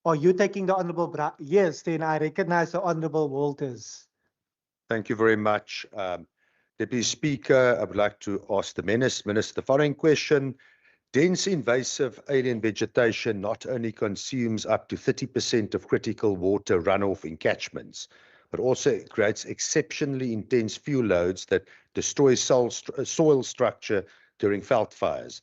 Are you taking the Honourable Bryant? Yes, then I recognize the Honourable Walters. Thank you very much. Deputy Speaker, I would like to ask the Minister the following question. Dense invasive alien vegetation not only consumes up to 30% of critical water runoff in catchments, but also creates exceptionally intense fuel loads that destroy soil structure during veld fires.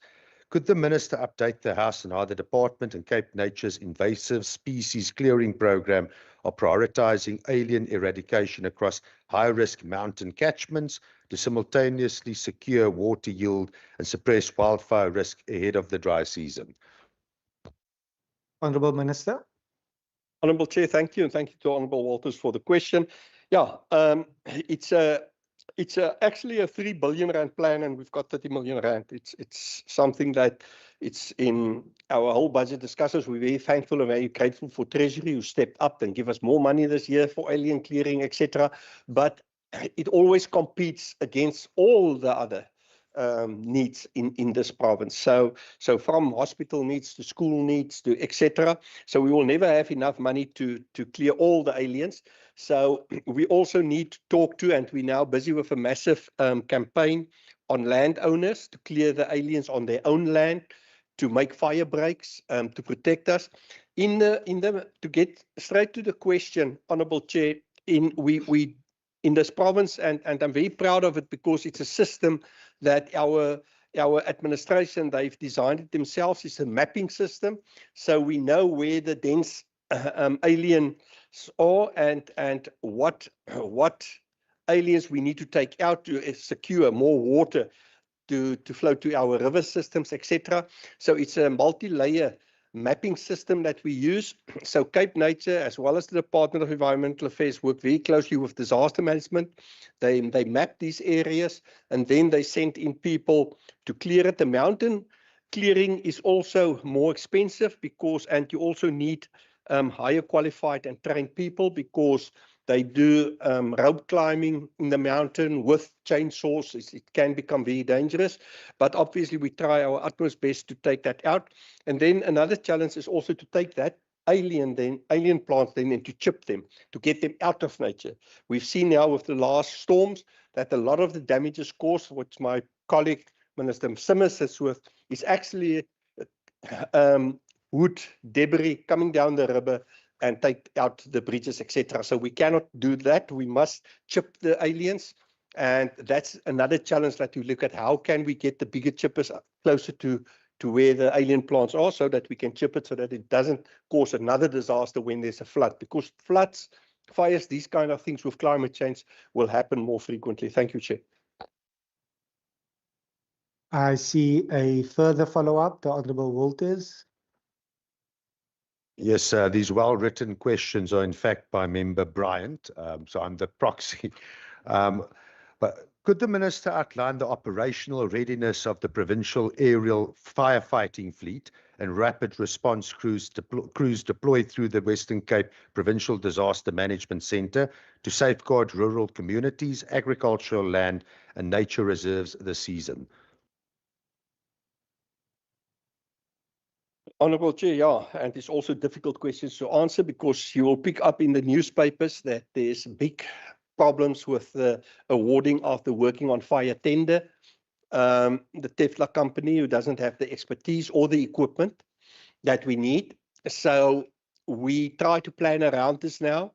Could the Minister update the House on how the Department and Cape Nature's invasive species clearing program are prioritizing alien eradication across high-risk mountain catchments to simultaneously secure water yield and suppress wildfire risk ahead of the dry season? Honourable Minister. Honourable Chair, thank you, and thank you to Honourable Walters for the question. Yeah, it's actually a 3 billion rand plan, and we've got 30 million rand. It's something that it's in our whole budget discussions. We're very thankful and very grateful for Treasury, who stepped up and give us more money this year for alien clearing, etc. But it always competes against all the other needs in this province. So from hospital needs to school needs to etc. So we will never have enough money to clear all the aliens. So we also need to talk to, and we're now busy with a massive campaign on landowners to clear the aliens on their own land, to make fire breaks, to protect us. To get straight to the question, Honourable Chair, in this province, and I'm very proud of it because it's a system that our administration, they've designed it themselves. It's a mapping system, so we know where the dense aliens are and what aliens we need to take out to secure more water to flow to our river systems, etc. So it's a multi-layer mapping system that we use. So Cape Nature, as well as the Department of Environmental Affairs, work very closely with disaster management. They map these areas, and then they send in people to clear it. The mountain clearing is also more expensive and you also need higher qualified and trained people, because they do rope climbing in the mountain with chainsaws. It can become very dangerous, but obviously we try our utmost best to take that out. And then another challenge is also to take that alien plants then and to chip them, to get them out of nature. We've seen now with the last storms that a lot of the damages caused, which my colleague Minister Simmers is with, is actually wood debris coming down the river and take out the bridges, etc. So we cannot do that. We must chip the aliens. And that's another challenge that we look at. How can we get the bigger chippers closer to where the alien plants are, so that we can chip it so that it doesn't cause another disaster when there's a flood? Because floods fires, these kind of things with climate change will happen more frequently. Thank you, Chair. I see a further follow-up, the Honourable Walters. Yes, these well-written questions are in fact by Member Bryant, so I'm the proxy. But could the Minister outline the operational readiness of the provincial aerial firefighting fleet and rapid response crews deployed through the Western Cape Provincial Disaster Management Centre to safeguard rural communities, agricultural land and nature reserves this season? Honourable Chair, yeah, and it's also difficult questions to answer because you will pick up in the newspapers that there's big problems with the awarding of the working on fire tender. The Tefla company who doesn't have the expertise or the equipment that we need. So we try to plan around this now.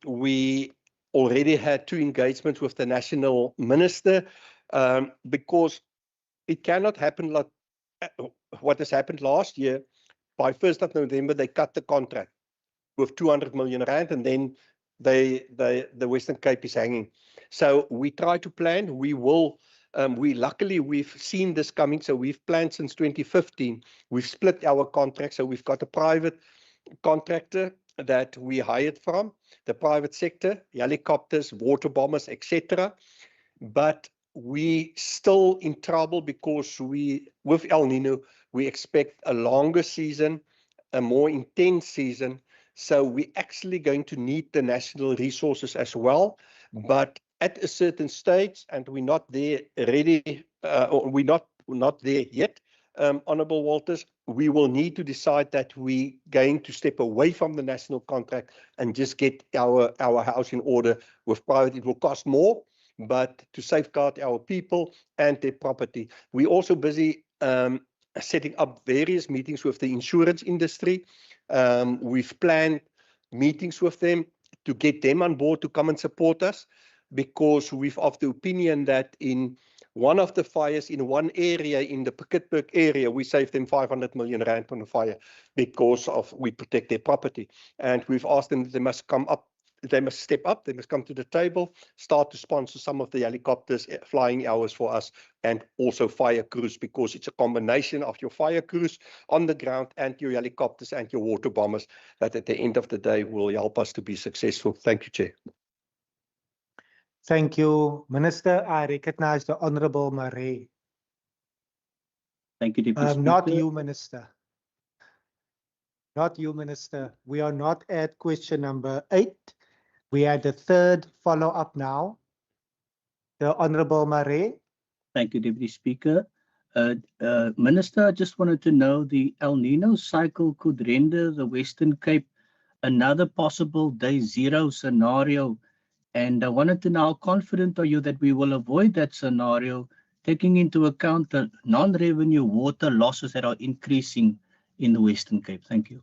We already had 2 engagements with the national minister because it cannot happen like what has happened last year. By 1st of November, they cut the contract with 200 million rand, and then the Western Cape is hanging. So we try to plan. We will. Luckily we've seen this coming, so we've planned since 2015. We've split our contract, so we've got a private contractor that we hired from the private sector, helicopters, water bombers, etc. But we still in trouble because with El Nino, we expect a longer season, a more intense season. So we're actually going to need the national resources as well. But at a certain stage, and we're not there ready, or we're not there yet, Honourable Walters, we will need to decide that we're going to step away from the national contract and just get our house in order with private. It will cost more, but to safeguard our people and their property. We're also busy setting up various meetings with the insurance industry. We've planned meetings with them to get them on board to come and support us, because we've of the opinion that in one of the fires in one area in the Piketberg area, we saved them 500 million rand on the fire because we protect their property. And we've asked them that they must come up, they must step up, they must come to the table, start to sponsor some of the helicopters, flying hours for us, and also fire crews, because it's a combination of your fire crews on the ground and your helicopters and your water bombers that at the end of the day will help us to be successful. Thank you, Chair. Thank you, Minister. I recognize the Honourable Marais. Thank you, Deputy Speaker. Not you, Minister. Not you, Minister. We are not at question number 8. We had the 3rd follow-up now. The Honourable Marais. Thank you, Deputy Speaker. Minister, I just wanted to know the El Nino cycle could render the Western Cape another possible day zero scenario. And I wanted to know how confident are you that we will avoid that scenario, taking into account the non-revenue water losses that are increasing in the Western Cape? Thank you.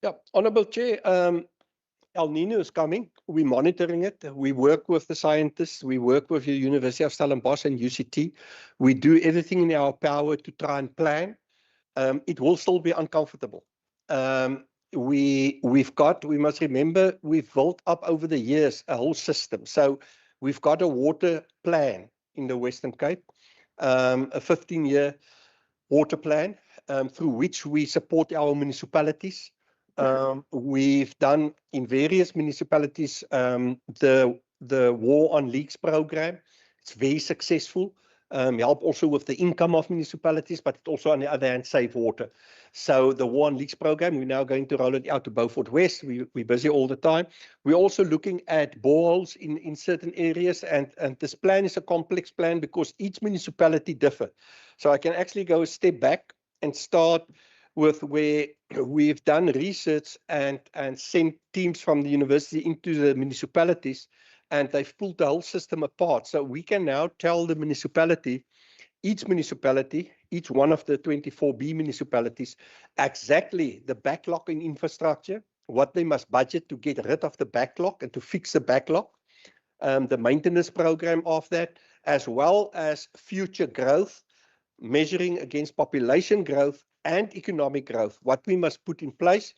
Yeah, Honourable Chair, El Nino is coming. We're monitoring it. We work with the scientists. We work with the University of Stellenbosch and UCT. We do everything in our power to try and plan. It will still be uncomfortable. We must remember, we've built up over the years a whole system. So we've got a water plan in the Western Cape, a 15-year water plan through which we support our municipalities. We've done in various municipalities the War on Leaks program. It's very successful. Help also with the income of municipalities, but it also on the other hand save water. So the War on Leaks program, we're now going to roll it out to Beaufort West. We're busy all the time. We're also looking at boreholes in certain areas, and this plan is a complex plan because each municipality differs. So I can actually go a step back and start with where we've done research and sent teams from the university into the municipalities, and they've pulled the whole system apart. So we can now tell the municipality, each one of the 24B municipalities, exactly the backlog in infrastructure, what they must budget to get rid of the backlog and to fix the backlog, the maintenance program of that, as well as future growth, measuring against population growth and economic growth, what we must put in place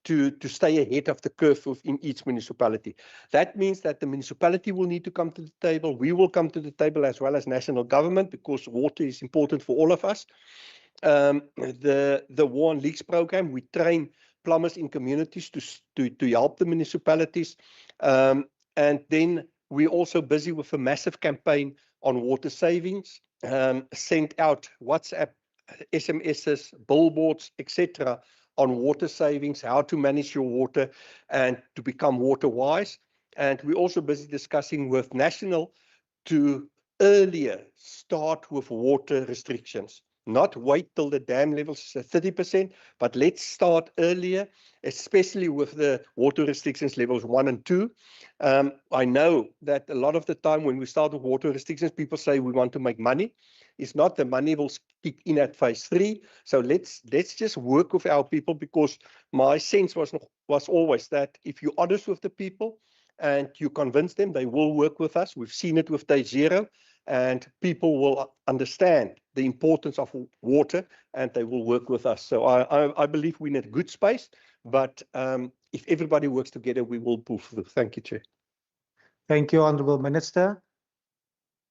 to stay ahead of the curve within each municipality. That means that the municipality will need to come to the table. We will come to the table as well as national government, because water is important for all of us. The War on Leaks program, we train plumbers in communities to help the municipalities. And then we're also busy with a massive campaign on water savings, sent out WhatsApp, SMSs, billboards, etc., on water savings, how to manage your water and to become water wise. And we're also busy discussing with national to earlier start with water restrictions. Not wait till the dam levels is at 30%, but let's start earlier, especially with the water restrictions levels 1 and 2. I know that a lot of the time when we start with water restrictions, people say we want to make money. It's not, the money will kick in at phase 3. So let's just work with our people, because my sense was always that if you're honest with the people and you convince them, they will work with us. We've seen it with day 0. And people will understand the importance of water and they will work with us. So I believe we're in a good space, but if everybody works together, we will pull through. Thank you, Chair. Thank you, Honourable Minister.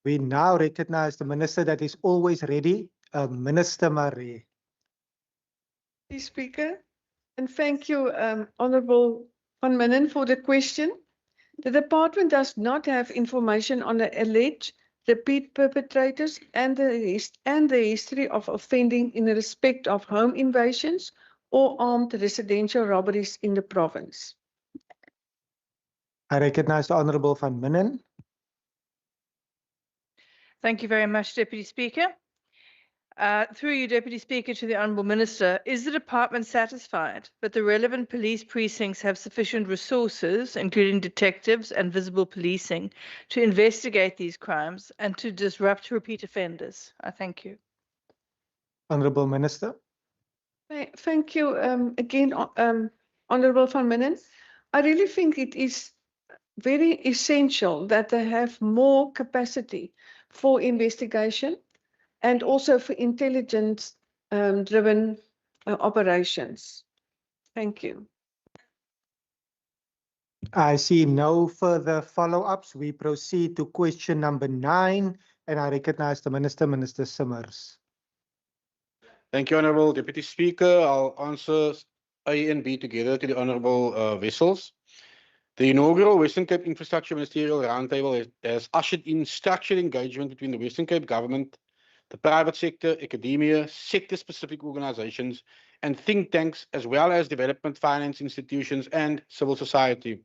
We now recognize the Minister that is always ready, Minister Marie. Speaker, and thank you, Honourable Van Minnen, for the question. The department does not have information on the alleged repeat perpetrators and the history of offending in respect of home invasions or armed residential robberies in the province. I recognize the Honourable Van Minnen. Thank you very much, Deputy Speaker. Through you, Deputy Speaker, to the Honourable Minister, is the department satisfied that the relevant police precincts have sufficient resources, including detectives and visible policing, to investigate these crimes and to disrupt repeat offenders? I thank you. Honourable Minister. Thank you again, Honourable Van Minnen. I really think it is very essential that they have more capacity for investigation and also for intelligence-driven operations. Thank you. I see no further follow-ups. We proceed to question number 9, and I recognize the Minister, Minister Simmers. Thank you, Honourable Deputy Speaker. I'll answer A and B together to the Honourable Wessels. The inaugural Western Cape Infrastructure Ministerial Roundtable has ushered in structured engagement between the Western Cape government, the private sector, academia, sector-specific organizations, and think tanks, as well as development finance institutions and civil society.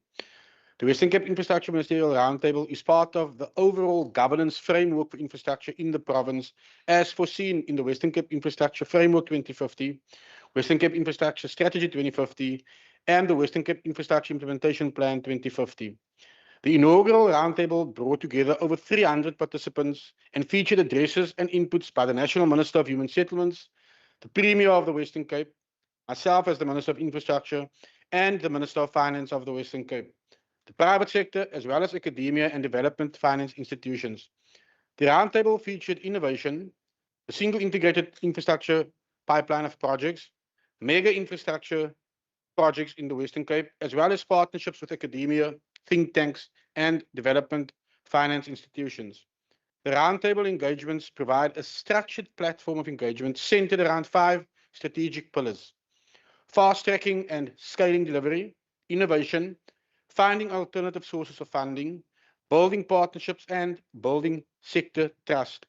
The Western Cape Infrastructure Ministerial Roundtable is part of the overall governance framework for infrastructure in the province, as foreseen in the Western Cape Infrastructure Framework 2050, Western Cape Infrastructure Strategy 2050, and the Western Cape Infrastructure Implementation Plan 2050. The inaugural roundtable brought together over 300 participants and featured addresses and inputs by the National Minister of Human Settlements, the Premier of the Western Cape, myself as the Minister of Infrastructure, and the Minister of Finance of the Western Cape, the private sector, as well as academia and development finance institutions. The roundtable featured innovation, a single integrated infrastructure pipeline of projects, mega infrastructure projects in the Western Cape, as well as partnerships with academia, think tanks, and development finance institutions. The roundtable engagements provide a structured platform of engagement centered around 5 strategic pillars: fast-tracking and scaling delivery, innovation, finding alternative sources of funding, building partnerships, and building sector trust.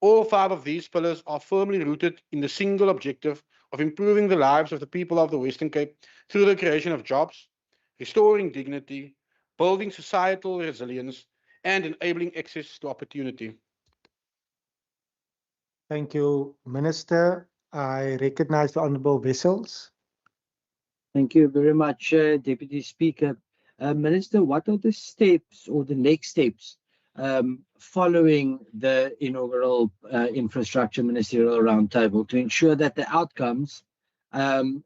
All 5 of these pillars are firmly rooted in the single objective of improving the lives of the people of the Western Cape through the creation of jobs, restoring dignity, building societal resilience, and enabling access to opportunity. Thank you, Minister. I recognize the Honourable Wessels. Thank you very much, Deputy Speaker. Minister, what are the steps or the next steps following the inaugural Infrastructure Ministerial Roundtable to ensure that the outcomes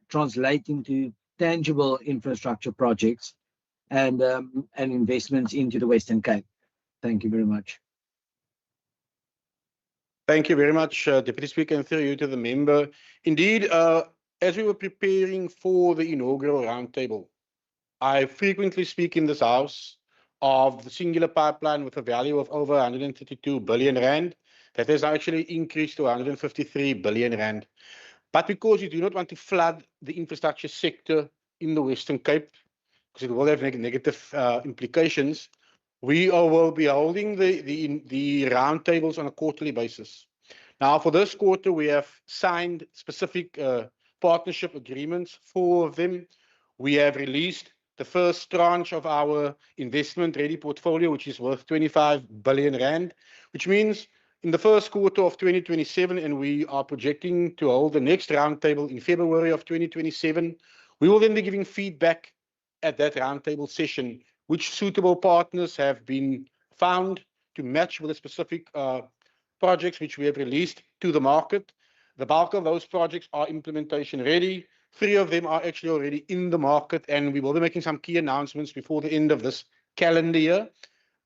translate into tangible infrastructure projects and investments into the Western Cape? Thank you very much. Thank you very much, Deputy Speaker, and through you to the member. Indeed, as we were preparing for the inaugural roundtable, I frequently speak in this House of the singular pipeline with a value of over 132 billion rand. That has actually increased to 153 billion rand. But because we do not want to flood the infrastructure sector in the Western Cape, because it will have negative implications, we will be holding the roundtables on a quarterly basis. Now, for this quarter, we have signed specific partnership agreements. 4 of them. We have released the first tranche of our investment-ready portfolio, which is worth 25 billion rand, which means in the first quarter of 2027, and we are projecting to hold the next roundtable in February of 2027, we will then be giving feedback at that roundtable session, which suitable partners have been found to match with the specific projects which we have released to the market. The bulk of those projects are implementation ready. 3 of them are actually already in the market, and we will be making some key announcements before the end of this calendar year.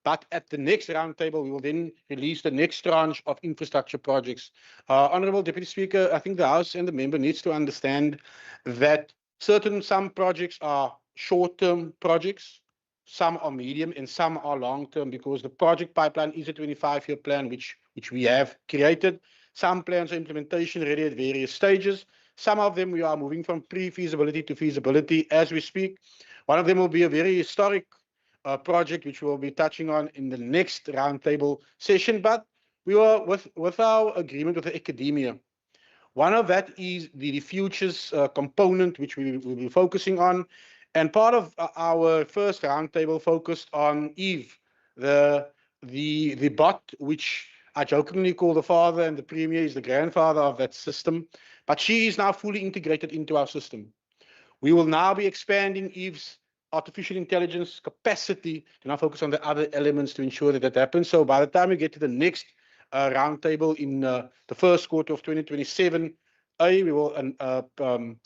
But at the next roundtable, we will then release the next tranche of infrastructure projects. Honourable Deputy Speaker, I think the House and the member needs to understand that some projects are short-term projects, some are medium, and some are long-term, because the project pipeline is a 25-year plan which we have created. Some plans are implementation ready at various stages. Some of them we are moving from pre-feasibility to feasibility as we speak. One of them will be a very historic project which we'll be touching on in the next roundtable session. But we are with our agreement with the academia. One of that is the futures component which we will be focusing on. And part of our first roundtable focused on Eve, the bot, which I jokingly call the father, and the Premier is the grandfather of that system. But she is now fully integrated into our system. We will now be expanding Eve's artificial intelligence capacity to now focus on the other elements to ensure that that happens. So by the time we get to the next roundtable in the first quarter of 2027, we will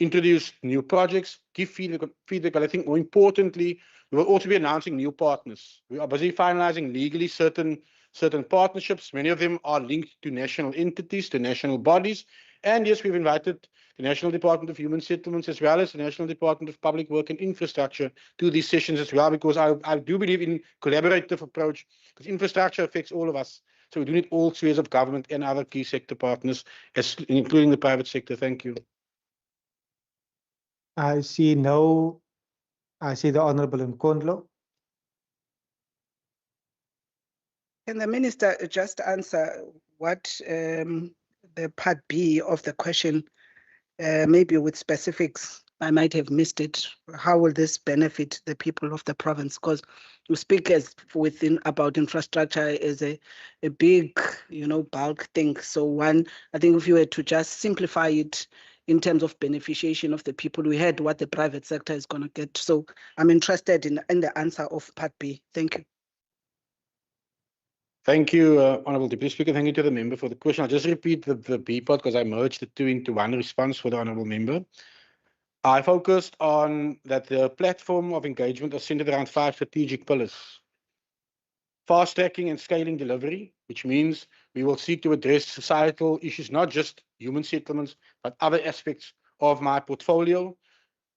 introduce new projects, give feedback, but I think more importantly, we will also be announcing new partners. We are busy finalizing legally certain partnerships. Many of them are linked to national entities, to national bodies. And yes, we've invited the National Department of Human Settlements as well as the National Department of Public Work and Infrastructure to these sessions as well, because I do believe in collaborative approach, because infrastructure affects all of us. So we do need all spheres of government and other key sector partners, including the private sector. Thank you. I see the Honourable Nkondlo. Can the Minister just answer what the part B of the question, maybe with specifics? I might have missed it. How will this benefit the people of the province? Because you speak about infrastructure as a big, bulk thing. So I think if you were to just simplify it in terms of beneficiation of the people, we heard what the private sector is going to get. So I'm interested in the answer of part B. Thank you. Thank you, Honourable Deputy Speaker. Thank you to the member for the question. I'll just repeat the B part because I merged the two into one response for the Honourable member. I focused on that the platform of engagement is centered around 5 strategic pillars. Fast tracking and scaling delivery, which means we will seek to address societal issues, not just human settlements, but other aspects of my portfolio,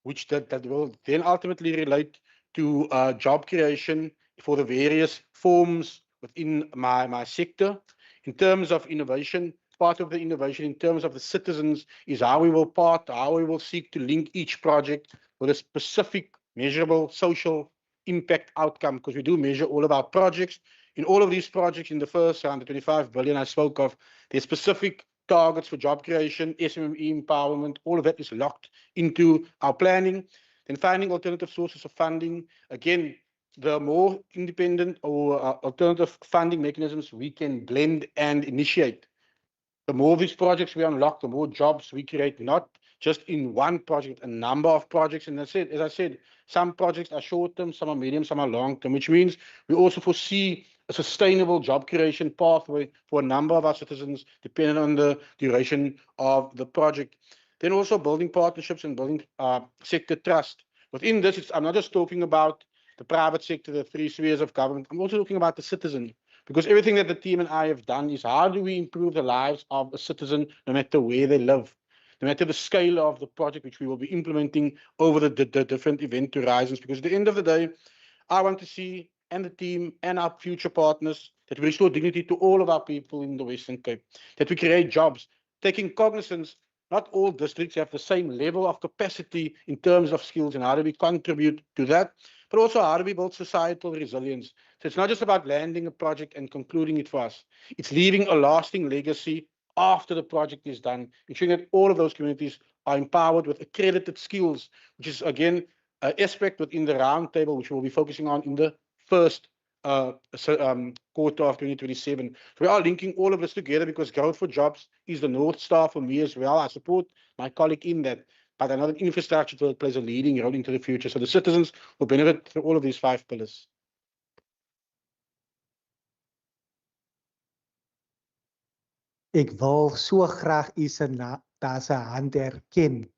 which that will then ultimately relate to job creation for the various forms within my sector. In terms of innovation, part of the innovation in terms of the citizens is how we will seek to link each project with a specific measurable social impact outcome, because we do measure all of our projects. In all of these projects in the first round, the 25 billion I spoke of, there's specific targets for job creation, SME empowerment, all of that is locked into our planning. Then finding alternative sources of funding. Again, the more independent or alternative funding mechanisms we can blend and initiate, the more of these projects we unlock, the more jobs we create, not just in one project, a number of projects. And as I said, some projects are short-term, some are medium, some are long-term, which means we also foresee a sustainable job creation pathway for a number of our citizens, depending on the duration of the project. Then also building partnerships and building sector trust. Within this, I'm not just talking about the private sector, the 3 spheres of government. I'm also talking about the citizen. Because everything that the team and I have done is how do we improve the lives of a citizen no matter where they live, no matter the scale of the project which we will be implementing over the different event horizons. Because at the end of the day, I want to see, and the team and our future partners, that we restore dignity to all of our people in the Western Cape, that we create jobs, taking cognizance not all districts have the same level of capacity in terms of skills, and how do we contribute to that, but also how do we build societal resilience. So it's not just about landing a project and concluding it for us. It's leaving a lasting legacy after the project is done, ensuring that all of those communities are empowered with accredited skills, which is, again, an aspect within the roundtable, which we'll be focusing on in the first quarter of 2027. So we are linking all of this together because growth for jobs is the North Star for me as well. I support my colleague in that, but I know that infrastructure plays a leading role into the future. So the citizens will benefit through all of these 5 pillars. Ek wil so graag daar se hand herken.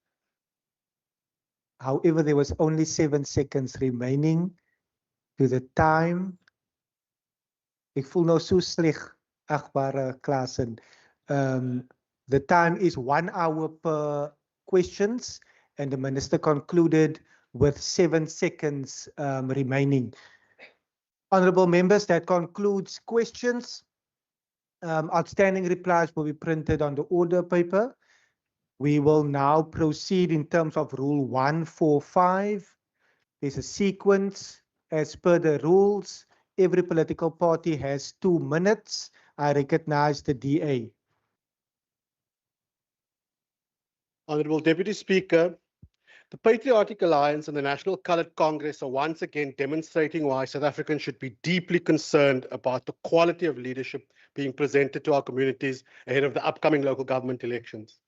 However, there was only 7 seconds remaining to the time. Ek voel nou so sleg, agbare Klasen. The time is 1 hour per questions, and the minister concluded with 7 seconds remaining. Honourable members, that concludes questions. Outstanding replies will be printed on the order paper. We will now proceed in terms of Rule 145. There's a sequence as per the rules. Every political party has 2 minutes. I recognize the DA. Honourable Deputy Speaker, the Patriotic Alliance and the National Coloured Congress are once again demonstrating why South Africans should be deeply concerned about the quality of leadership being presented to our communities ahead of the upcoming local government elections.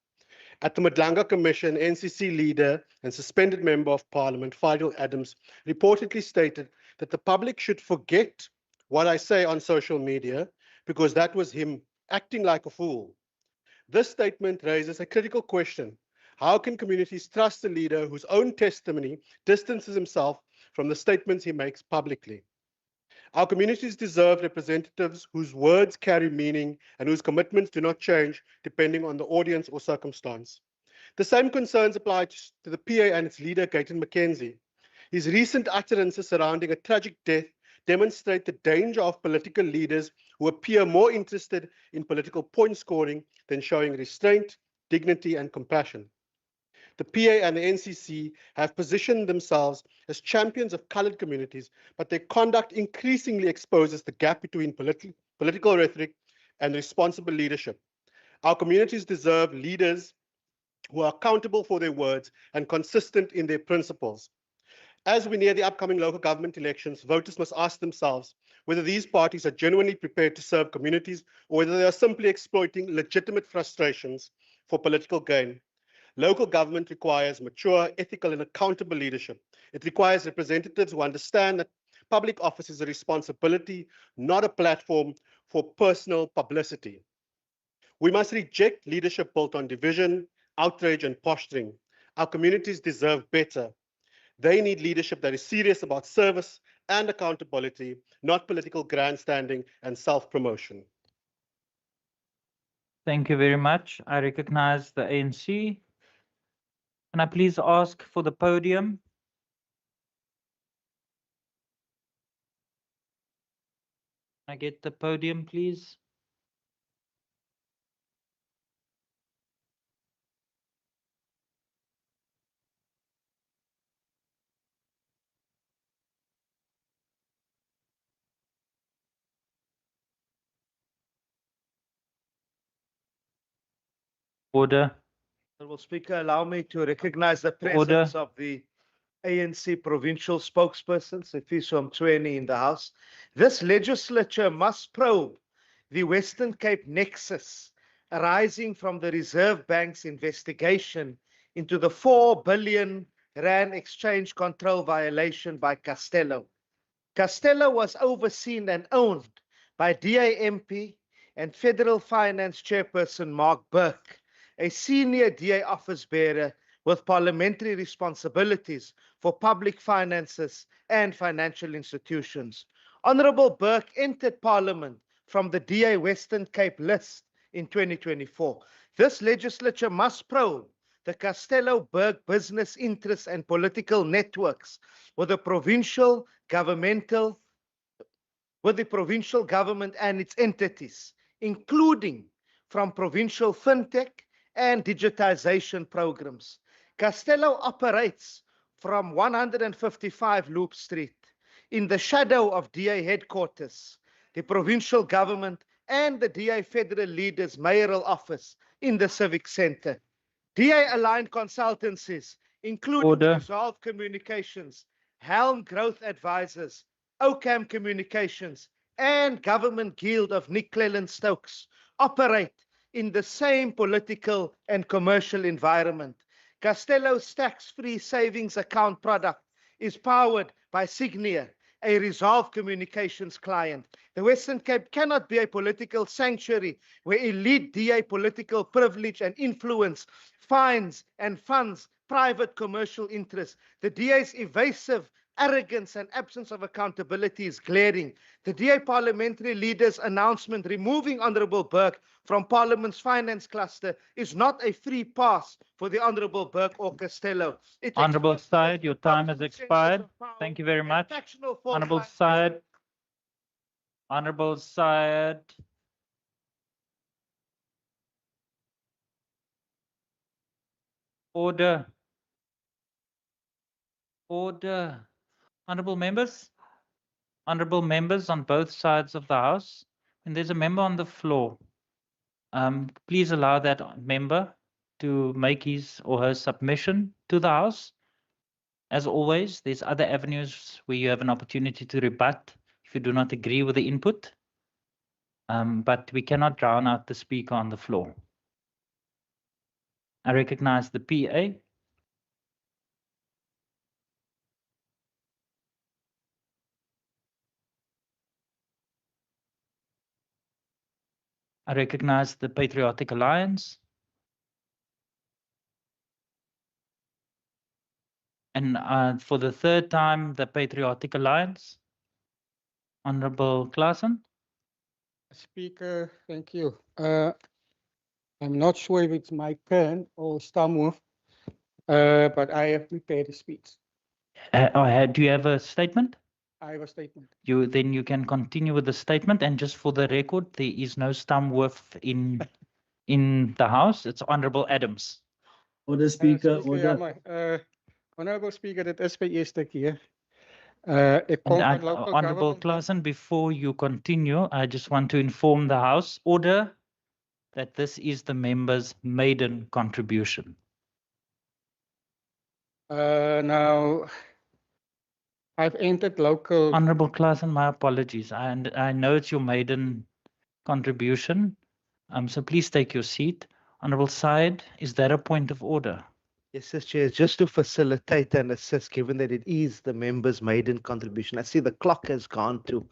At the Madlanga Commission, NCC leader and suspended member of Parliament, Fidel Adams, reportedly stated that the public should forget what I say on social media because that was him acting like a fool. This statement raises a critical question. How can communities trust a leader whose own testimony distances himself from the statements he makes publicly? Our communities deserve representatives whose words carry meaning and whose commitments do not change depending on the audience or circumstance. The same concerns apply to the PA and its leader, Gayton McKenzie. His recent utterances surrounding a tragic death demonstrate the danger of political leaders who appear more interested in political point scoring than showing restraint, dignity, and compassion. The PA and the NCC have positioned themselves as champions of coloured communities, but their conduct increasingly exposes the gap between political rhetoric and responsible leadership. Our communities deserve leaders who are accountable for their words and consistent in their principles. As we near the upcoming local government elections, voters must ask themselves whether these parties are genuinely prepared to serve communities or whether they are simply exploiting legitimate frustrations for political gain. Local government requires mature, ethical, and accountable leadership. It requires representatives who understand that public office is a responsibility, not a platform for personal publicity. We must reject leadership built on division, outrage, and posturing. Our communities deserve better. They need leadership that is serious about service and accountability, not political grandstanding and self-promotion. Thank you very much. I recognize the ANC. Can I please ask for the podium? Can I get the podium, please? Order. Honourable Speaker, allow me to recognize the presence of the ANC provincial spokesperson, Sifiso Mtweni, in the House. This legislature must probe the Western Cape nexus arising from the Reserve Bank's investigation into the 4 billion rand exchange control violation by Castello. Castello was overseen and owned by DAMP and Federal Finance Chairperson Mark Burke, a senior DA office bearer with parliamentary responsibilities for public finances and financial institutions. Honourable Burke entered Parliament from the DA Western Cape list in 2024. This legislature must probe the Castello-Berg business interests and political networks with the provincial government and its entities, including from provincial fintech and digitization programs. Castello operates from 155 Loop Street in the shadow of DA headquarters, the provincial government, and the DA federal leader's mayoral office in the civic center. DA aligned consultancies, including Order. Resolve Communications, Helm Growth Advisors, Ocam Communications, and Government Guild of Nick Cleland Stokes, operate in the same political and commercial environment. Castello's tax-free savings account product is powered by Signia, a Resolve Communications client. The Western Cape cannot be a political sanctuary where elite DA political privilege and influence finds and funds private commercial interests. The DA's evasive arrogance and absence of accountability is glaring. The DA parliamentary leader's announcement removing Honourable Burke from Parliament's finance cluster is not a free pass for the Honourable Burke or Castello. It Honourable Syed, your time has expired. Thank you very much. Honourable Syed. Honourable Syed. Order. Order. Honourable members. Honourable members on both sides of the House. When there's a member on the floor, please allow that member to make his or her submission to the House. As always, there's other avenues where you have an opportunity to rebut if you do not agree with the input. But we cannot drown out the speaker on the floor. I recognize the PA. I recognize the Patriotic Alliance. And for the third time, the Patriotic Alliance. Honourable Claassen. Speaker, thank you. I'm not sure if it's my turn or Stamhof, but I have prepared a speech. Do you have a statement? I have a statement. Then you can continue with the statement. And just for the record, there is no Stamhof in the House. It's Honourable Adams. Order, Speaker, order. Honourable Speaker, dit is my eerste keer. Honourable Claassen, before you continue, I just want to inform the House order that this is the member's maiden contribution. Now, I've entered local. Honourable Claassen, my apologies. I know it's your maiden contribution. So please take your seat. Honourable Syed, is that a point of order? Yes, Mr. Chair, just to facilitate and assist, given that it is the member's maiden contribution. I see the clock has gone to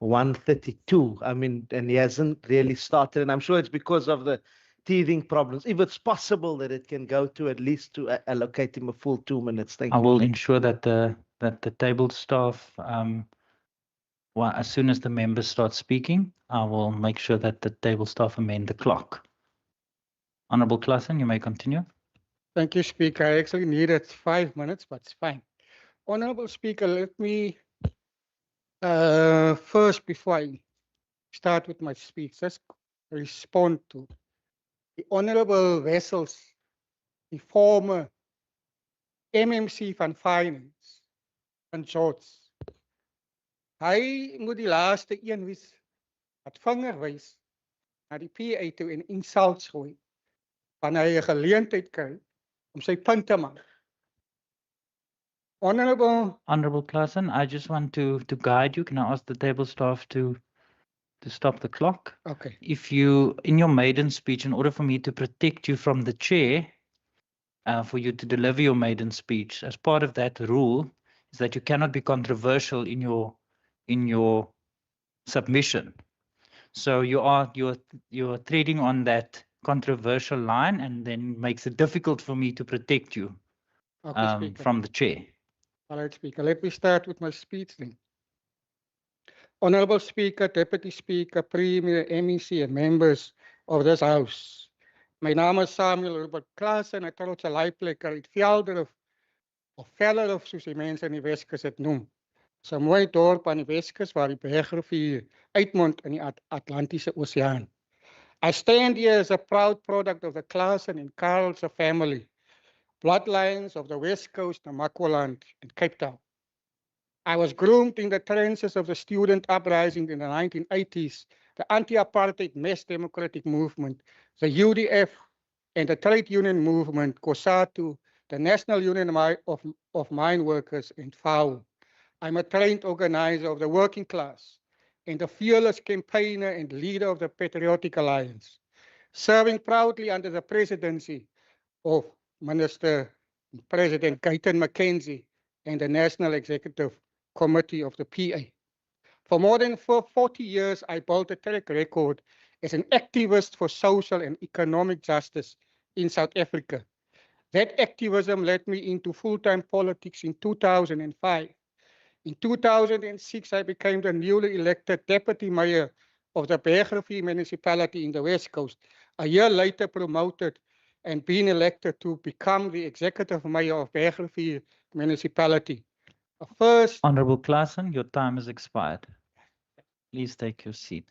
1:32. I mean, and he hasn't really started, and I'm sure it's because of the teething problems. If it's possible that it can go to at least to allocate him a full 2 minutes. Thank you. I will ensure that the table staff, as soon as the members start speaking, I will make sure that the table staff amend the clock. Honourable Claassen, you may continue. Thank you, Speaker. I actually needed 5 minutes, but it's fine. Honourable Speaker, let me first, before I start with my speech, just respond to the Honourable Wessels, the former MMC van Finance, van George. Hy moet die laaste een wees wat vinger wys na die PA toe en insults gooi, wanneer hy 'n geleentheid kry om sy punt te maak. Honourable Claassen, I just want to guide you. Can I ask the table staff to stop the clock? Okay. If you, in your maiden speech, in order for me to protect you from the chair, for you to deliver your maiden speech, as part of that rule, is that you cannot be controversial in your submission. So you're treading on that controversial line, and then makes it difficult for me to protect you from the chair. All right, Speaker. Let me start with my speech then. Honorable Speaker, Deputy Speaker, Premier, MEC, and members of this House. My naam is Samuel Robert Klaas en ek trots 'n leiplek uit Velderif of Velderif soos die mense in die Weskus dit noem. Dis 'n mooi dorp aan die Weskus waar die Bergrivier uitmond in die Atlantiese Oseaan. I stand here as a proud product of the Klaasen and Karlse family, bloodlines of the West Coast, Namaqualand, and Cape Town. I was groomed in the trenches of the student uprising in the 1980s, the anti-apartheid mass democratic movement, the UDF, and the trade union movement, COSATU, the National Union of Mine Workers, and FAO. I'm a trained organizer of the working class and a fearless campaigner and leader of the Patriotic Alliance, serving proudly under the presidency of President Guyton McKenzie and the National Executive Committee of the PA. For more than 40 years, I built a track record as an activist for social and economic justice in South Africa. That activism led me into full-time politics in 2005. In 2006, I became the newly elected deputy mayor of the Bergrivier municipality in the West Coast. A year later, promoted and being elected to become the executive mayor of Bergrivier municipality. First, Honorable Klaasen, your time has expired. Please take your seat.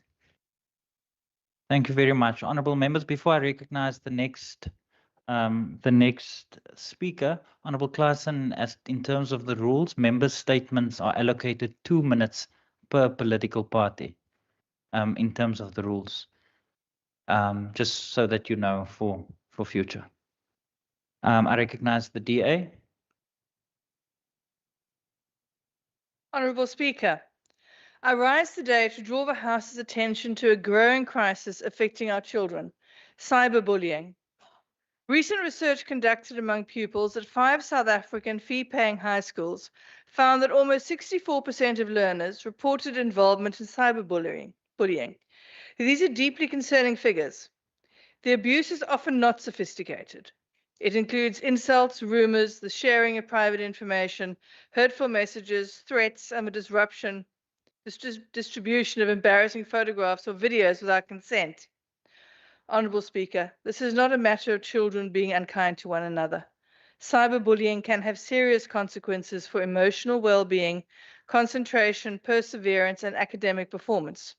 Thank you very much. Honorable members, before I recognize the next speaker, Honorable Klaasen, as in terms of the rules, member statements are allocated 2 minutes per political party, in terms of the rules. Just so that you know for future. I recognize the DA. Honourable Speaker, I rise today to draw the House's attention to a growing crisis affecting our children, cyberbullying. Recent research conducted among pupils at 5 South African fee-paying high schools found that almost 64% of learners reported involvement in cyberbullying. These are deeply concerning figures. The abuse is often not sophisticated. It includes insults, rumors, the sharing of private information, hurtful messages, threats, and the distribution of embarrassing photographs or videos without consent. Honourable Speaker, this is not a matter of children being unkind to one another. Cyberbullying can have serious consequences for emotional well-being, concentration, perseverance, and academic performance.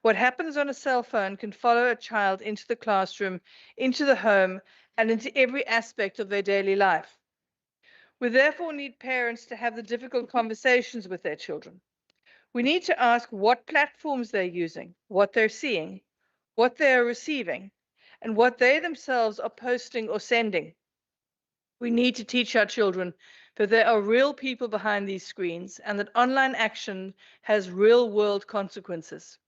What happens on a cell phone can follow a child into the classroom, into the home, and into every aspect of their daily life. We therefore need parents to have the difficult conversations with their children. We need to ask what platforms they're using, what they're seeing, what they are receiving, and what they themselves are posting or sending. We need to teach our children that there are real people behind these screens and that online action has real-world consequences.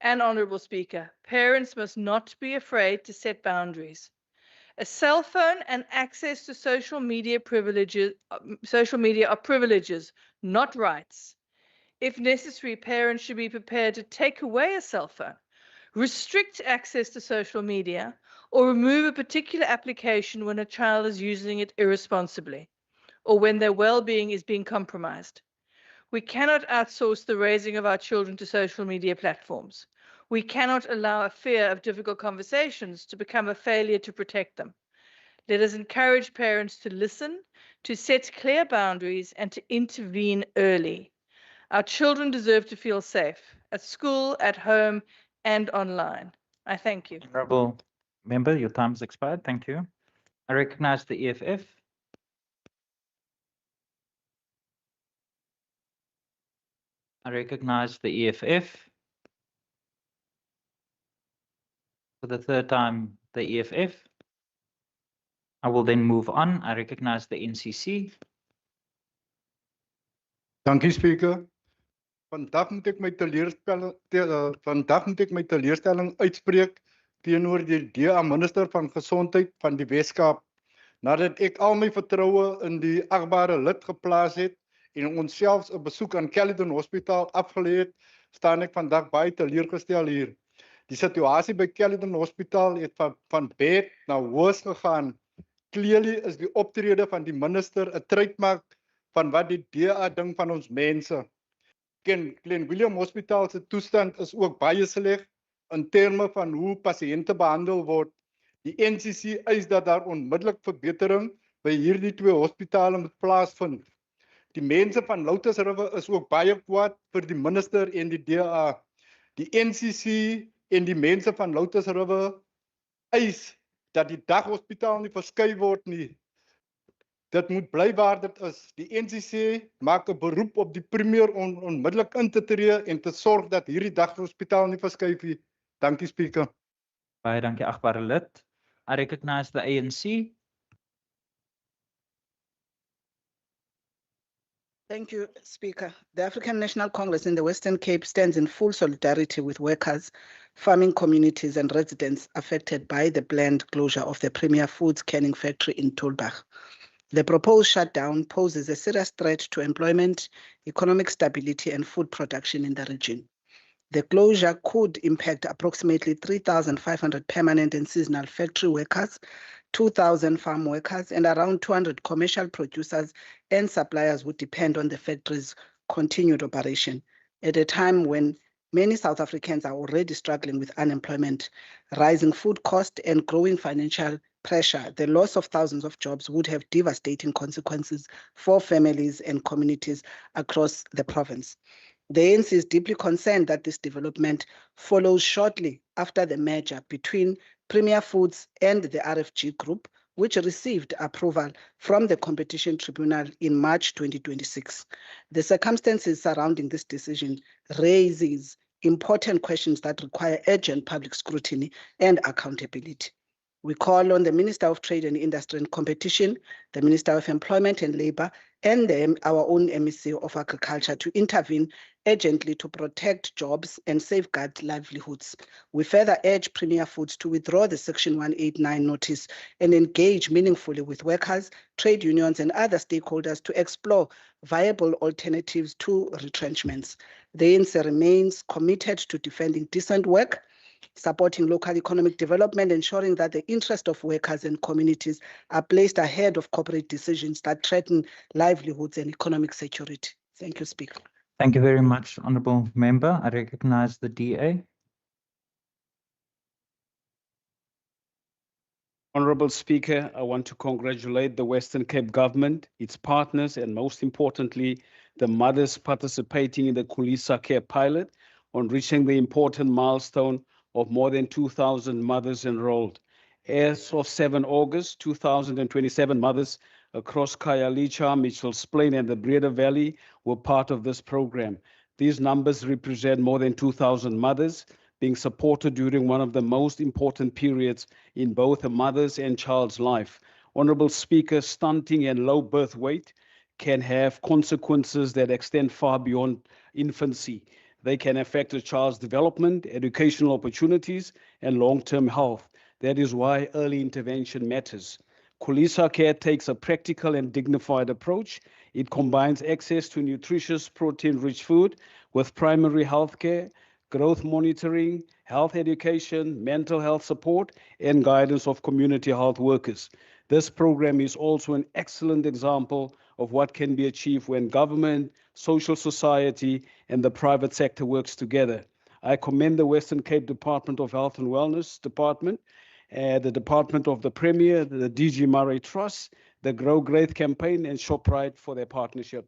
And Honourable Speaker, parents must not be afraid to set boundaries. A cell phone and access to social media are privileges, not rights. If necessary, parents should be prepared to take away a cell phone, restrict access to social media, or remove a particular application when a child is using it irresponsibly, or when their well-being is being compromised. We cannot outsource the raising of our children to social media platforms. We cannot allow a fear of difficult conversations to become a failure to protect them. Let us encourage parents to listen, to set clear boundaries, and to intervene early. Our children deserve to feel safe at school, at home, and online. I thank you. Honourable member, your time has expired. Thank you. I recognize the EFF. I recognize the EFF. For the third time, the EFF. I will then move on. I recognize the NCC. Dankie Speaker. Vandag moet ek my teleurstelling uitspreek teenoor die DA Minister van Gesondheid van die Weskaap. Nadat ek al my vertroue in die agbare lid geplaas het en onsself 'n besoek aan Caledon Hospitaal afgelê het, staan ek vandag baie teleurgestel hier. Die situasie by Caledon Hospitaal het van bad na worse gegaan. Clearly is die optrede van die minister 'n trademark van wat die DA dink van ons mense. Glen William Hospitaal se toestand is ook baie sleg in terme van hoe pasiënte behandel word. Die NCC eis dat daar onmiddellik verbetering by hierdie twee hospitale moet plaasvind. Die mense van Lotus River is ook baie kwaad vir die minister en die DA. Die NCC en die mense van Lotus River eis dat die daghospitaal nie verskuif word nie. Dit moet bly waar dit is. Die NCC maak 'n beroep op die premier om onmiddellik in te tree en te sorg dat hierdie daghospitaal nie verskuif nie. Dankie, Speaker. Baie dankie, agbare lid. I recognize the ANC. Thank you, Speaker. The African National Congress in the Western Cape stands in full solidarity with workers, farming communities and residents affected by the planned closure of the Premier Foods canning factory in Tulbagh. The proposed shutdown poses a serious threat to employment, economic stability and food production in the region. The closure could impact approximately 3,500 permanent and seasonal factory workers, 2,000 farm workers, and around 200 commercial producers and suppliers who depend on the factory's continued operation at a time when many South Africans are already struggling with unemployment, rising food costs, and growing financial pressure. The loss of thousands of jobs would have devastating consequences for families and communities across the province. The ANC is deeply concerned that this development follows shortly after the merger between Premier Foods and the RFG Group, which received approval from the Competition Tribunal in March 2026. The circumstances surrounding this decision raises important questions that require urgent public scrutiny and accountability. We call on the Minister of Trade and Industry and Competition, the Minister of Employment and Labour, and our own MEC of Agriculture to intervene urgently to protect jobs and safeguard livelihoods. We further urge Premier Foods to withdraw the Section 189 notice and engage meaningfully with workers, trade unions, and other stakeholders to explore viable alternatives to retrenchments. The ANC remains committed to defending decent work, supporting local economic development, ensuring that the interest of workers and communities are placed ahead of corporate decisions that threaten livelihoods and economic security. Thank you, Speaker. Thank you very much, Honourable Member. I recognize the DA. Honourable Speaker, I want to congratulate the Western Cape Government, its partners, and most importantly, the mothers participating in the Khulisa Care pilot on reaching the important milestone of more than 2,000 mothers enrolled. As of 7 August, 2,027 mothers across Khayelitsha, Mitchell's Plain, and the Breeda Valley were part of this program. These numbers represent more than 2,000 mothers being supported during one of the most important periods in both a mother's and child's life. Honourable Speaker, stunting and low birth weight can have consequences that extend far beyond infancy. They can affect a child's development, educational opportunities, and long-term health. That is why early intervention matters. Khulisa Care takes a practical and dignified approach. It combines access to nutritious, protein-rich food with primary health care, growth monitoring, health education, mental health support, and guidance of community health workers. This program is also an excellent example of what can be achieved when government, social society, and the private sector works together. I commend the Western Cape Department of Health and Wellness Department, the Department of the Premier, the DG Murray Trust, the Grow Great campaign, and ShopRite for their partnership.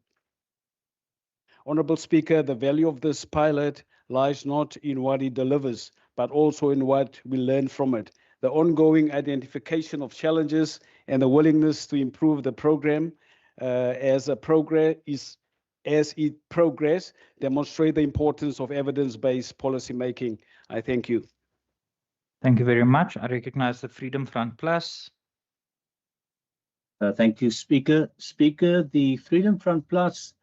Honourable Speaker, the value of this pilot lies not in what it delivers, but also in what we learn from it. The ongoing identification of challenges and the willingness to improve the program as it progress demonstrate the importance of evidence-based policy making. I thank you. Thank you very much. I recognize the Freedom Front Plus. Thank you, Speaker. Speaker, the Freedom Front Plus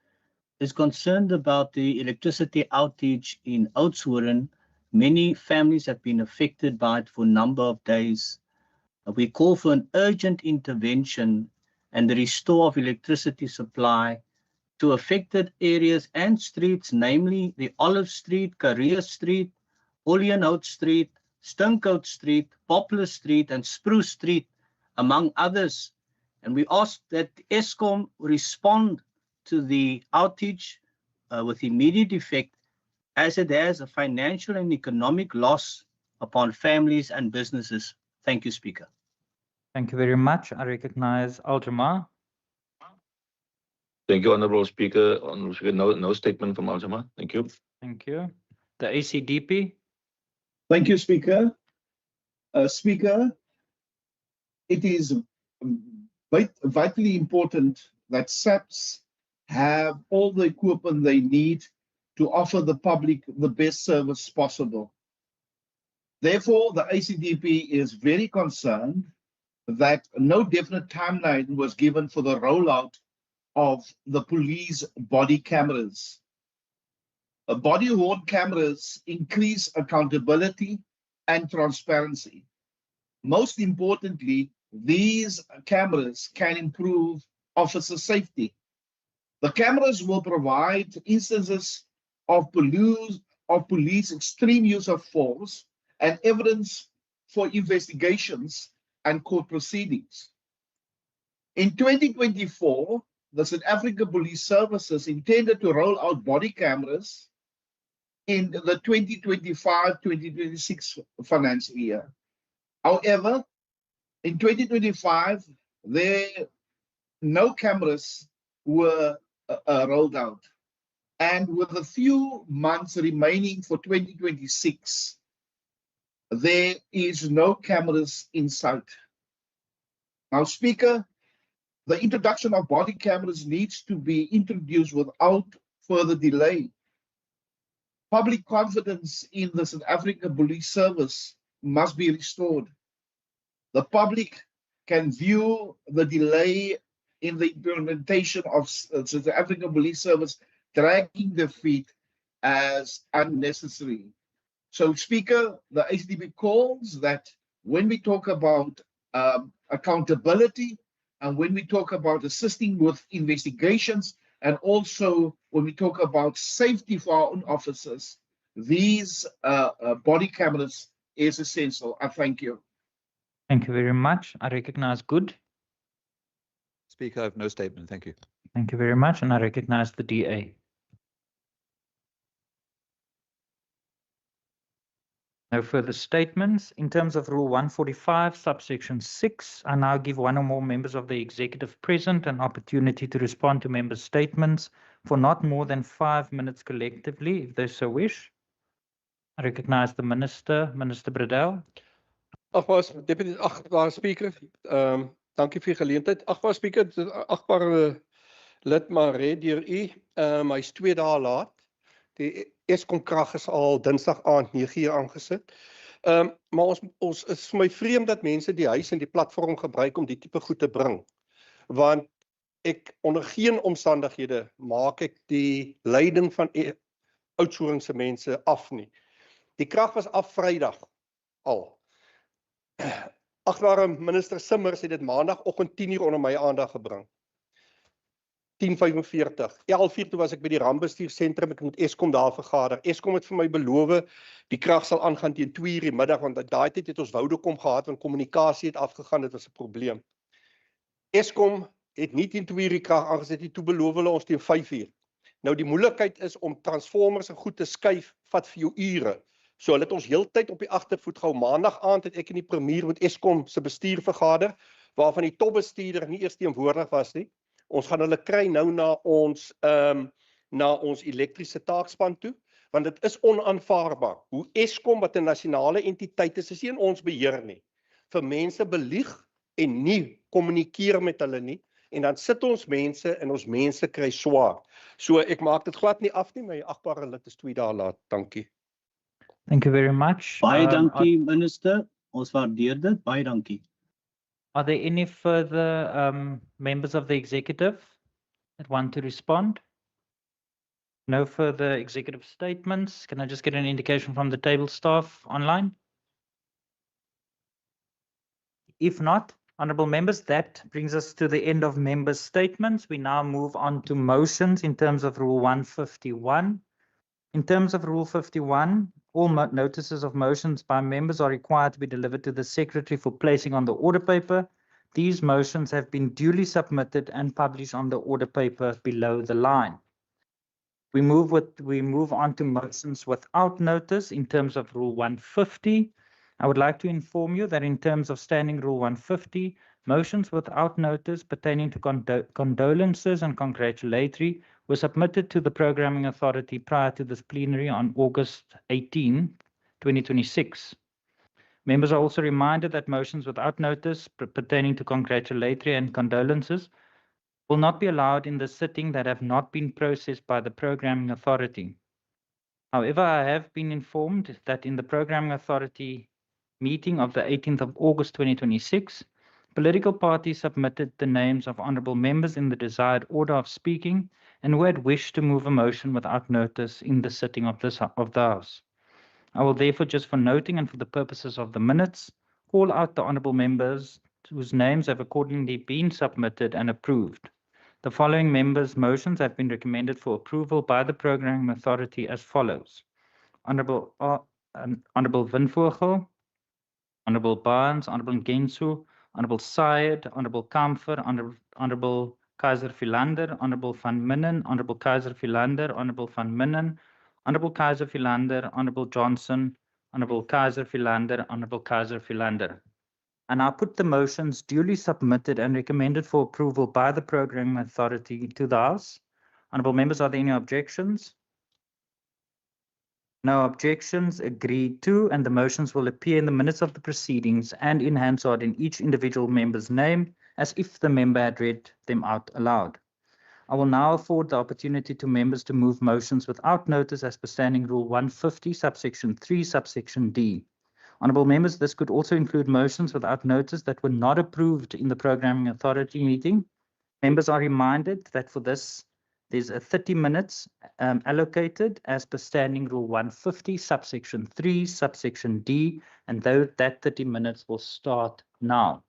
is concerned about the electricity outage in Oudtshoorn. Many families have been affected by it for a number of days. We call for an urgent intervention and the restore of electricity supply to affected areas and streets, namely the Olive Street, Career Street, Olienhout Street, Stinkout Street, Poplar Street, and Spruce Street, among others. And we ask that Eskom respond to the outage with immediate effect, as it has a financial and economic loss upon families and businesses. Thank you, Speaker. Thank you very much. I recognize Aljama. Thank you, Honourable Speaker. Honourable Speaker, no statement from Aljama. Thank you. Thank you. The ACDP. Thank you, Speaker. Speaker, it is vitally important that SAPs have all the equipment they need to offer the public the best service possible. Therefore, the ACDP is very concerned that no definite timeline was given for the rollout of the police body cameras. Body-worn cameras increase accountability and transparency. Most importantly, these cameras can improve officer safety. The cameras will provide instances of police extreme use of force and evidence for investigations and court proceedings. In 2024, the South Africa Police Services intended to roll out body cameras in the 2025-2026 financial year. However, in 2025, no cameras were rolled out. And with a few months remaining for 2026, there is no cameras in sight. Now, Speaker, the introduction of body cameras needs to be introduced without further delay. Public confidence in the South African Police Service must be restored. The public can view the delay in the implementation of South African Police Service dragging their feet as unnecessary. So, Speaker, the ACDP calls that when we talk about accountability and when we talk about assisting with investigations and also when we talk about safety for our own officers, these body cameras is essential. I thank you. Thank you very much. I recognize Good. Speaker, I have no statement. Thank you. Thank you very much. And I recognize the DA. No further statements. In terms of Rule 145, subsection 6, I now give one or more members of the executive present an opportunity to respond to members' statements for not more than 5 minutes collectively, if they so wish. I recognize the Minister, Minister Bradell. Agbare Speaker, dankie vir die geleentheid. Agbare Speaker, agbare lid Maree deur u, hy's 2 dae laat. Die Eskom krag is al Dinsdag aand 9:00 aangesit. Maar ons is vir my vreemd dat mense die huis en die platform gebruik om die tipe goed te bring. Want ek onder geen omstandighede maak ek die leiding van Oudtshoornse mense af nie. Die krag was af Vrydag al. Agbare Minister Simmers het dit maandagooggend 10:00 onder my aandag gebring. 10:45. 11:00 toe was ek by die rampbestuursentrum, ek moet Eskom daar vergader. Eskom het vir my beloof, die krag sal aangaan teen 2:00 die middag, want daai tyd het ons Woudekom gehad, want kommunikasie het afgegaan, dit was 'n probleem. Eskom het nie teen 2:00 die krag aangesit nie, toe beloof hulle ons teen 5:00. Nou die moeilikheid is om transformers en goed te skuif, vat vir jou ure. So hulle het ons heeltyd op die agtervoet gehou. Maandag aand het ek in die premier met Eskom se bestuur vergader, waarvan die topbestuurder nie eers teenwoordig was nie. Ons gaan hulle kry nou na ons elektriese taakspan toe, want dit is onaanvaarbaar. Hoe Eskom wat 'n nasionale entiteit is nie in ons beheer nie. Vir mense belieg en nie kommunikeer met hulle nie, en dan sit ons mense en ons mense kry swaar. So ek maak dit glad nie af nie, my agbare lid is 2 dae laat. Dankie. Thank you very much. Baie dankie, Minister. Ons waardeer dit. Baie dankie. Are there any further members of the executive that want to respond? No further executive statements. Can I just get an indication from the table staff online? If not, honourable members, that brings us to the end of members' statements. We now move on to motions in terms of Rule 151. In terms of Rule 51, all notices of motions by members are required to be delivered to the Secretary for placing on the order paper. These motions have been duly submitted and published on the order paper below the line. We move on to motions without notice in terms of Rule 150. I would like to inform you that in terms of Standing Rule 150, motions without notice pertaining to condolences and congratulatory were submitted to the Programming Authority prior to this plenary on August 18, 2026. Members are also reminded that motions without notice pertaining to congratulatory and condolences will not be allowed in the sitting that have not been processed by the Programming Authority. However, I have been informed that in the Programming Authority meeting of the 18th of August 2026, political parties submitted the names of honourable members in the desired order of speaking and who had wished to move a motion without notice in the sitting of the House. I will therefore, just for noting and for the purposes of the minutes, call out the honourable members whose names have accordingly been submitted and approved. The following members' motions have been recommended for approval by the Programming Authority as follows. Honourable Windvogel, Honourable Barnes, Honourable Ngensu, Honourable Syed, Honourable Kamfer, Honourable Kaiser Philander, Honourable Van Minnen, Honourable Kaiser Philander, Honourable Van Minnen, Honourable Kaiser Philander, Honourable Johnson, Honourable Kaiser Philander, Honourable Kaiser Philander. And I put the motions duly submitted and recommended for approval by the Programming Authority to the House. Honourable members, are there any objections? No objections, agreed to, and the motions will appear in the minutes of the proceedings and in Hansard in each individual member's name, as if the member had read them out aloud. I will now afford the opportunity to members to move motions without notice as per Standing Rule 150, subsection 3, subsection D. Honourable members, this could also include motions without notice that were not approved in the Programming Authority meeting. Members are reminded that for this, there's a 30 minutes allocated as per Standing Rule 150, subsection 3, subsection D, and that 30 minutes will start now.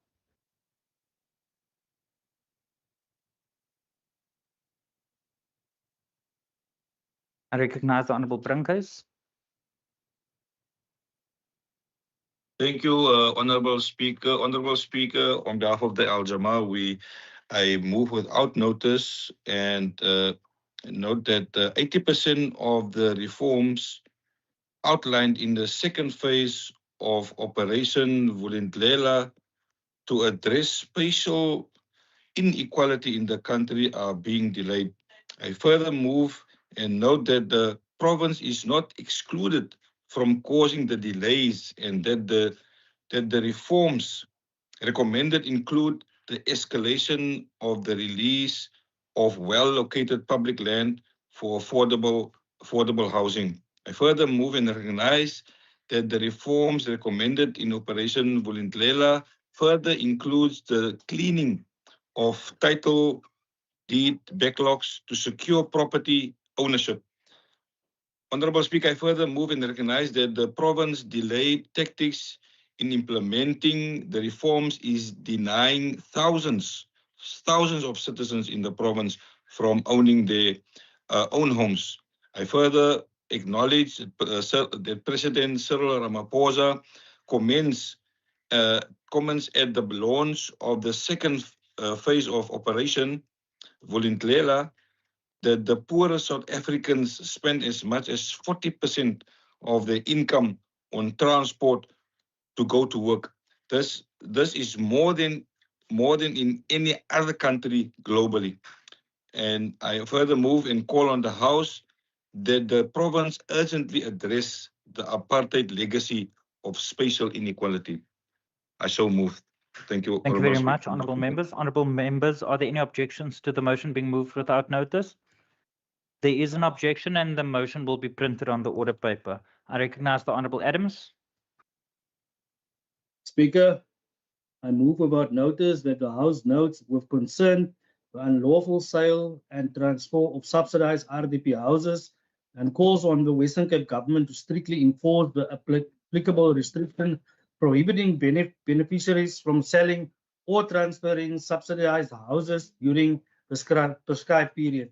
I recognize the Honourable Brinkhuis. Thank you, Honourable Speaker. Honourable Speaker, on behalf of the Al-Jama, I move without notice and note that 80% of the reforms outlined in the second phase of Operation Vulindlela to address spatial inequality in the country are being delayed. I further move and note that the province is not excluded from causing the delays and that the reforms recommended include the escalation of the release of well-located public land for affordable housing. I further move and recognize that the reforms recommended in Operation Vulindlela further includes the cleaning of title deed backlogs to secure property ownership. Honourable Speaker, I further move and recognize that the province delayed tactics in implementing the reforms is denying thousands of citizens in the province from owning their own homes. I further acknowledge that President Cyril Ramaphosa comments at the launch of the second phase of Operation Vulindlela that the poorest South Africans spend as much as 40% of their income on transport to go to work. This is more than in any other country globally. And I further move and call on the House that the province urgently address the apartheid legacy of spatial inequality. I so move. Thank you. Thank you very much, Honourable members. Honourable members, are there any objections to the motion being moved without notice? There is an objection and the motion will be printed on the order paper. I recognize the Honourable Adams. Speaker, I move about notice that the House notes with concern the unlawful sale and transfer of subsidized RDP houses and calls on the Western Cape government to strictly enforce the applicable restriction prohibiting beneficiaries from selling or transferring subsidized houses during the prescribed period,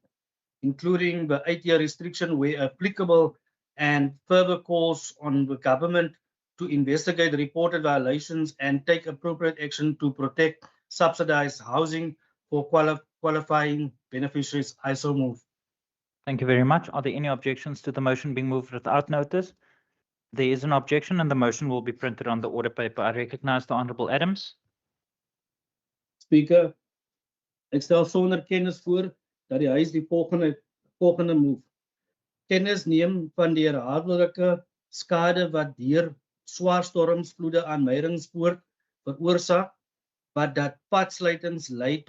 including the 8-year restriction where applicable, and further calls on the government to investigate reported violations and take appropriate action to protect subsidized housing for qualifying beneficiaries. I so move. Thank you very much. Are there any objections to the motion being moved without notice? There is an objection and the motion will be printed on the order paper. I recognize the Honourable Adams. Speaker, ek stel sonder kennis voor dat die huis die volgende move. Kennis neem van die herhaaldelike skade wat deur swaar stormvloede aan Meyringspoort veroorsaak, wat dat padsluitings lei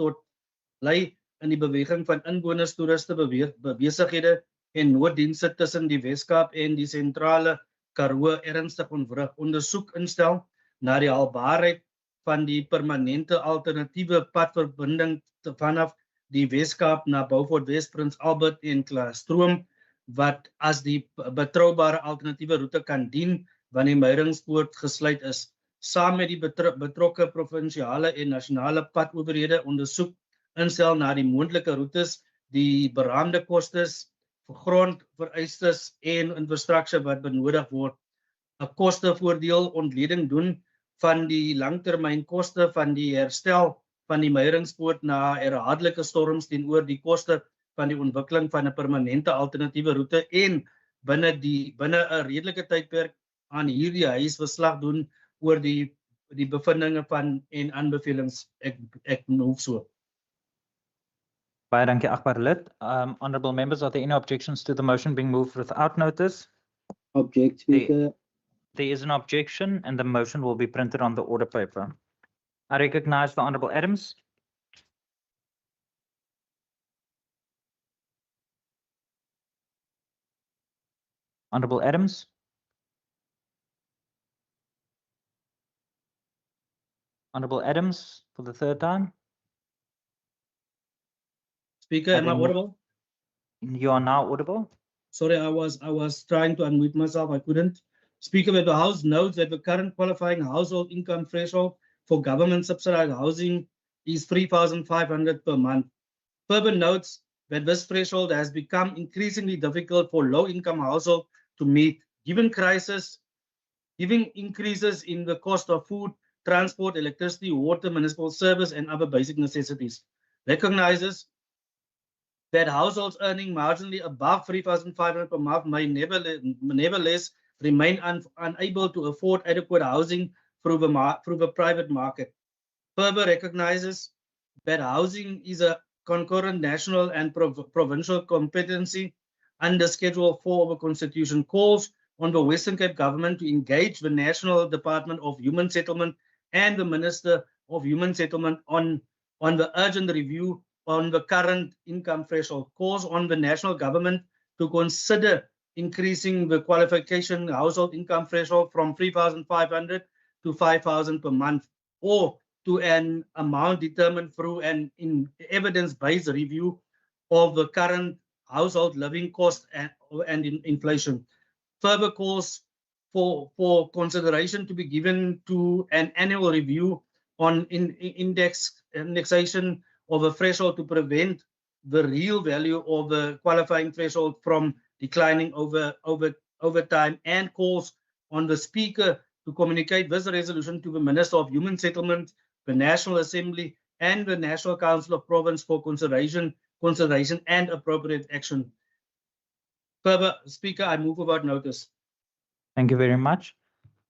in die beweging van inwoners, toeriste, besighede en nooddienste tussen die Weskaap en die sentrale Karoo ernstig ontwrig. Ondersoek instel na die haalbaarheid van die permanente alternatiewe padverbinding vanaf die Weskaap na Beaufort West, Prins Albert en Klaastroom, wat as die betroubare alternatiewe roete kan dien wanneer Meyringspoort gesluit is. Saam met die betrokke provinsiale en nasionale padowerhede ondersoek instel na die moontlike roetes, die beraamde kostes, grondvereistes en infrastruktuur wat benodig word. 'n Kostevoordeel ontleding doen van die langtermynkoste van die herstel van die Meyringspoort na herhaaldelike storms teenoor die koste van die ontwikkeling van 'n permanente alternatiewe roete en binne 'n redelike tydperk aan hierdie huis verslag doen oor die bevindinge van en aanbevelings. Ek hoef so. Baie dankie, agbare lid. Honourable members, are there any objections to the motion being moved without notice? Object, Speaker. There is an objection and the motion will be printed on the order paper. I recognize the Honourable Adams. Honourable Adams. Honourable Adams for the third time. Speaker, am I audible? You are now audible. Sorry, I was trying to unmute myself. I couldn't. Speaker, the House notes that the current qualifying household income threshold for government subsidized housing is 3,500 per month. Further notes that this threshold has become increasingly difficult for low-income households to meet, given increases in the cost of food, transport, electricity, water, municipal service, and other basic necessities. Recognizes that households earning marginally above 3,500 per month may nevertheless remain unable to afford adequate housing through the private market. Further recognizes that housing is a concurrent national and provincial competency under Schedule 4 of the Constitution. Calls on the Western Cape government to engage the National Department of Human Settlement and the Minister of Human Settlement on the urgent review on the current income threshold. Calls on the national government to consider increasing the qualification household income threshold from 3,500 to 5,000 per month, or to an amount determined through an evidence-based review of the current household living cost and inflation. Further calls for consideration to be given to an annual review on indexation of a threshold to prevent the real value of the qualifying threshold from declining over time, and calls on the Speaker to communicate this resolution to the Minister of Human Settlement, the National Assembly, and the National Council of Province for consideration and appropriate action. Further, Speaker, I move without notice. Thank you very much.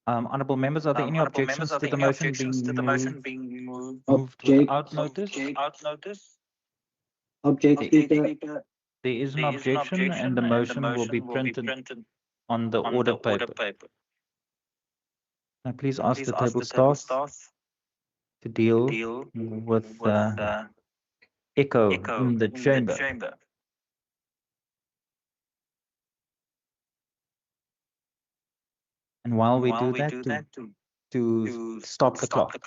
Honourable members, are there any objections to the motion being moved without notice? Object, Speaker. There is an objection and the motion will be printed on the order paper. Now please ask the table staff to deal with the echo in the chamber. And while we do that, to stop the clock.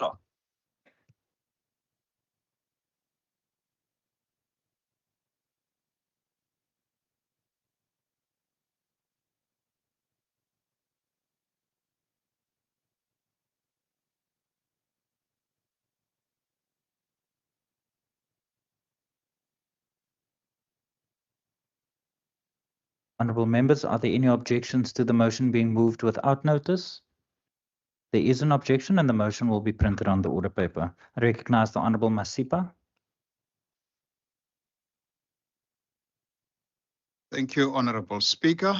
Honourable members, are there any objections to the motion being moved without notice? There is an objection and the motion will be printed on the order paper. I recognize the Honourable Masipa. Thank you, Honorable Speaker.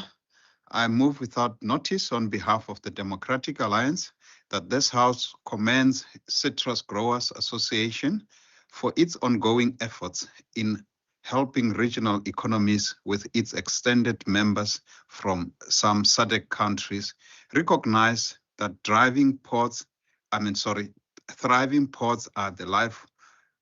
I move without notice on behalf of the Democratic Alliance that this House commends Citrus Growers Association for its ongoing efforts in helping regional economies with its extended members from some SADC countries, recognize that thriving ports are the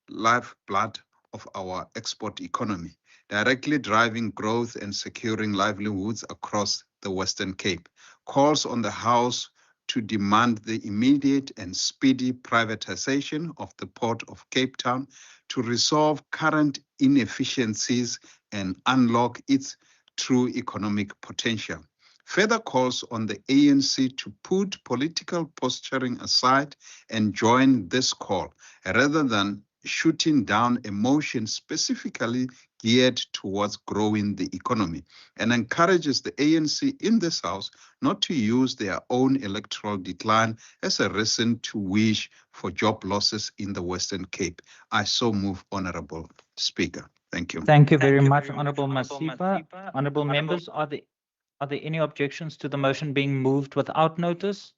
lifeblood of our export economy, directly driving growth and securing livelihoods across the Western Cape. Calls on the House to demand the immediate and speedy privatization of the Port of Cape Town to resolve current inefficiencies and unlock its true economic potential. Further calls on the ANC to put political posturing aside and join this call, rather than shooting down a motion specifically geared towards growing the economy, and encourages the ANC in this House not to use their own electoral decline as a reason to wish for job losses in the Western Cape. I so move, Honorable Speaker. Thank you. Thank you very much, Honorable Masipa. Honorable members, are there any objections to the motion being moved without notice?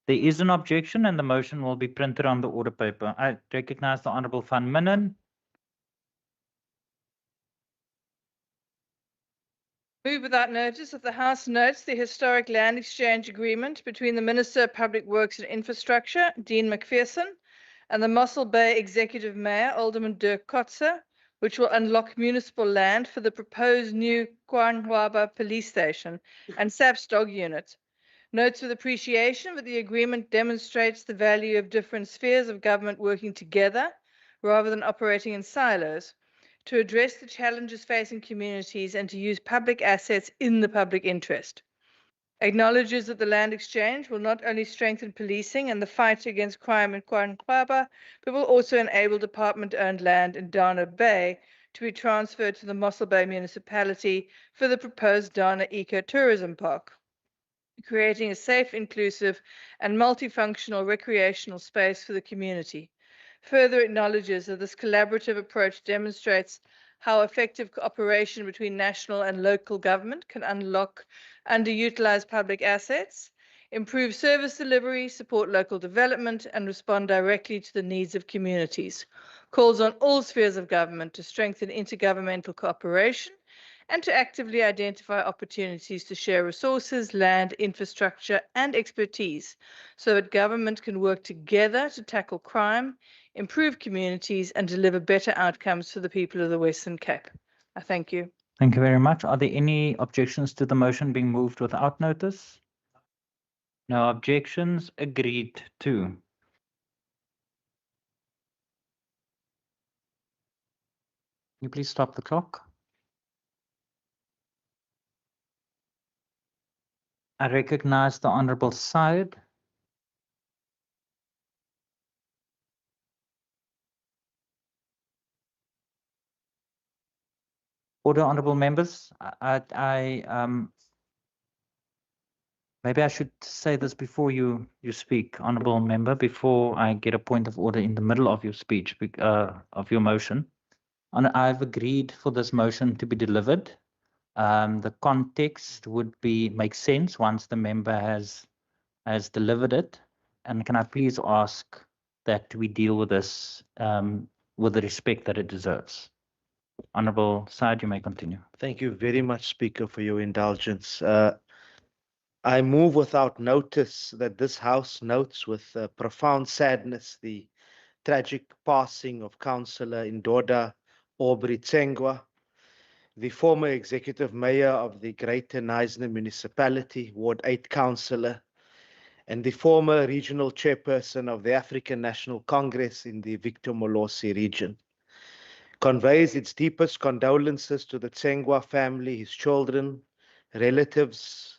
There is an objection and the motion will be printed on the order paper. I recognize the Honorable Van Minnen. Move without notice that the House notes the historic land exchange agreement between the Minister of Public Works and Infrastructure, Dean McPherson, and the Mossel Bay Executive Mayor, Alderman Dirk Kotzer, which will unlock municipal land for the proposed new Kwanhwaba police station and SAPS dog unit. Notes with appreciation that the agreement demonstrates the value of different spheres of government working together rather than operating in silos to address the challenges facing communities and to use public assets in the public interest. Acknowledges that the land exchange will not only strengthen policing and the fight against crime in Kwanhwaba, but will also enable department-owned land in Dana Bay to be transferred to the Mossel Bay municipality for the proposed Dana Eco-Tourism Park, creating a safe, inclusive, and multifunctional recreational space for the community. Further acknowledges that this collaborative approach demonstrates how effective cooperation between national and local government can unlock underutilized public assets, improve service delivery, support local development, and respond directly to the needs of communities. Calls on all spheres of government to strengthen intergovernmental cooperation and to actively identify opportunities to share resources, land, infrastructure, and expertise so that government can work together to tackle crime, improve communities, and deliver better outcomes for the people of the Western Cape. I thank you. Thank you very much. Are there any objections to the motion being moved without notice? No objections. Agreed to. Can you please stop the clock? I recognize the Honorable Syed. Order, honorable members. Maybe I should say this before you speak, honorable member, before I get a point of order in the middle of your speech, of your motion. And I've agreed for this motion to be delivered. The context would make sense once the member has delivered it. And can I please ask that we deal with this with the respect that it deserves? Honorable Syed, you may continue. Thank you very much, Speaker, for your indulgence. I move without notice that this House notes with profound sadness the tragic passing of Councillor Indoda Aubrey Tsengwa, the former Executive Mayor of the Greater Knysna Municipality, Ward 8 Councillor, and the former Regional Chairperson of the African National Congress in the Victor Molosi region. Conveys its deepest condolences to the Tsengwa family, his children, relatives,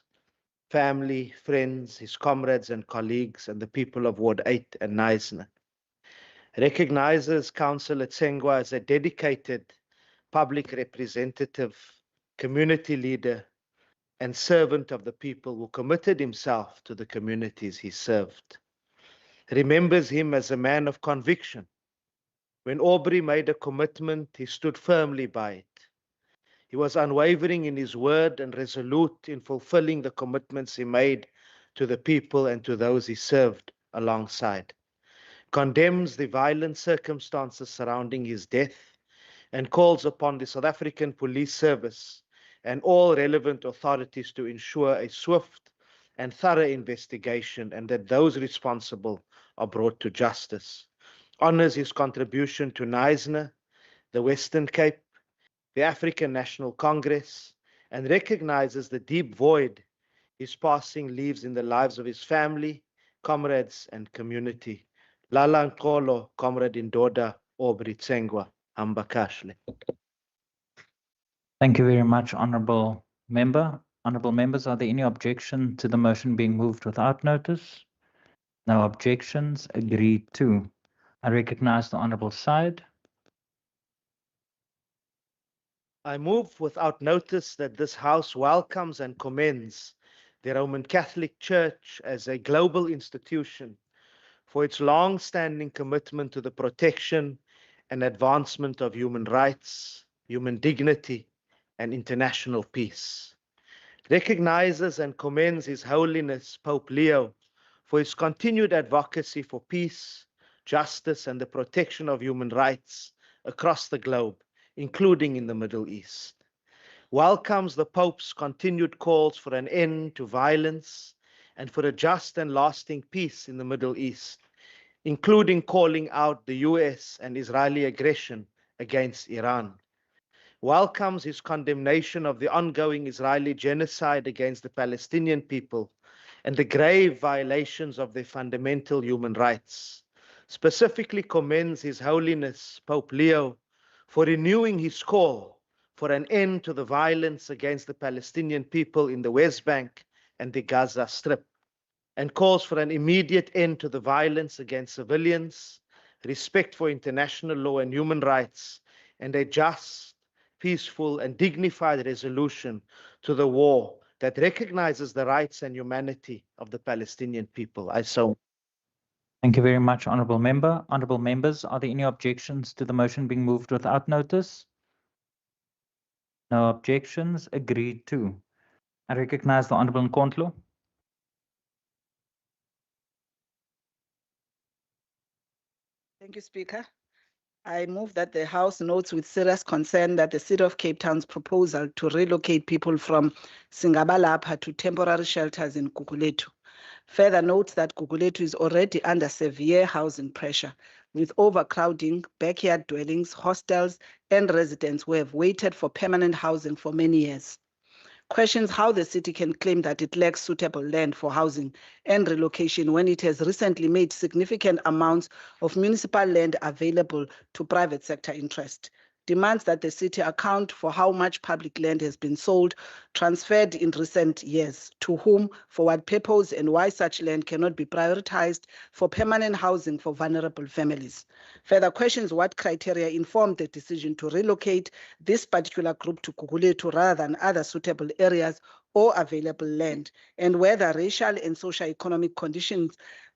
family, friends, his comrades and colleagues, and the people of Ward 8 and Knysna. Recognizes Councillor Tsengwa as a dedicated public representative, community leader, and servant of the people who committed himself to the communities he served. Remembers him as a man of conviction. When Aubrey made a commitment, he stood firmly by it. He was unwavering in his word and resolute in fulfilling the commitments he made to the people and to those he served alongside. Condemns the violent circumstances surrounding his death and calls upon the South African Police Service and all relevant authorities to ensure a swift and thorough investigation and that those responsible are brought to justice. Honors his contribution to Knysna, the Western Cape, the African National Congress, and recognizes the deep void his passing leaves in the lives of his family, comrades, and community. Lala Nkolo, Comrade Indoda, Aubrey Tsengwa, Ambakashle. Thank you very much, Honourable Member. Honourable Members, are there any objection to the motion being moved without notice? No objections. Agreed to. I recognize the Honourable Side. I move without notice that this House welcomes and commends the Roman Catholic Church as a global institution for its long-standing commitment to the protection and advancement of human rights, human dignity, and international peace. Recognizes and commends His Holiness Pope Leo for his continued advocacy for peace, justice, and the protection of human rights across the globe, including in the Middle East. Welcomes the Pope's continued calls for an end to violence and for a just and lasting peace in the Middle East, including calling out the US and Israeli aggression against Iran. Welcomes his condemnation of the ongoing Israeli genocide against the Palestinian people and the grave violations of their fundamental human rights. Specifically commends His Holiness Pope Leo for renewing his call for an end to the violence against the Palestinian people in the West Bank and the Gaza Strip, and calls for an immediate end to the violence against civilians, respect for international law and human rights, and a just, peaceful, and dignified resolution to the war that recognizes the rights and humanity of the Palestinian people. I so. Thank you very much, Honourable Member. Honourable Members, are there any objections to the motion being moved without notice? No objections. Agreed to. I recognize the Honourable Nkondlo. Thank you, Speaker. I move that the House notes with serious concern that the City of Cape Town's proposal to relocate people from Singabalapha to temporary shelters in Gugulethu further notes that Gugulethu is already under severe housing pressure, with overcrowding, backyard dwellings, hostels, and residents who have waited for permanent housing for many years. Questions how the city can claim that it lacks suitable land for housing and relocation when it has recently made significant amounts of municipal land available to private sector interest. Demands that the city account for how much public land has been sold, transferred in recent years, to whom, for what purpose, and why such land cannot be prioritized for permanent housing for vulnerable families. Further questions what criteria informed the decision to relocate this particular group to Gugulethu rather than other suitable areas or available land, and whether racial and socio-economic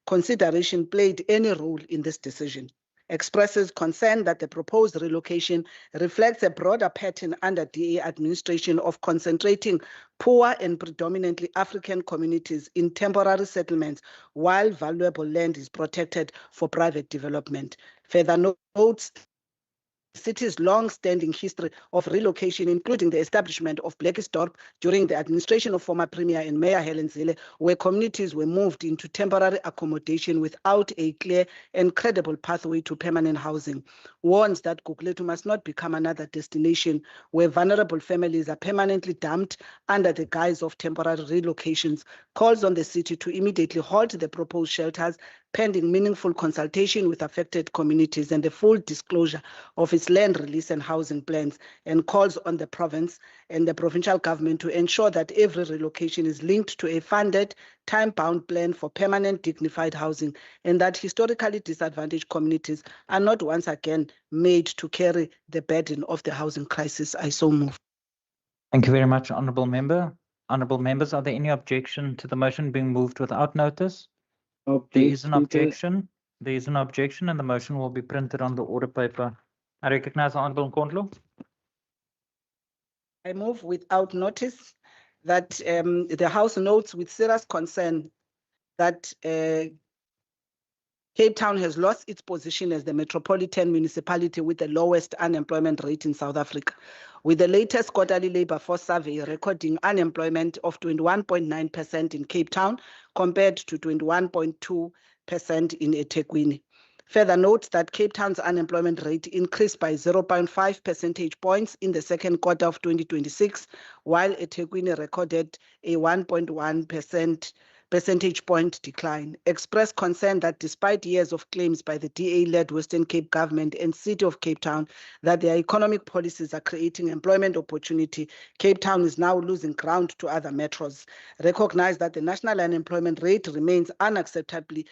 consideration played any role in this decision. Expresses concern that the proposed relocation reflects a broader pattern under DA administration of concentrating poor and predominantly African communities in temporary settlements while valuable land is protected for private development. Further notes the city's long-standing history of relocation, including the establishment of Blackisdorp during the administration of former Premier and Mayor Helen Zille, where communities were moved into temporary accommodation without a clear and credible pathway to permanent housing. Warns that Gugulethu must not become another destination where vulnerable families are permanently dumped under the guise of temporary relocations. Calls on the city to immediately halt the proposed shelters pending meaningful consultation with affected communities and the full disclosure of its land release and housing plans, and calls on the province and the provincial government to ensure that every relocation is linked to a funded, time-bound plan for permanent dignified housing, and that historically disadvantaged communities are not once again made to carry the burden of the housing crisis. I so move. Thank you very much, Honourable Member. Honourable Members, are there any objection to the motion being moved without notice? There is an objection. There is an objection, and the motion will be printed on the order paper. I recognize the Honourable Nkondlo. I move without notice that the House notes with serious concern that Cape Town has lost its position as the metropolitan municipality with the lowest unemployment rate in South Africa, with the latest quarterly labor force survey recording unemployment of 21.9% in Cape Town compared to 21.2% in eThekwini. Further note that Cape Town's unemployment rate increased by 0.5 percentage points in the second quarter of 2026, while eThekwini recorded a 1.1% percentage point decline. Expressed concern that despite years of claims by the DA-led Western Cape government and City of Cape Town that their economic policies are creating employment opportunity, Cape Town is now losing ground to other metros. Recognize that the national unemployment rate remains unacceptably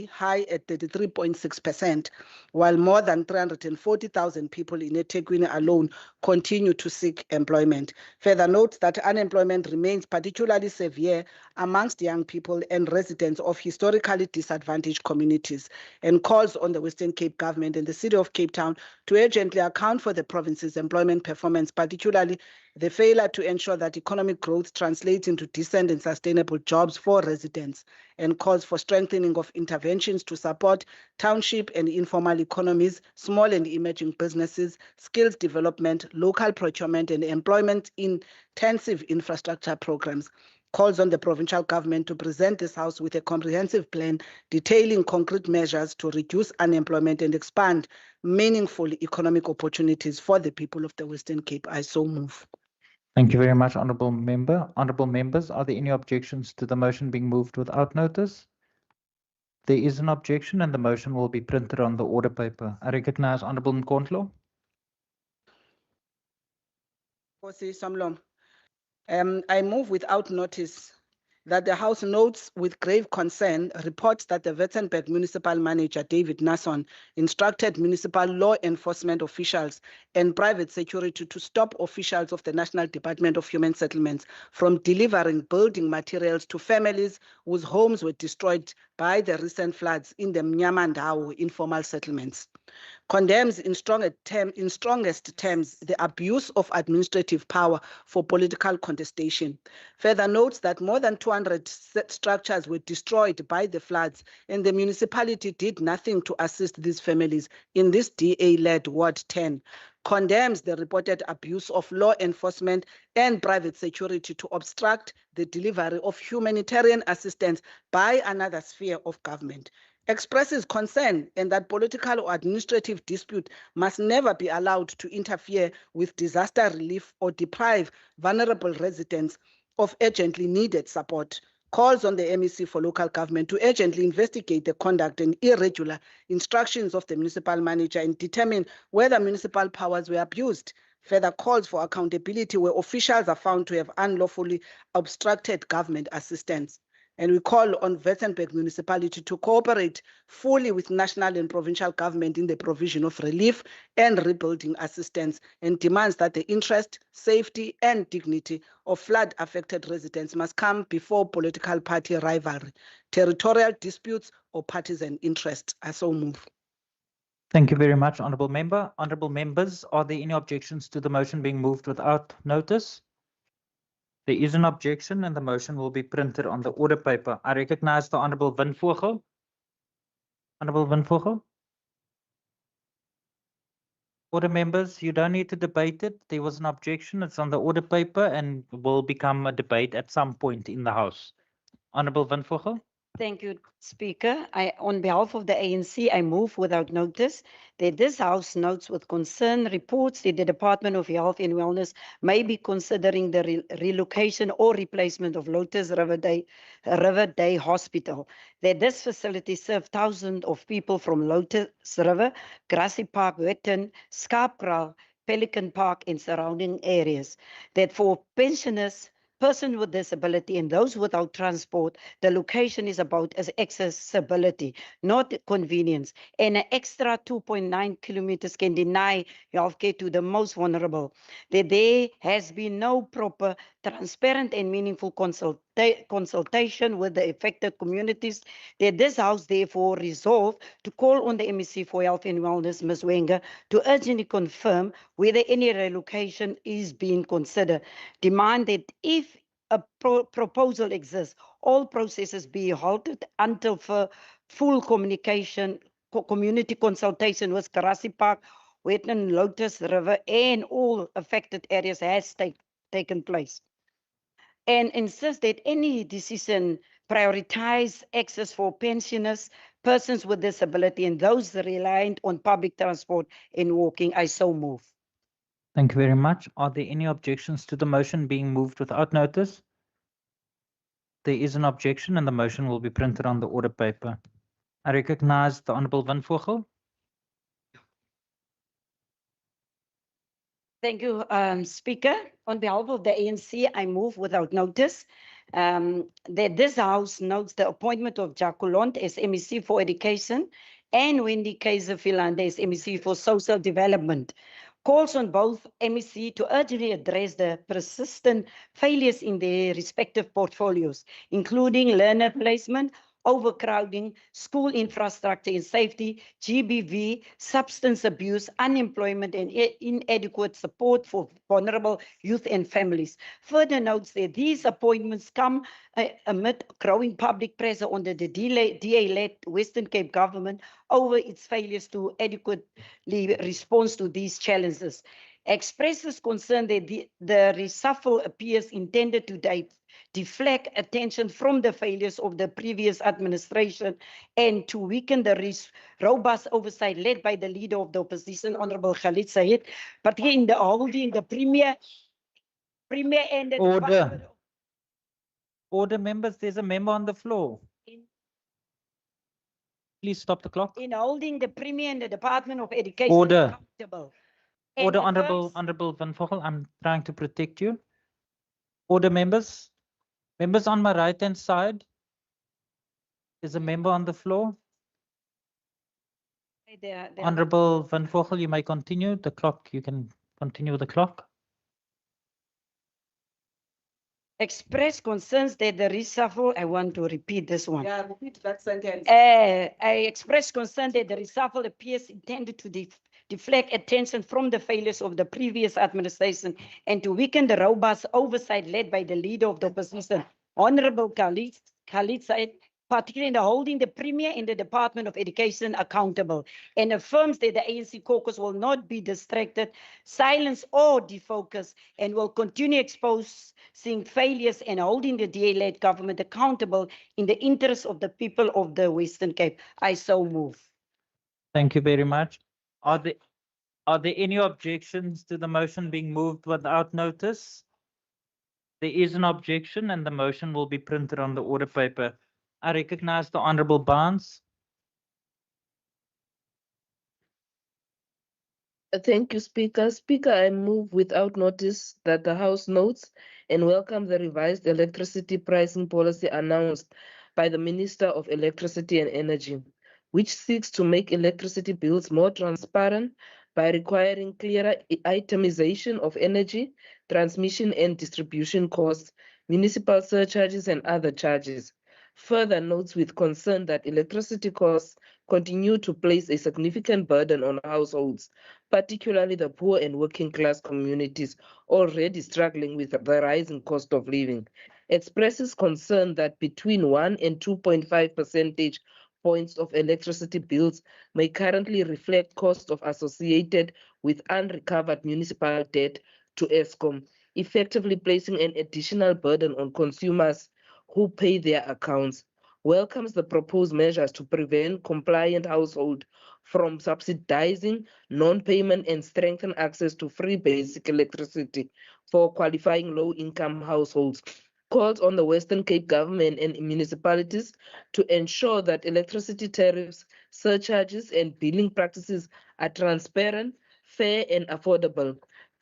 high at 33.6%, while more than 340,000 people in eThekwini alone continue to seek employment. Further note that unemployment remains particularly severe amongst young people and residents of historically disadvantaged communities, and calls on the Western Cape government and the City of Cape Town to urgently account for the province's employment performance, particularly the failure to ensure that economic growth translates into decent and sustainable jobs for residents, and calls for strengthening of interventions to support township and informal economies, small and emerging businesses, skills development, local procurement, and employment-intensive infrastructure programs. Calls on the provincial government to present this House with a comprehensive plan detailing concrete measures to reduce unemployment and expand meaningful economic opportunities for the people of the Western Cape. I so move. Thank you very much, Honourable Member. Honourable members, are there any objections to the motion being moved without notice? There is an objection and the motion will be printed on the order paper. I recognize Honourable Mkondlo. I move without notice that the House notes with grave concern reports that the Witzenberg Municipal Manager, David Nason, instructed municipal law enforcement officials and private security to stop officials of the National Department of Human Settlements from delivering building materials to families whose homes were destroyed by the recent floods in the Mnyamandao informal settlements. Condemns in strongest terms the abuse of administrative power for political contestation. Further notes that more than 200 structures were destroyed by the floods and the municipality did nothing to assist these families in this DA-led Ward 10. Condemns the reported abuse of law enforcement and private security to obstruct the delivery of humanitarian assistance by another sphere of government. Expresses concern and that political or administrative dispute must never be allowed to interfere with disaster relief or deprive vulnerable residents of urgently needed support. Calls on the MEC for local government to urgently investigate the conduct and irregular instructions of the municipal manager and determine whether municipal powers were abused. Further calls for accountability where officials are found to have unlawfully obstructed government assistance. And we call on Witzenberg Municipality to cooperate fully with national and provincial government in the provision of relief and rebuilding assistance, and demands that the interest, safety, and dignity of flood-affected residents must come before political party rivalry, territorial disputes, or partisan interests. I so move. Thank you very much, Honourable Member. Honourable members, are there any objections to the motion being moved without notice? There is an objection and the motion will be printed on the order paper. I recognize the Honourable Vin Vogel. Honourable Vin Vogel. Order members, you don't need to debate it. There was an objection. It's on the order paper and will become a debate at some point in the House. Honourable Vin Vogel. Thank you, Speaker. On behalf of the ANC, I move without notice that this House notes with concern reports that the Department of Health and Wellness may be considering the relocation or replacement of Lotus River Day Hospital. That this facility serves thousands of people from Lotus River, Grassy Park, Witten, Skarpkraal, Pelican Park, and surrounding areas. That for pensioners, persons with disability and those without transport, the location is about as accessibility, not convenience. And an extra 2.9 kilometers can deny healthcare to the most vulnerable. That there has been no proper, transparent and meaningful consultation with the affected communities, that this House therefore resolve to call on the MEC for Health and Wellness, Ms. Wenger, to urgently confirm whether any relocation is being considered. Demand that if a proposal exists, all processes be halted until full community consultation with Karasi Park, Wetland, Lotus River, and all affected areas has taken place. And insist that any decision prioritize access for pensioners, persons with disability, and those reliant on public transport and walking. I so move. Thank you very much. Are there any objections to the motion being moved without notice? There is an objection and the motion will be printed on the order paper. I recognize the Honorable Van Vogel. Thank you, Speaker. On behalf of the ANC, I move without notice that this House notes the appointment of Jack Coulont as MEC for Education and Wendy Kaiser-Philander as MEC for Social Development. Calls on both MEC to urgently address the persistent failures in their respective portfolios, including learner placement, overcrowding, school infrastructure and safety, GBV, substance abuse, unemployment, and inadequate support for vulnerable youth and families. Further notes that these appointments come amid growing public pressure on the DA-led Western Cape government over its failures to adequately respond to these challenges. Expresses concern that the reshuffle appears intended to deflect attention from the failures of the previous administration and to weaken the robust oversight led by the leader of the opposition, Honorable Khalid Said, particularly in the holding the premier and the Order. Order, members. There's a member on the floor. Please stop the clock. In holding the premier and the Department of Education Order. accountable. Order, Honorable Van Vogel. I'm trying to protect you. Order, members. Members on my right-hand side. There's a member on the floor. Honorable Van Vogel, you may continue. The clock, you can continue the clock. Express concerns that the reshuffle, I want to repeat this one. Yeah, repeat that sentence. I express concern that the reshuffle appears intended to deflect attention from the failures of the previous administration and to weaken the robust oversight led by the leader of the opposition, Honorable Khalid Said, particularly in holding the Premier in the Department of Education accountable, and affirms that the ANC caucus will not be distracted, silenced, or defocused, and will continue exposing failures and holding the DA-led government accountable in the interest of the people of the Western Cape. I so move. Thank you very much. Are there any objections to the motion being moved without notice? There is an objection and the motion will be printed on the order paper. I recognize the Honorable Barnes. Thank you, Speaker. Speaker, I move without notice that the House notes and welcome the revised electricity pricing policy announced by the Minister of Electricity and Energy, which seeks to make electricity bills more transparent by requiring clearer itemization of energy, transmission and distribution costs, municipal surcharges, and other charges. Further notes with concern that electricity costs continue to place a significant burden on households, particularly the poor and working class communities already struggling with the rising cost of living. Expresses concern that between 1 and 2.5 percentage points of electricity bills may currently reflect costs associated with unrecovered municipal debt to Eskom, effectively placing an additional burden on consumers who pay their accounts. Welcomes the proposed measures to prevent compliant households from subsidizing non-payment and strengthen access to free basic electricity for qualifying low-income households. Calls on the Western Cape government and municipalities to ensure that electricity tariffs, surcharges, and billing practices are transparent, fair, and affordable.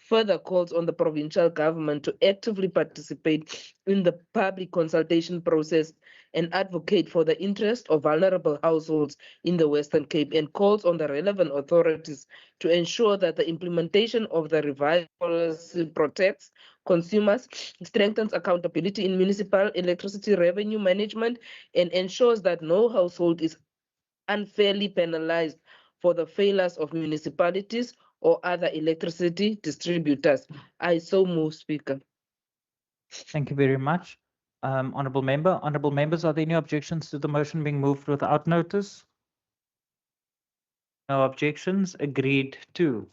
further calls on the provincial government to actively participate in the public consultation process and advocate for the interest of vulnerable households in the Western Cape, and calls on the relevant authorities to ensure that the implementation of the revised policy protects consumers, strengthens accountability in municipal electricity revenue management, and ensures that no household is unfairly penalized for the failures of municipalities or other electricity distributors. I so move, Speaker. Thank you very much. Honourable Member. Honourable Members, are there any objections to the motion being moved without notice? No objections. Agreed to.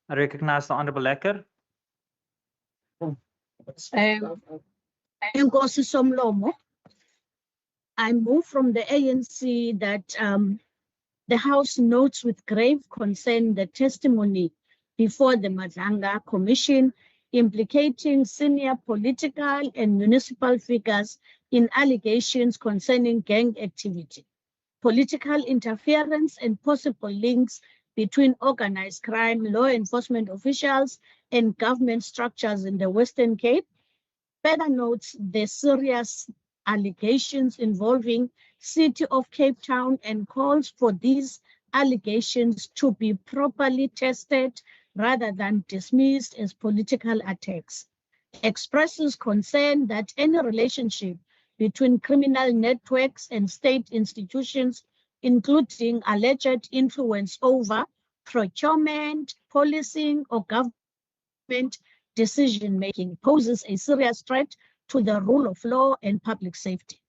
I recognise the Honourable Lekker. Nkosi Somlomo, I move from the ANC that the House notes with grave concern the testimony before the Madlanga Commission implicating senior political and municipal figures in allegations concerning gang activity, political interference, and possible links between organized crime, law enforcement officials, and government structures in the Western Cape. Further notes the serious allegations involving City of Cape Town and calls for these allegations to be properly tested rather than dismissed as political attacks. Expresses concern that any relationship between criminal networks and state institutions, including alleged influence over procurement, policing, or government decision-making, poses a serious threat to the rule of law and public safety.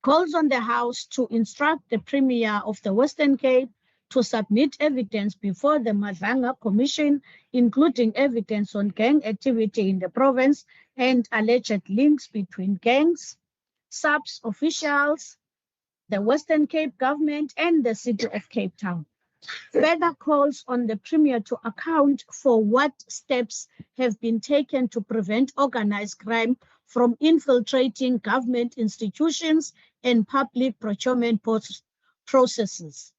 Calls on the House to instruct the Premier of the Western Cape to submit evidence before the Madlanga Commission, including evidence on gang activity in the province and alleged links between gangs, SAPS officials, the Western Cape government, and the City of Cape Town. Further calls on the Premier to account for what steps have been taken to prevent organized crime from infiltrating government institutions and public procurement processes.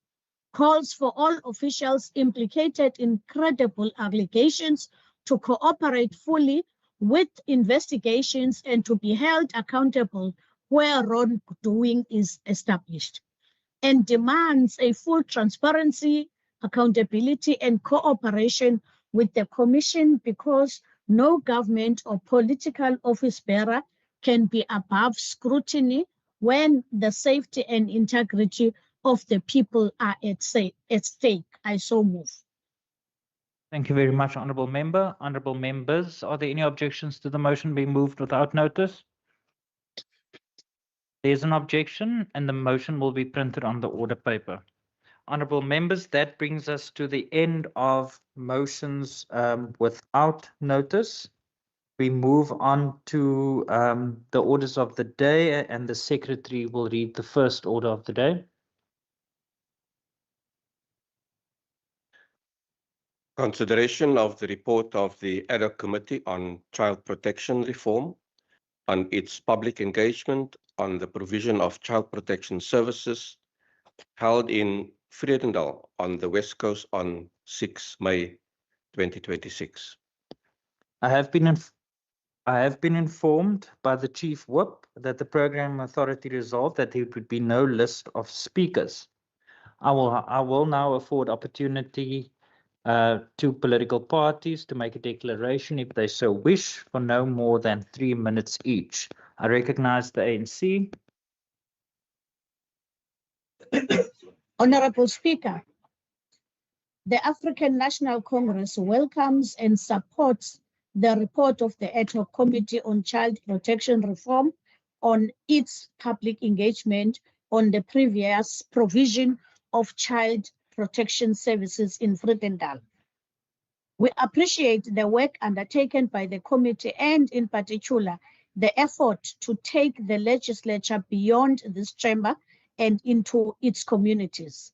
Calls for all officials implicated in credible allegations to cooperate fully with investigations and to be held accountable where wrongdoing is established, and demands a full transparency, accountability, and cooperation with the Commission, because no government or political office bearer can be above scrutiny when the safety and integrity of the people are at stake. I so move. Thank you very much, Honourable Member. Honourable Members, are there any objections to the motion being moved without notice? There's an objection and the motion will be printed on the order paper. Honourable Members, that brings us to the end of motions without notice. We move on to the orders of the day, and the Secretary will read the first order of the day. Consideration of the report of the Ad hoc Committee on Child Protection Reform, on its public engagement on the provision of child protection services, held in Vredendal on the West Coast on 6 May 2026. I have been informed by the Chief Whip that the Programme Authority resolved that there would be no list of speakers. I will now afford opportunity to political parties to make a declaration if they so wish for no more than 3 minutes each. I recognise the ANC. Honourable Speaker, the African National Congress welcomes and supports the report of the Ad hoc Committee on Child Protection Reform on its public engagement on the previous provision of child protection services in Vredendal. We appreciate the work undertaken by the committee and in particular the effort to take the legislature beyond this chamber and into its communities.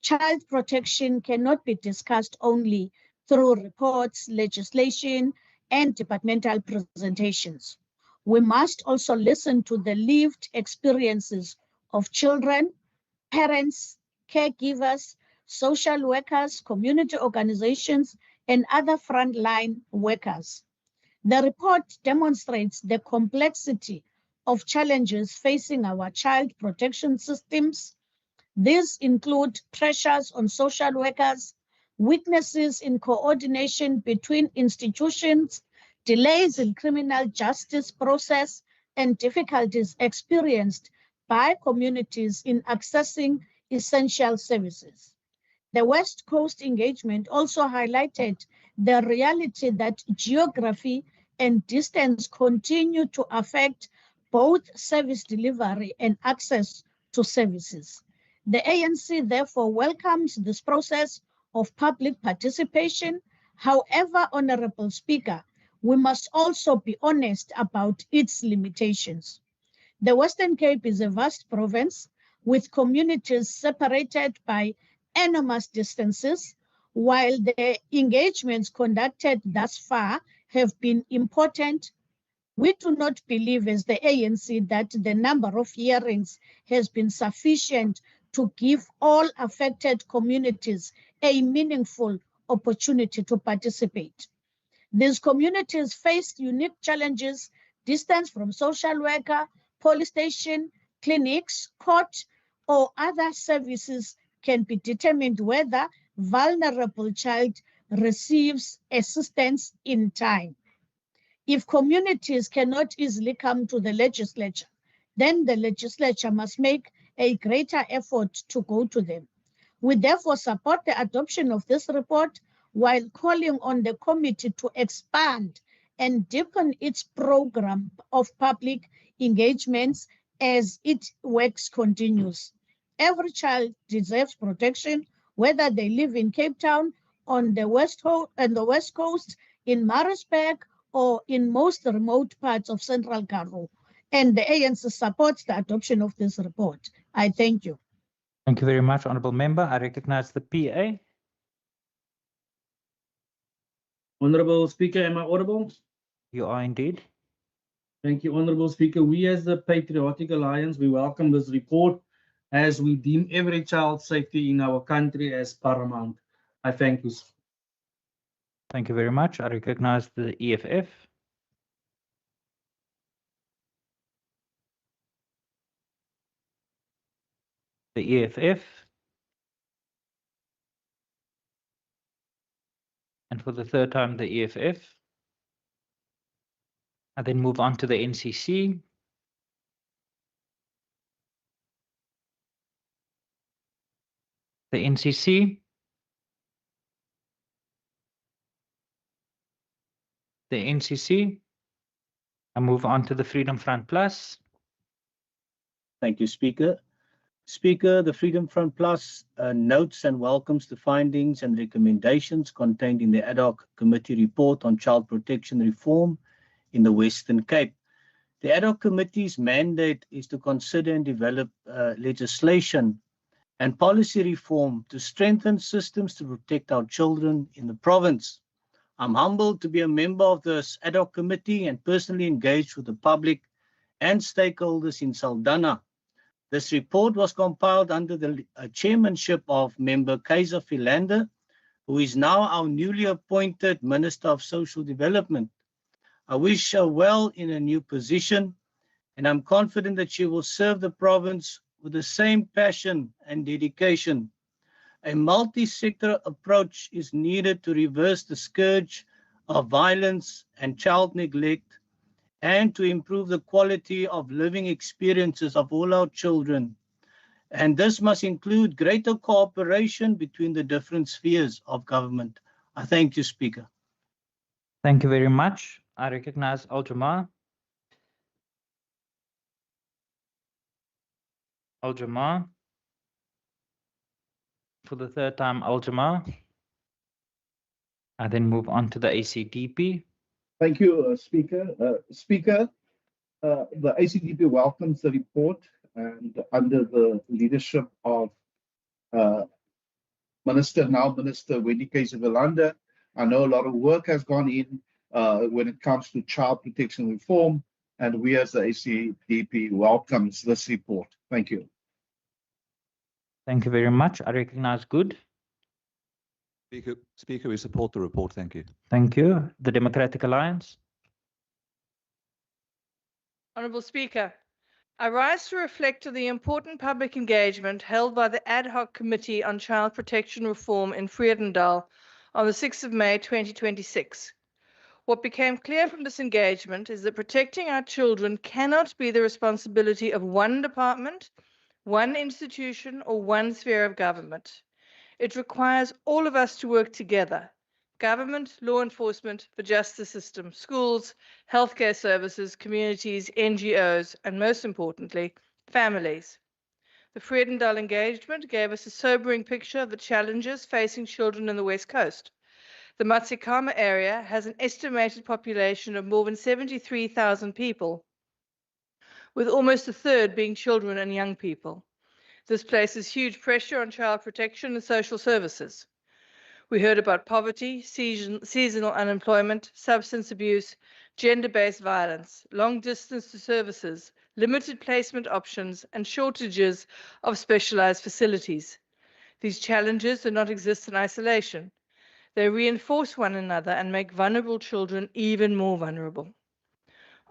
Child protection cannot be discussed only through reports, legislation, and departmental presentations. We must also listen to the lived experiences of children, parents, caregivers, social workers, community organizations, and other frontline workers. The report demonstrates the complexity of challenges facing our child protection systems. These include pressures on social workers, weaknesses in coordination between institutions, delays in criminal justice process, and difficulties experienced by communities in accessing essential services. The West Coast engagement also highlighted the reality that geography and distance continue to affect both service delivery and access to services. The ANC therefore welcomes this process of public participation. However, Honorable Speaker, we must also be honest about its limitations. The Western Cape is a vast province with communities separated by enormous distances. While the engagements conducted thus far have been important, we do not believe as the ANC that the number of hearings has been sufficient to give all affected communities a meaningful opportunity to participate. These communities faced unique challenges: distance from social worker, police station, clinics, court, or other services can be determined whether vulnerable child receives assistance in time. If communities cannot easily come to the legislature, then the legislature must make a greater effort to go to them. We therefore support the adoption of this report while calling on the committee to expand and deepen its program of public engagements as its work continues. Every child deserves protection, whether they live in Cape Town, on the West Coast, in Maritzburg, or in most remote parts of Central Karoo. And the ANC supports the adoption of this report. I thank you. Thank you very much, Honourable Member. I recognize the PA. Honourable Speaker, am I audible? You are indeed. Thank you, Honourable Speaker. We as the Patriotic Alliance, we welcome this report as we deem every child's safety in our country as paramount. I thank you. Thank you very much. I recognize the EFF. The EFF. And for the third time, the EFF. I then move on to the NCC. The NCC. The NCC. I move on to the Freedom Front Plus. Thank you, Speaker. Speaker, the Freedom Front Plus notes and welcomes the findings and recommendations contained in the ad hoc committee report on child protection reform in the Western Cape. The ad hoc committee's mandate is to consider and develop legislation and policy reform to strengthen systems to protect our children in the province. I'm humbled to be a member of this ad hoc committee and personally engaged with the public and stakeholders in Saldanha. This report was compiled under the chairmanship of member Kaiser Philander, who is now our newly appointed Minister of Social Development. I wish her well in a new position, and I'm confident that she will serve the province with the same passion and dedication. A multi-sector approach is needed to reverse the scourge of violence and child neglect and to improve the quality of living experiences of all our children. And this must include greater cooperation between the different spheres of government. I thank you, Speaker. Thank you very much. I recognize Al-Jamaa. Al-Jamaa. For the third time, Al-Jamaa. I then move on to the ACDP. Thank you, Speaker. Speaker, the ACDP welcomes the report and under the leadership of Minister Wendy Kaiser-Vilanda. I know a lot of work has gone in when it comes to child protection reform, and we as the ACDP welcomes this report. Thank you. Thank you very much. I recognize Good. Speaker, we support the report. Thank you. Thank you. The Democratic Alliance. Honourable Speaker, I rise to reflect on the important public engagement held by the Ad Hoc Committee on Child Protection Reform in Vredendal on the 6th of May 2026. What became clear from this engagement is that protecting our children cannot be the responsibility of one department, one institution, or one sphere of government. It requires all of us to work together: government, law enforcement, the justice system, schools, healthcare services, communities, NGOs, and most importantly, families. The Vredendal engagement gave us a sobering picture of the challenges facing children in the West Coast. The Matsikama area has an estimated population of more than 73,000 people, with almost a third being children and young people. This places huge pressure on child protection and social services. We heard about poverty, seasonal unemployment, substance abuse, gender-based violence, long distance to services, limited placement options, and shortages of specialized facilities. These challenges do not exist in isolation. They reinforce one another and make vulnerable children even more vulnerable.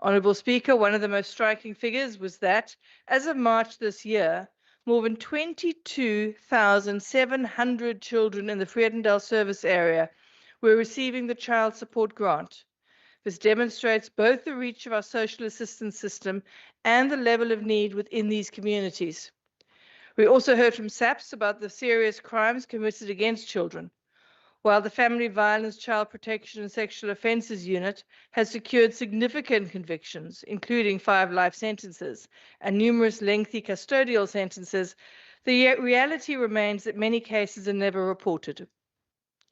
Honourable Speaker, one of the most striking figures was that, as of March this year, more than 22,700 children in the Vredendal service area were receiving the Child Support Grant. This demonstrates both the reach of our social assistance system and the level of need within these communities. We also heard from SAPS about the serious crimes committed against children. While the Family Violence, Child Protection and Sexual Offences Unit has secured significant convictions, including 5 life sentences and numerous lengthy custodial sentences, the reality remains that many cases are never reported.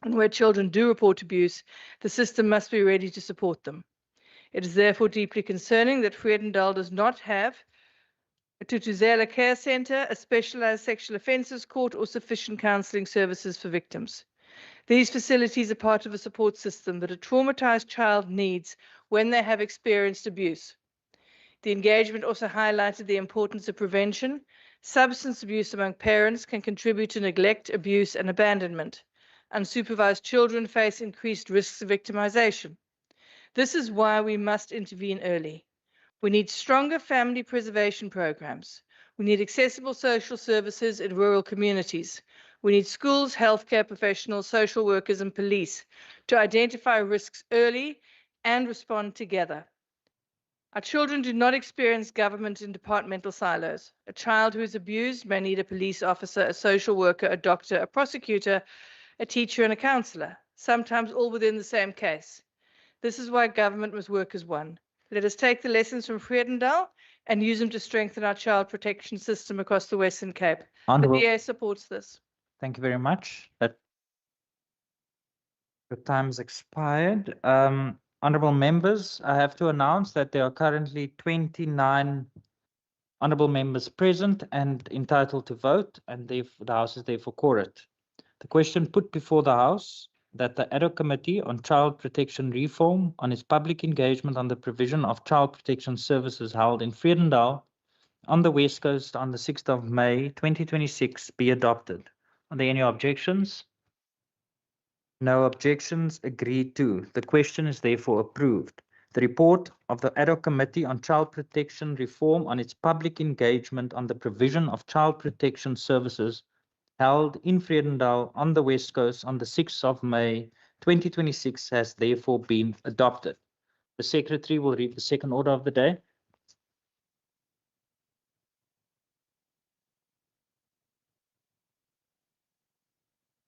And where children do report abuse, the system must be ready to support them. It is therefore deeply concerning that Vredendal does not have a Tutuzela Care Centre, a specialised sexual offences court, or sufficient counselling services for victims. These facilities are part of a support system that a traumatized child needs when they have experienced abuse. The engagement also highlighted the importance of prevention. Substance abuse among parents can contribute to neglect, abuse, and abandonment. Unsupervised children face increased risks of victimization. This is why we must intervene early. We need stronger family preservation programs. We need accessible social services in rural communities. We need schools, healthcare professionals, social workers, and police to identify risks early and respond together. Our children do not experience government and departmental silos. A child who is abused may need a police officer, a social worker, a doctor, a prosecutor, a teacher, and a counsellor, sometimes all within the same case. This is why government must work as one. Let us take the lessons from Vredendal and use them to strengthen our child protection system across the Western Cape. The DA supports this. Thank you very much. That your time's expired. Honourable members, I have to announce that there are currently 29 honourable members present and entitled to vote, and the House is therefore quorate. The question put before the House, that the Ad Hoc Committee on Child Protection Reform on its public engagement on the provision of child protection services held in Vredendal on the West Coast on the 6th of May 2026 be adopted. Are there any objections? No objections. Agreed to. The question is therefore approved. The report of the Ad Hoc Committee on Child Protection Reform on its public engagement on the provision of child protection services held in Vredendal on the West Coast on the 6th of May 2026 has therefore been adopted. The Secretary will read the second order of the day.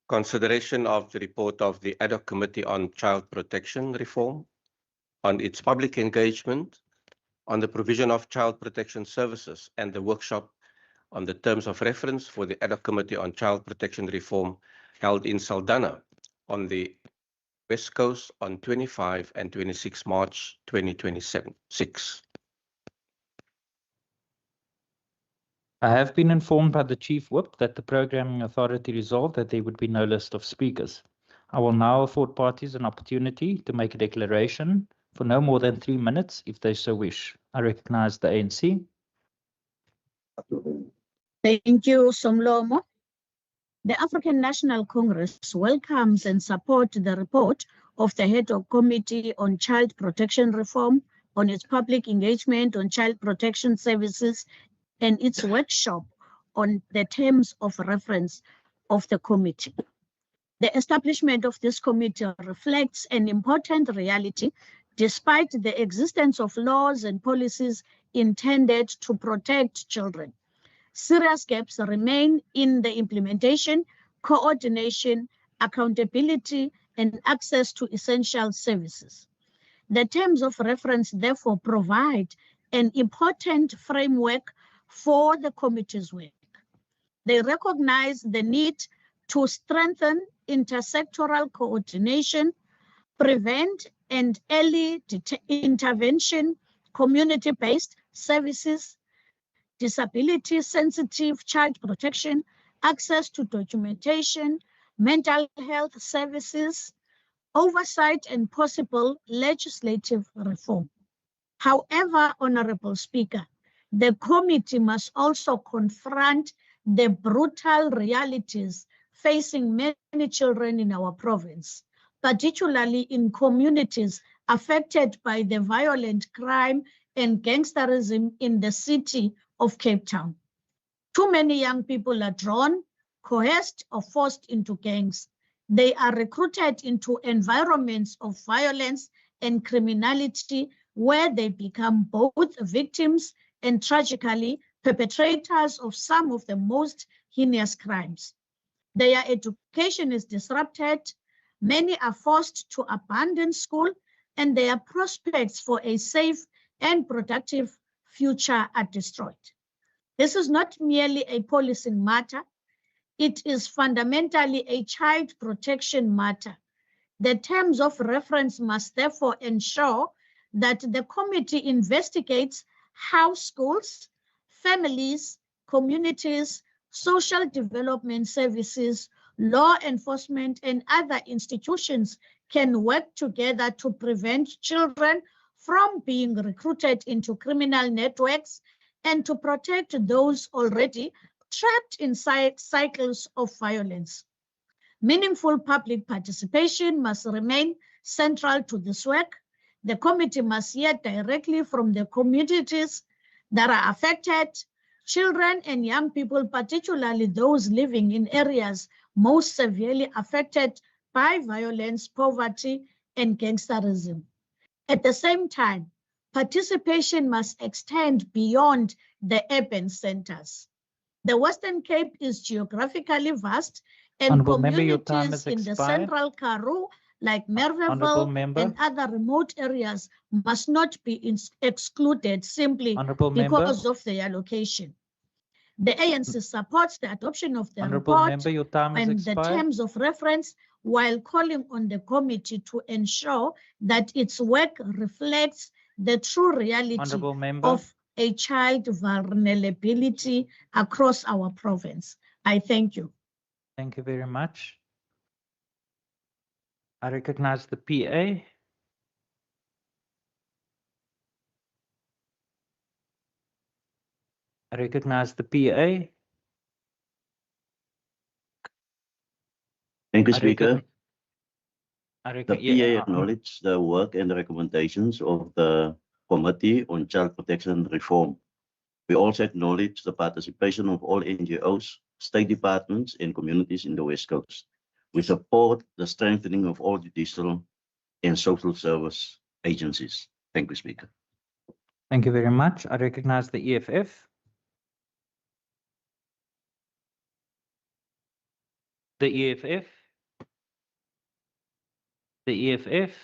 Consideration of the report of the Ad Hoc Committee on Child Protection Reform on its public engagement on the provision of child protection services and the workshop on the terms of reference for the Ad Hoc Committee on Child Protection Reform held in Saldanha on the West Coast on 25 and 26 March 2026. I have been informed by the Chief Whip that the Programming Authority resolved that there would be no list of speakers. I will now afford parties an opportunity to make a declaration for no more than 3 minutes if they so wish. I recognize the ANC. Thank you, Somlomo. The African National Congress welcomes and supports the report of the Head of Committee on Child Protection Reform on its public engagement on child protection services and its workshop on the terms of reference of the committee. The establishment of this committee reflects an important reality despite the existence of laws and policies intended to protect children. Serious gaps remain in the implementation, coordination, accountability, and access to essential services. The terms of reference therefore provide an important framework for the committee's work. They recognize the need to strengthen intersectoral coordination, prevent and early intervention, community-based services, disability-sensitive child protection, access to documentation, mental health services, oversight, and possible legislative reform. However, Honorable Speaker, the committee must also confront the brutal realities facing many children in our province, particularly in communities affected by the violent crime and gangsterism in the city of Cape Town. Too many young people are drawn, coerced, or forced into gangs. They are recruited into environments of violence and criminality where they become both victims and tragically perpetrators of some of the most heinous crimes. Their education is disrupted, many are forced to abandon school, and their prospects for a safe and productive future are destroyed. This is not merely a policing matter, it is fundamentally a child protection matter. The terms of reference must therefore ensure that the committee investigates how schools, families, communities, social development services, law enforcement, and other institutions can work together to prevent children from being recruited into criminal networks and to protect those already trapped inside cycles of violence. Meaningful public participation must remain central to this work. The committee must hear directly from the communities that are affected, children and young people, particularly those living in areas most severely affected by violence, poverty, and gangsterism. At the same time, participation must extend beyond the urban centers. The Western Cape is geographically vast, and Honourable Member, your time communities has in the expired. central Karoo, like Honourable Merville Member. and other remote areas, must not be excluded simply Honourable Member. because of their location. The ANC supports the adoption of the Honourable report Member, your time has and the expired. terms of reference, while calling on the committee to ensure that its work reflects the true reality Honourable Member. of a child vulnerability across our province. I thank you. Thank you very much. I recognize the PA. I recognize the PA. Thank you, I Speaker. recogn- I The reckon, PA acknowledges the work and the recommendations of the Committee on Child Protection Reform. We also acknowledge the participation of all NGOs, state departments, and communities in the West Coast. We support the strengthening of all judicial and social service agencies. Thank you, Speaker. Thank you very much. I recognize the EFF. The EFF. The EFF.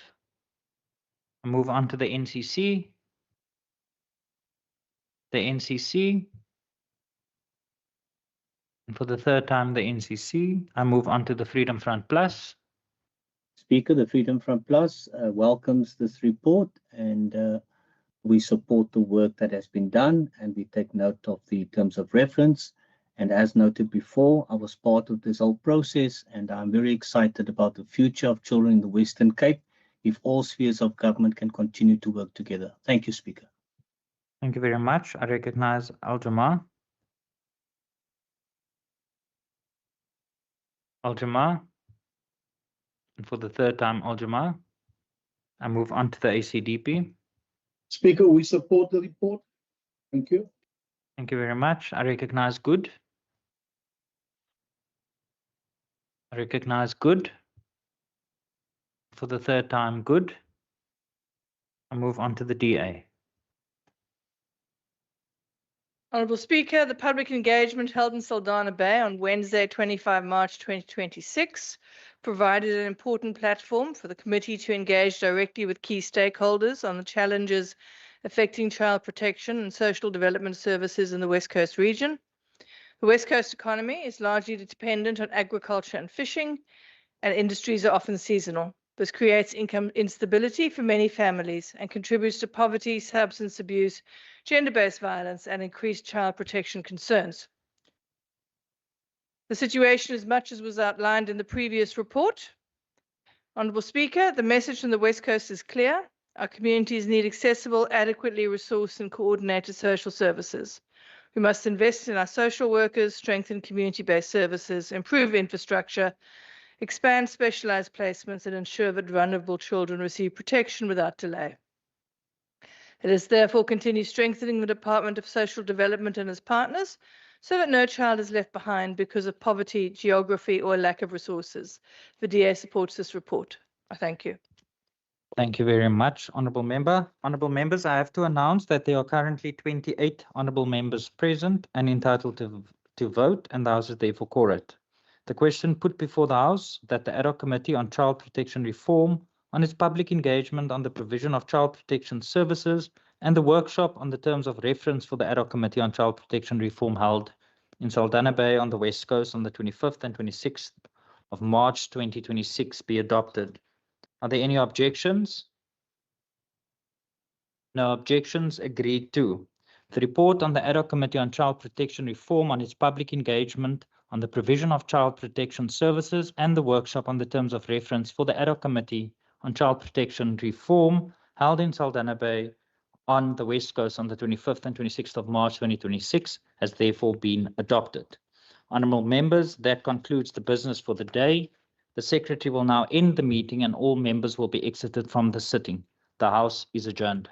I move on to the NCC. The NCC. And for the third time, the NCC. I move on to the Freedom Front Plus. Speaker, the Freedom Front Plus welcomes this report, and we support the work that has been done, and we take note of the terms of reference. And as noted before, I was part of this whole process, and I'm very excited about the future of children in the Western Cape if all spheres of government can continue to work together. Thank you, Speaker. Thank you very much. I recognize Al Jamal. Al-Jamaa. And for the third time, Al-Jamaa. I move on to the ACDP. Speaker, we support the report. Thank you. Thank you very much. I recognize Good. I recognize Good. For the third time, Good. I move on to the DA. Honourable Speaker, the public engagement held in Saldanha Bay on Wednesday, 25 March 2026, provided an important platform for the committee to engage directly with key stakeholders on the challenges affecting child protection and social development services in the West Coast region. The West Coast economy is largely dependent on agriculture and fishing, and industries are often seasonal. This creates income instability for many families and contributes to poverty, substance abuse, gender-based violence, and increased child protection concerns. The situation is much as was outlined in the previous report. Honourable Speaker, the message from the West Coast is clear. Our communities need accessible, adequately resourced and coordinated social services. We must invest in our social workers, strengthen community-based services, improve infrastructure, expand specialized placements, and ensure that vulnerable children receive protection without delay. Let us therefore continue strengthening the Department of Social Development and its partners so that no child is left behind because of poverty, geography, or lack of resources. The DA supports this report. I thank you. Thank you very much, Honourable Member. Honourable Members, I have to announce that there are currently 28 Honourable Members present and entitled to vote, and the House is therefore quorate. The question put before the House that the Ad hoc Committee on Child Protection Reform on its public engagement on the provision of child protection services and the workshop on the terms of reference for the Ad hoc Committee on Child Protection Reform held in Saldanha Bay on the West Coast on the 25th and 26th of March 2026 be adopted. Are there any objections? No objections. Agreed to. The report on the Ad hoc Committee on Child Protection Reform on its public engagement on the provision of child protection services and the workshop on the terms of reference for the Ad hoc Committee on Child Protection Reform held in Saldanha Bay on the West Coast on the 25th and 26th of March 2026 has therefore been adopted. Honourable members, that concludes the business for the day. The Secretary will now end the meeting and all members will be exited from the sitting. The House is adjourned.